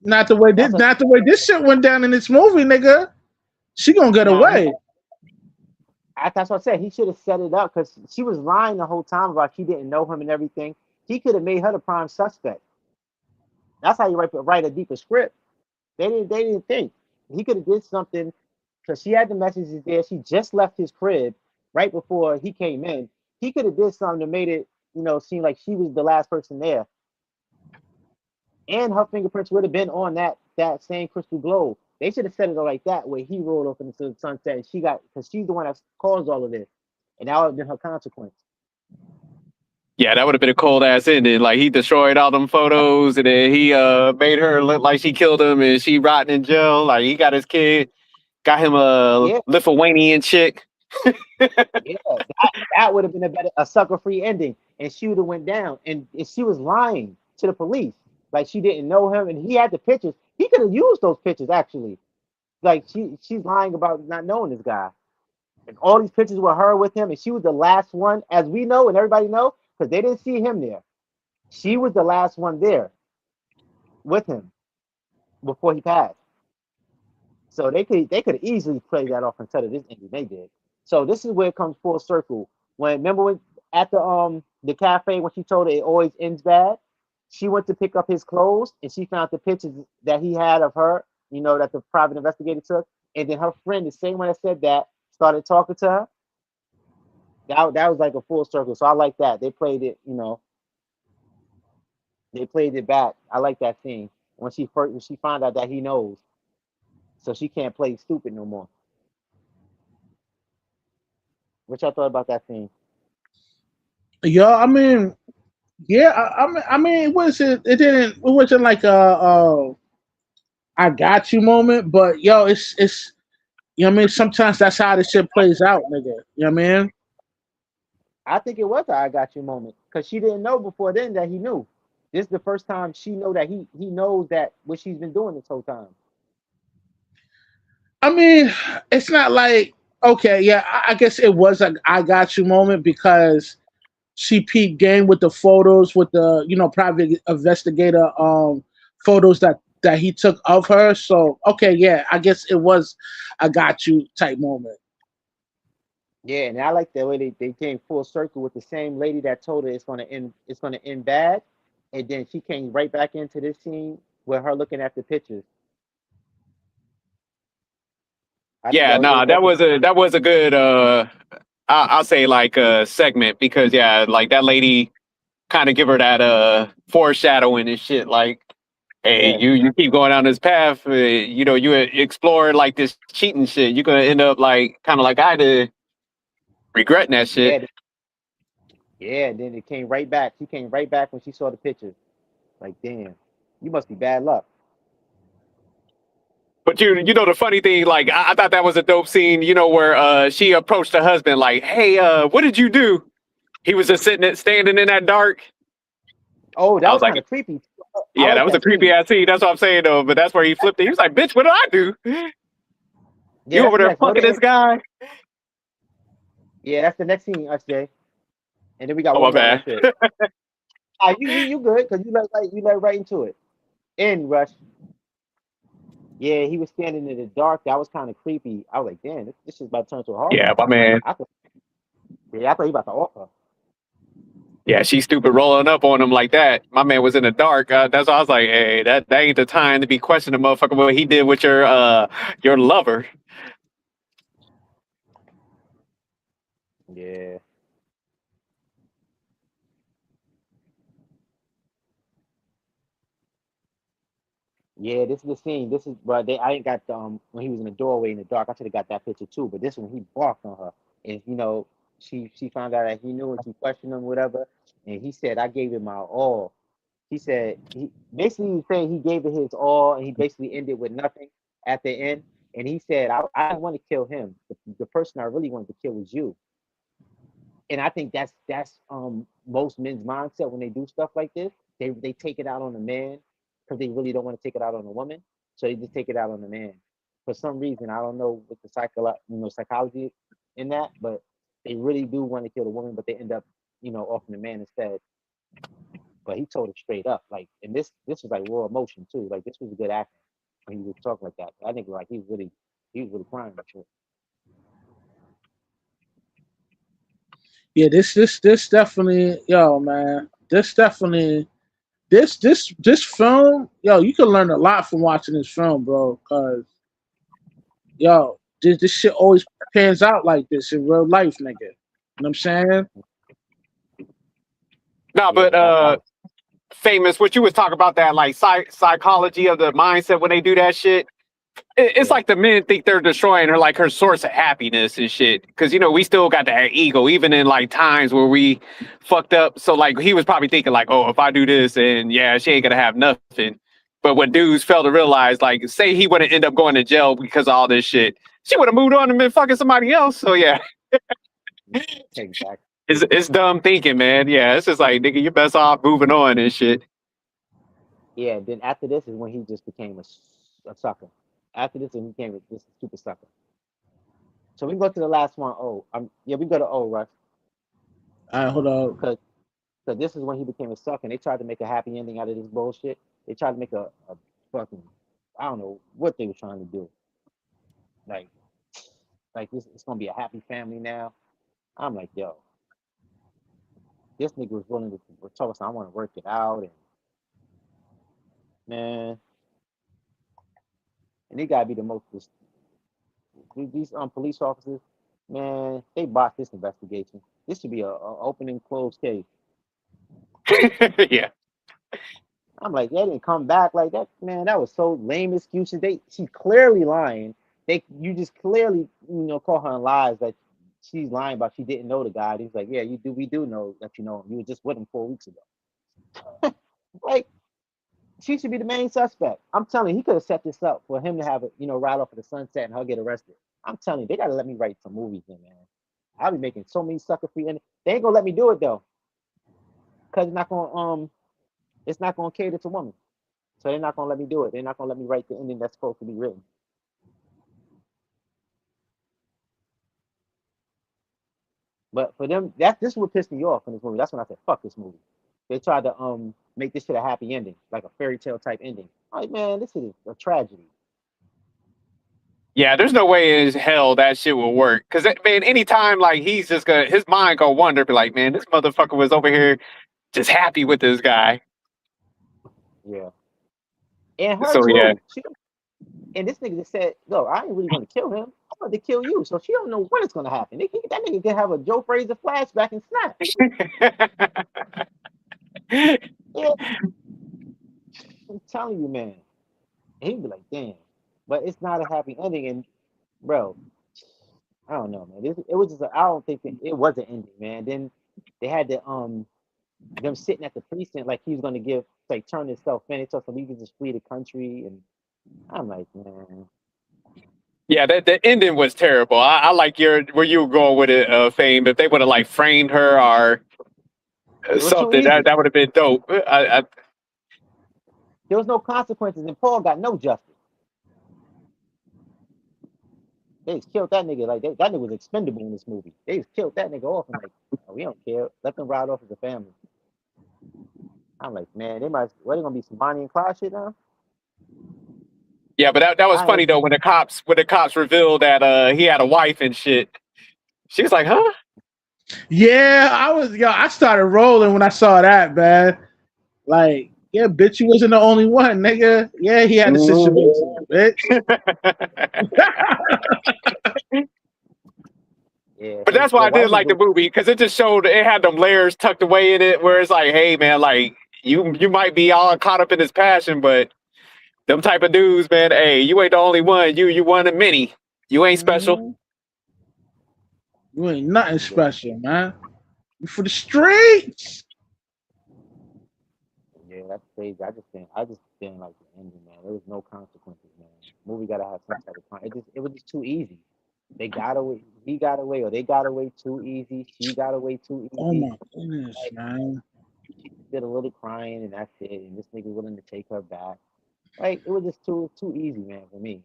Not the way this shit went down in this movie, nigga. She gonna get away. That's what I said. He should have set it up because she was lying the whole time about she didn't know him and everything. He could have made her the prime suspect. That's how you write a deeper script. They didn't think. He could have did something because she had the messages there. She just left his crib right before he came in. He could have did something that made it, seem like she was the last person there. And her fingerprints would have been on that same crystal globe. They should have set it like that, where he rolled off into the sunset and because she's the one that caused all of this. And that would have been her consequence. Yeah, that would have been a cold ass ending. Like he destroyed all them photos and then he made her look like she killed him and she rotting in jail. Like he got his kid. Got him a Yeah, Lithuanian chick. yeah. That would have been a sucker free ending, and she would have went down. And she was lying to the police, like she didn't know him, and he had the pictures. He could have used those pictures actually. Like she's lying about not knowing this guy, and all these pictures were her with him, and she was the last one, as we know and everybody know, because they didn't see him there. She was the last one there with him before he passed. So they could easily play that off instead of this ending they did. So this is where it comes full circle. When remember when at the cafe when she told her it always ends bad, she went to pick up his clothes and she found the pictures that he had of her, that the private investigator took, and then her friend, the same one that said that, started talking to her. That was like a full circle. So I like that. They played it, they played it back. I like that scene when she found out that he knows, so she can't play stupid no more. What y'all thought about that scene? Yeah, I mean, yeah, I mean, it wasn't like a I got you moment, but yo, it's you know what I mean. Sometimes that's how the shit plays out, nigga. You know what I mean? I think it was a I got you moment because she didn't know before then that he knew. This is the first time she know that he knows that what she's been doing this whole time. I mean, it's not like okay, yeah, I guess it was a I got you moment because she peeped game with the photos with the private investigator photos that he took of her. So okay, yeah, I guess it was a got you type moment. Yeah, and I like the way they came full circle with the same lady that told her it's gonna end bad, and then she came right back into this scene with her looking at the pictures. I think Yeah, nah, that was that was a good I'll say like segment because yeah, like that lady kind of give her that foreshadowing and shit like hey, yeah, you keep going down this path, you explore like this cheating shit, you're gonna end up like kind of like I did, regretting that shit. yeah, yeah. And then it came right back. She came right back when she saw the pictures. Like, damn, you must be bad luck. But you know the funny thing, like I thought that was a dope scene, where she approached her husband like, "Hey, what did you do?" He was just standing in that dark. Oh, that I was was like, kind of creepy. I "Yeah, that like was a that creepy scene. ass scene." That's what I'm saying though. But that's where he flipped it. He was like, "Bitch, what did I do? Yeah, You that's over the there next. Go fucking to this guy?" Yeah, that's the next scene, SJ. And then we got Oh one my more. bad. That's it. You good because you let right into it. In Rush. Yeah, he was standing in the dark. That was kind of creepy. I was like, damn, this is about to turn to a horror Yeah, movie. my man. I thought, yeah, I thought he about to offer. Yeah, she stupid rolling up on him like that. My man was in the dark. That's why I was like, "Hey, that ain't the time to be questioning the motherfucker what he did with your lover." Yeah, yeah. This is the scene. This is, but I ain't got when he was in the doorway in the dark. I should have got that picture too. But this one, he barked on her, and she found out that he knew, and she questioned him, whatever. And he said, "I gave it my all." He said he basically was saying he gave it his all, and he basically ended with nothing at the end. And he said, "I didn't want to kill him. The person I really wanted to kill was you." And I think that's most men's mindset when they do stuff like this. They take it out on the man because they really don't want to take it out on the woman, so they just take it out on the man. For some reason, I don't know what the psychology in that, but they really do want to kill the woman, but they end up offing the man instead. But he told it straight up, like, and this was like raw emotion too. Like this was a good acting when he was talking like that. I think like he was really crying and shit. Yeah, this definitely, yo, man. This definitely, this film, yo, you can learn a lot from watching this film, bro. Cause yo, this shit always pans out like this in real life, nigga. You know what I'm saying? No, Yeah, but that was famous. What you was talking about that like psychology of the mindset when they do that shit. It's yeah. like the men think they're destroying her, like her source of happiness and shit. Because we still got that ego, even in like times where we fucked up. So like he was probably thinking like, oh, if I do this, and yeah, she ain't gonna have nothing. But what dudes fail to realize, like, say he wouldn't end up going to jail because of all this shit, she would have moved on and been fucking somebody else. So yeah, Exactly. it's dumb thinking, man. Yeah, it's just like, nigga, you're best off moving on and shit. Yeah. Then after this is when he just became a sucker. After this, he became this super sucker. So we can go to the last one. Oh, yeah, we go to O, Russ, All right, hold on. because this is when he became a sucker. And they tried to make a happy ending out of this bullshit. They tried to make a fucking, I don't know what they were trying to do. Like this, it's gonna be a happy family now. I'm like, yo, this nigga was willing to tell us I want to work it out, and man, and they gotta be the most these police officers, man, they botched this investigation. This should be a open and closed case. Yeah. I'm like, they didn't come back like that, man. That was so lame excuses. She clearly lying. You just clearly, call her lies that she's lying about she didn't know the guy. He's like, yeah, we do know that you know him. You were just with him 4 weeks ago. Like, she should be the main suspect. I'm telling you, he could have set this up for him to have it, ride off of the sunset and her get arrested. I'm telling you, they gotta let me write some movies in, man. I'll be making so many sucker free, and they ain't gonna let me do it though, cause it's not gonna cater to women. So they're not gonna let me do it. They're not gonna let me write the ending that's supposed to be written. But for them, this is what pissed me off in this movie. That's when I said, "Fuck this movie." They tried to make this shit a happy ending, like a fairy tale type ending. I'm like, man, this is a tragedy. Yeah, there's no way in hell that shit will work. Cause man, anytime like he's just his mind gonna wander, be like, man, this motherfucker was over here just happy with this guy. Yeah. And her So too. yeah. And this nigga just said, "No, I ain't really gonna kill him. I'm going to kill you." So she don't know when it's gonna happen. That nigga can have a Joe Frazier flashback and snap. Yeah. I'm telling you, man. And he'd be like, "Damn," but it's not a happy ending. And bro, I don't know, man. It was just I don't think it was an ending, man. Then they had to them sitting at the precinct like he was gonna turn himself in. They told him he could just flee the country, and I'm like, man. Yeah, the ending was terrible. I like where you were going with it, Fame. If they would have like framed her or something, that would have been dope. There was no consequences, and Paul got no justice. They just killed that nigga. Like that nigga was expendable in this movie. They just killed that nigga off. I'm like, oh, we don't care. Let them ride off as a family. I'm like, man, they gonna be some Bonnie and Clyde shit now? Yeah, but that was funny though when the cops revealed that he had a wife and shit. She was like, huh? Yeah, I started rolling when I saw that, man. Like, yeah, bitch, you wasn't the only one, nigga. Yeah, he had a situation, bitch. Yeah, but that's why I did like the movie, because it just showed it had them layers tucked away in it where it's like, hey man, like you might be all caught up in his passion, but them type of dudes, man, hey, you ain't the only one. You one of many. You ain't special. You ain't nothing special, man. You for the streets. Yeah, that's crazy. I just didn't like the ending, man. There was no consequences, man. Movie gotta have some type of it was just too easy. They got away, he got away, or they got away too easy. She got away too easy. Oh my goodness, man. She did a little crying and that's it. And this nigga willing to take her back. Like it was just too easy, man, for me.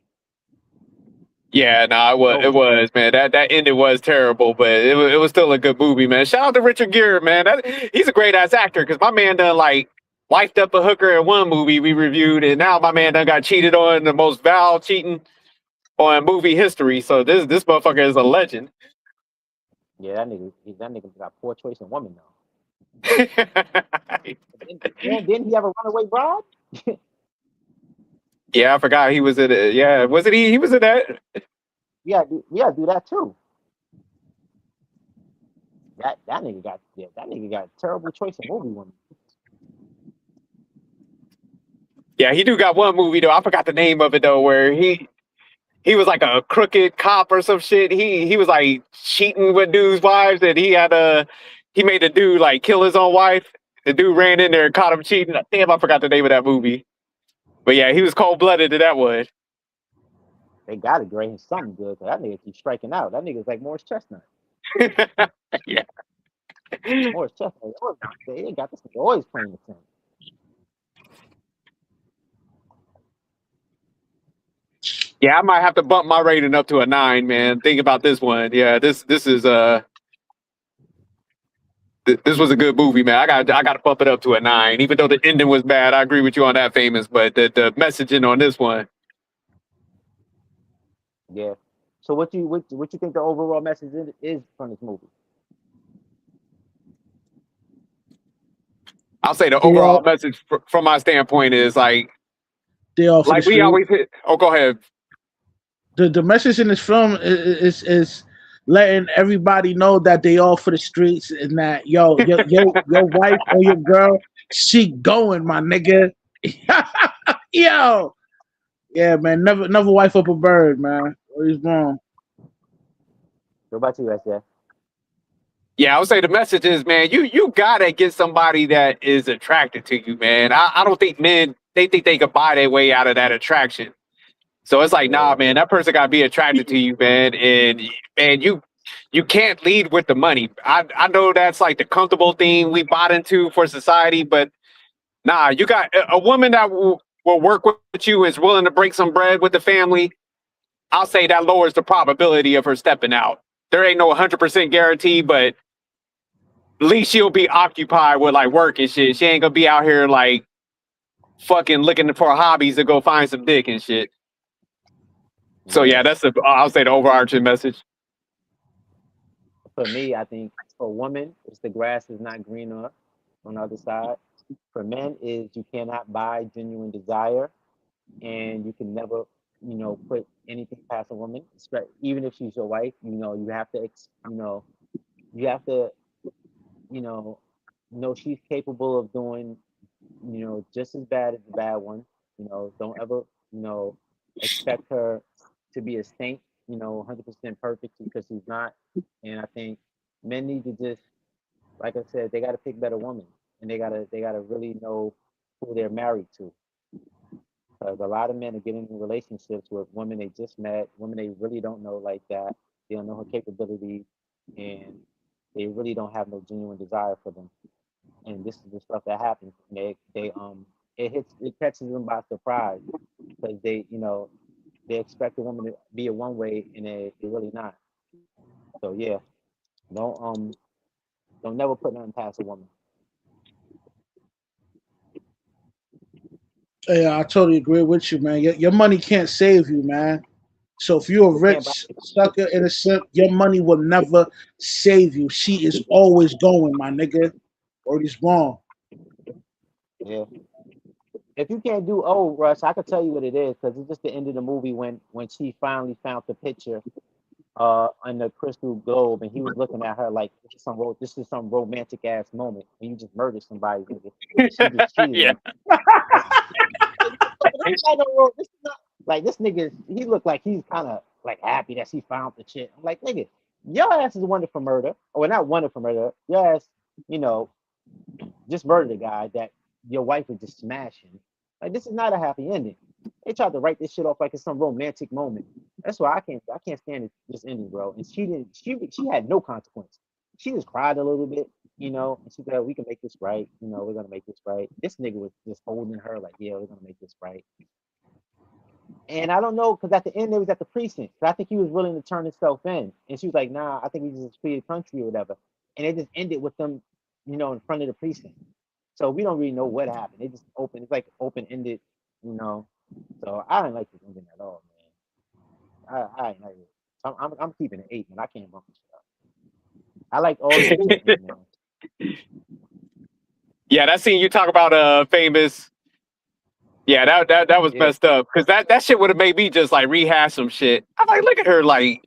Yeah, no, it was, man. That ending was terrible, but it was still a good movie, man. Shout out to Richard Gere, man. He's a great ass actor because my man done like wifed up a hooker in one movie we reviewed, and now my man done got cheated on, the most foul cheating on movie history. So this motherfucker is a legend. Yeah, that nigga got poor choice in woman now. Didn't he have a runaway bride? Yeah, I forgot he was in it. Yeah, wasn't he? He was in that. Yeah, do that too. That nigga got terrible choice in movie woman. Yeah, he do got one movie though. I forgot the name of it though, where he was like a crooked cop or some shit. He was like cheating with dudes' wives, and he made the dude like kill his own wife. The dude ran in there and caught him cheating. Damn, I forgot the name of that movie. But yeah, he was cold blooded to that one. They gotta grade him something good, cause that nigga keeps striking out. That nigga's like Morris Chestnut. Yeah. Morris Chestnut. They got this nigga always playing the same. Yeah, I might have to bump my rating up to a 9, man. Think about this one. Yeah, this is this was a good movie, man. I got to bump it up to a 9, even though the ending was bad. I agree with you on that, Famous, but the messaging on this one, Yeah. So what you think the overall message is from this movie? I'll say the They overall all message from my standpoint is like they all for the we street. always hit. Oh, go ahead. The message in this film is letting everybody know that they all for the streets and that your wife or your girl, she going, my nigga. Yo, yeah, man, never wife up a bird, man. What is wrong? What about you, SJ? Yeah, I would say the message is, man, you gotta get somebody that is attracted to you, man. I don't think men they think they could buy their way out of that attraction. So it's like, nah, Yeah. man, that person gotta be attracted to you, man, and man, you can't lead with the money. I know that's like the comfortable thing we bought into for society, but nah, you got a woman that will work with you, is willing to break some bread with the family. I'll say that lowers the probability of her stepping out. There ain't no 100% guarantee, but at least she'll be occupied with like work and shit. She ain't gonna be out here like fucking looking for hobbies to go find some dick and shit. So Yeah. yeah, that's I'll say the overarching message. For me, I think for women, it's the grass is not greener on the other side. For men, is you cannot buy genuine desire, and you can never, put anything past a woman, even if she's your wife. You have to, you have to, you know she's capable of doing, just as bad as the bad one. Don't ever, you know, expect her to be a saint, 100% perfect, because she's not. And I think men need to just, like I said, they got to pick better women, and they gotta really know who they're married to. Because a lot of men are getting in relationships with women they just met, women they really don't know like that. They don't know her capabilities, and they really don't have no genuine desire for them. And this is the stuff that happens. It catches them by surprise, because they expect a woman to be a one way, and they're really not. So yeah, don't don't never put nothing past a woman. Yeah, I totally agree with you, man. Your money can't save you, man. So if you're a It can't buy. rich sucker in a simp, your money will never save you. She is always going, my nigga. Or he's wrong. Yeah. If you can't do old Rush, I could tell you what it is, because it's just the end of the movie when she finally found the picture on the crystal globe, and he was looking at her like this is some romantic ass moment, and you just murdered somebody, nigga. She just cheated Yeah. on you. This is not like this nigga. He looked like he's kind of like happy that she found the shit. I'm like, nigga, your ass is wanted for murder, or not wanted for murder. Your ass, you know, just murdered a guy that your wife was just smashing. Like, this is not a happy ending. They tried to write this shit off like it's some romantic moment. That's why I can't stand this ending, bro. And she didn't. She had no consequence. She just cried a little bit, and she said, "We can make this right. We're gonna make this right." This nigga was just holding her like, "Yeah, we're gonna make this right." And I don't know, because at the end they was at the precinct. I think he was willing to turn himself in, and she was like, "Nah, I think we just flee the country or whatever." And it just ended with them, in front of the precinct. So we don't really know what happened. It just open. It's like open ended, you know. So I didn't like this ending at all, man. I ain't like it. I'm keeping it 8, man. I can't bump this up. I like all the bitches in it, man. Yeah, that scene you talk about, Famous. Yeah, that was Yeah. messed up, because that shit would have made me just like rehash some shit. I'm like, look at her, like,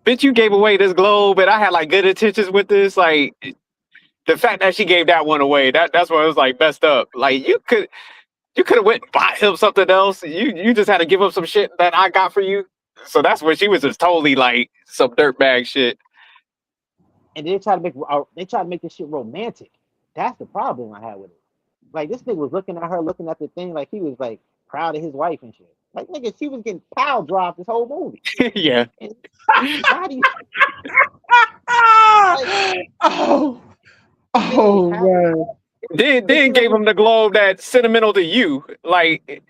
bitch, you gave away this globe, and I had like good intentions with this. Like, the fact that she gave that one away, that's what it was like messed up. Like, you could have went and bought him something else. You just had to give up some shit that I got for you. So that's where she was just totally like some dirtbag shit. And they try to make this shit romantic. That's the problem I had with it. Like this nigga was looking at her, looking at the thing, like he was like proud of his wife and shit. Like nigga, she was getting pile dropped this whole movie. Yeah. And why do you like Oh, this nigga was oh happy? man. It Then seemed like gave he was him the globe that sentimental to you. Like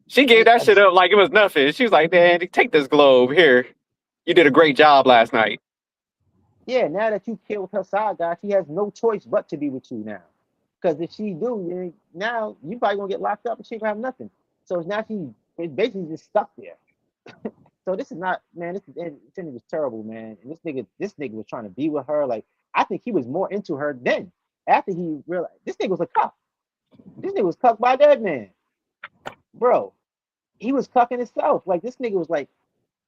she gave and, that shit up like it was nothing. She was like, "Man, take this globe here. You did a great job last night." yeah, now that you killed her side guy, she has no choice but to be with you now. Because if she do, now you probably gonna get locked up and she ain't gonna have nothing. So now she is basically just stuck there. So this is not, man. This was terrible, man. And this nigga was trying to be with her. Like I think he was more into her then. After he realized this nigga was a cuck. This nigga was cucked by that man, bro. He was cucking himself. Like this nigga was like,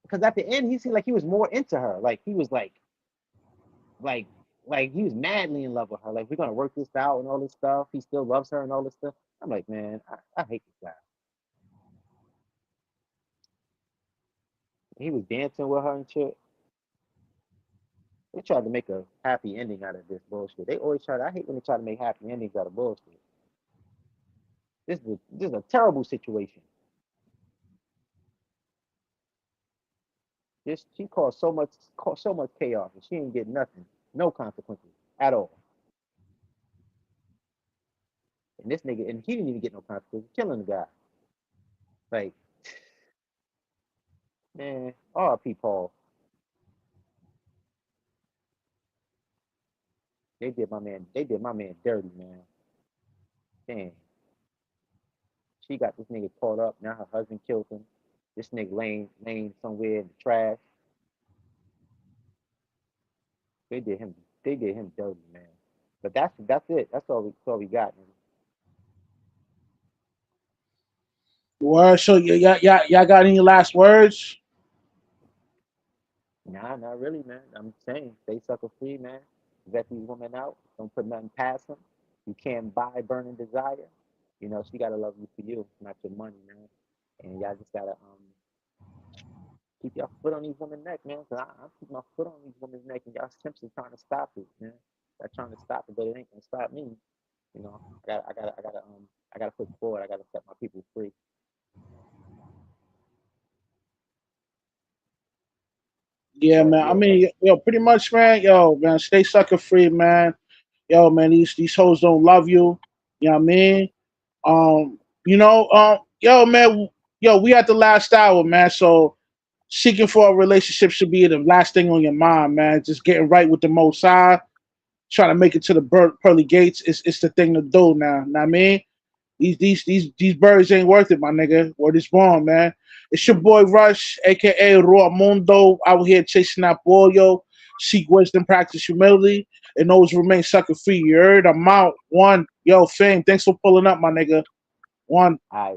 because at the end he seemed like he was more into her. Like he was like, like he was madly in love with her. Like we're gonna work this out and all this stuff. He still loves her and all this stuff. I'm like, man, I hate this guy. He was dancing with her and shit. They tried to make a happy ending out of this bullshit. They always try. I hate when they try to make happy endings out of bullshit. This is a terrible situation. This she caused so much chaos, and she ain't get nothing, no consequences at all. And this nigga, and he didn't even get no consequences, killing the guy. Like, man, R.P. Paul. They did my man dirty, man. Damn. She got this nigga caught up. Now her husband killed him. This nigga laying somewhere in the trash. They did him. They did him dirty, man. But that's it. That's all we got. Man. Well, so y'all got any last words? Nah, not really, man. I'm saying stay sucker free, man. Vet these women out. Don't put nothing past them. You can't buy burning desire. You know, she gotta love you for you, not your money, man. And y'all just gotta keep your foot on these women's neck, man. Cause I keep my foot on these women's neck, and y'all simply trying to stop it, man. Y'all trying to stop it, but it ain't gonna stop me. You know, I gotta push forward. I gotta set my people free. Yeah, But man. I yeah, but mean, yo, pretty much, man. Yo, man, stay sucker free, man. Yo, man, these hoes don't love you. You know what I mean? Yo, man, yo, we at the last hour, man. So seeking for a relationship should be the last thing on your mind, man. Just getting right with the Most High, trying to make it to the pearly gates. It's the thing to do now. Know what I mean? These birds ain't worth it, my nigga. Word is born, man. It's your boy Rush, aka Raw Mundo, out here chasing that ball, yo. Seek wisdom, practice humility, and always remain sucker free. You heard? I'm out. One, yo, fame. Thanks for pulling up, my nigga. One. I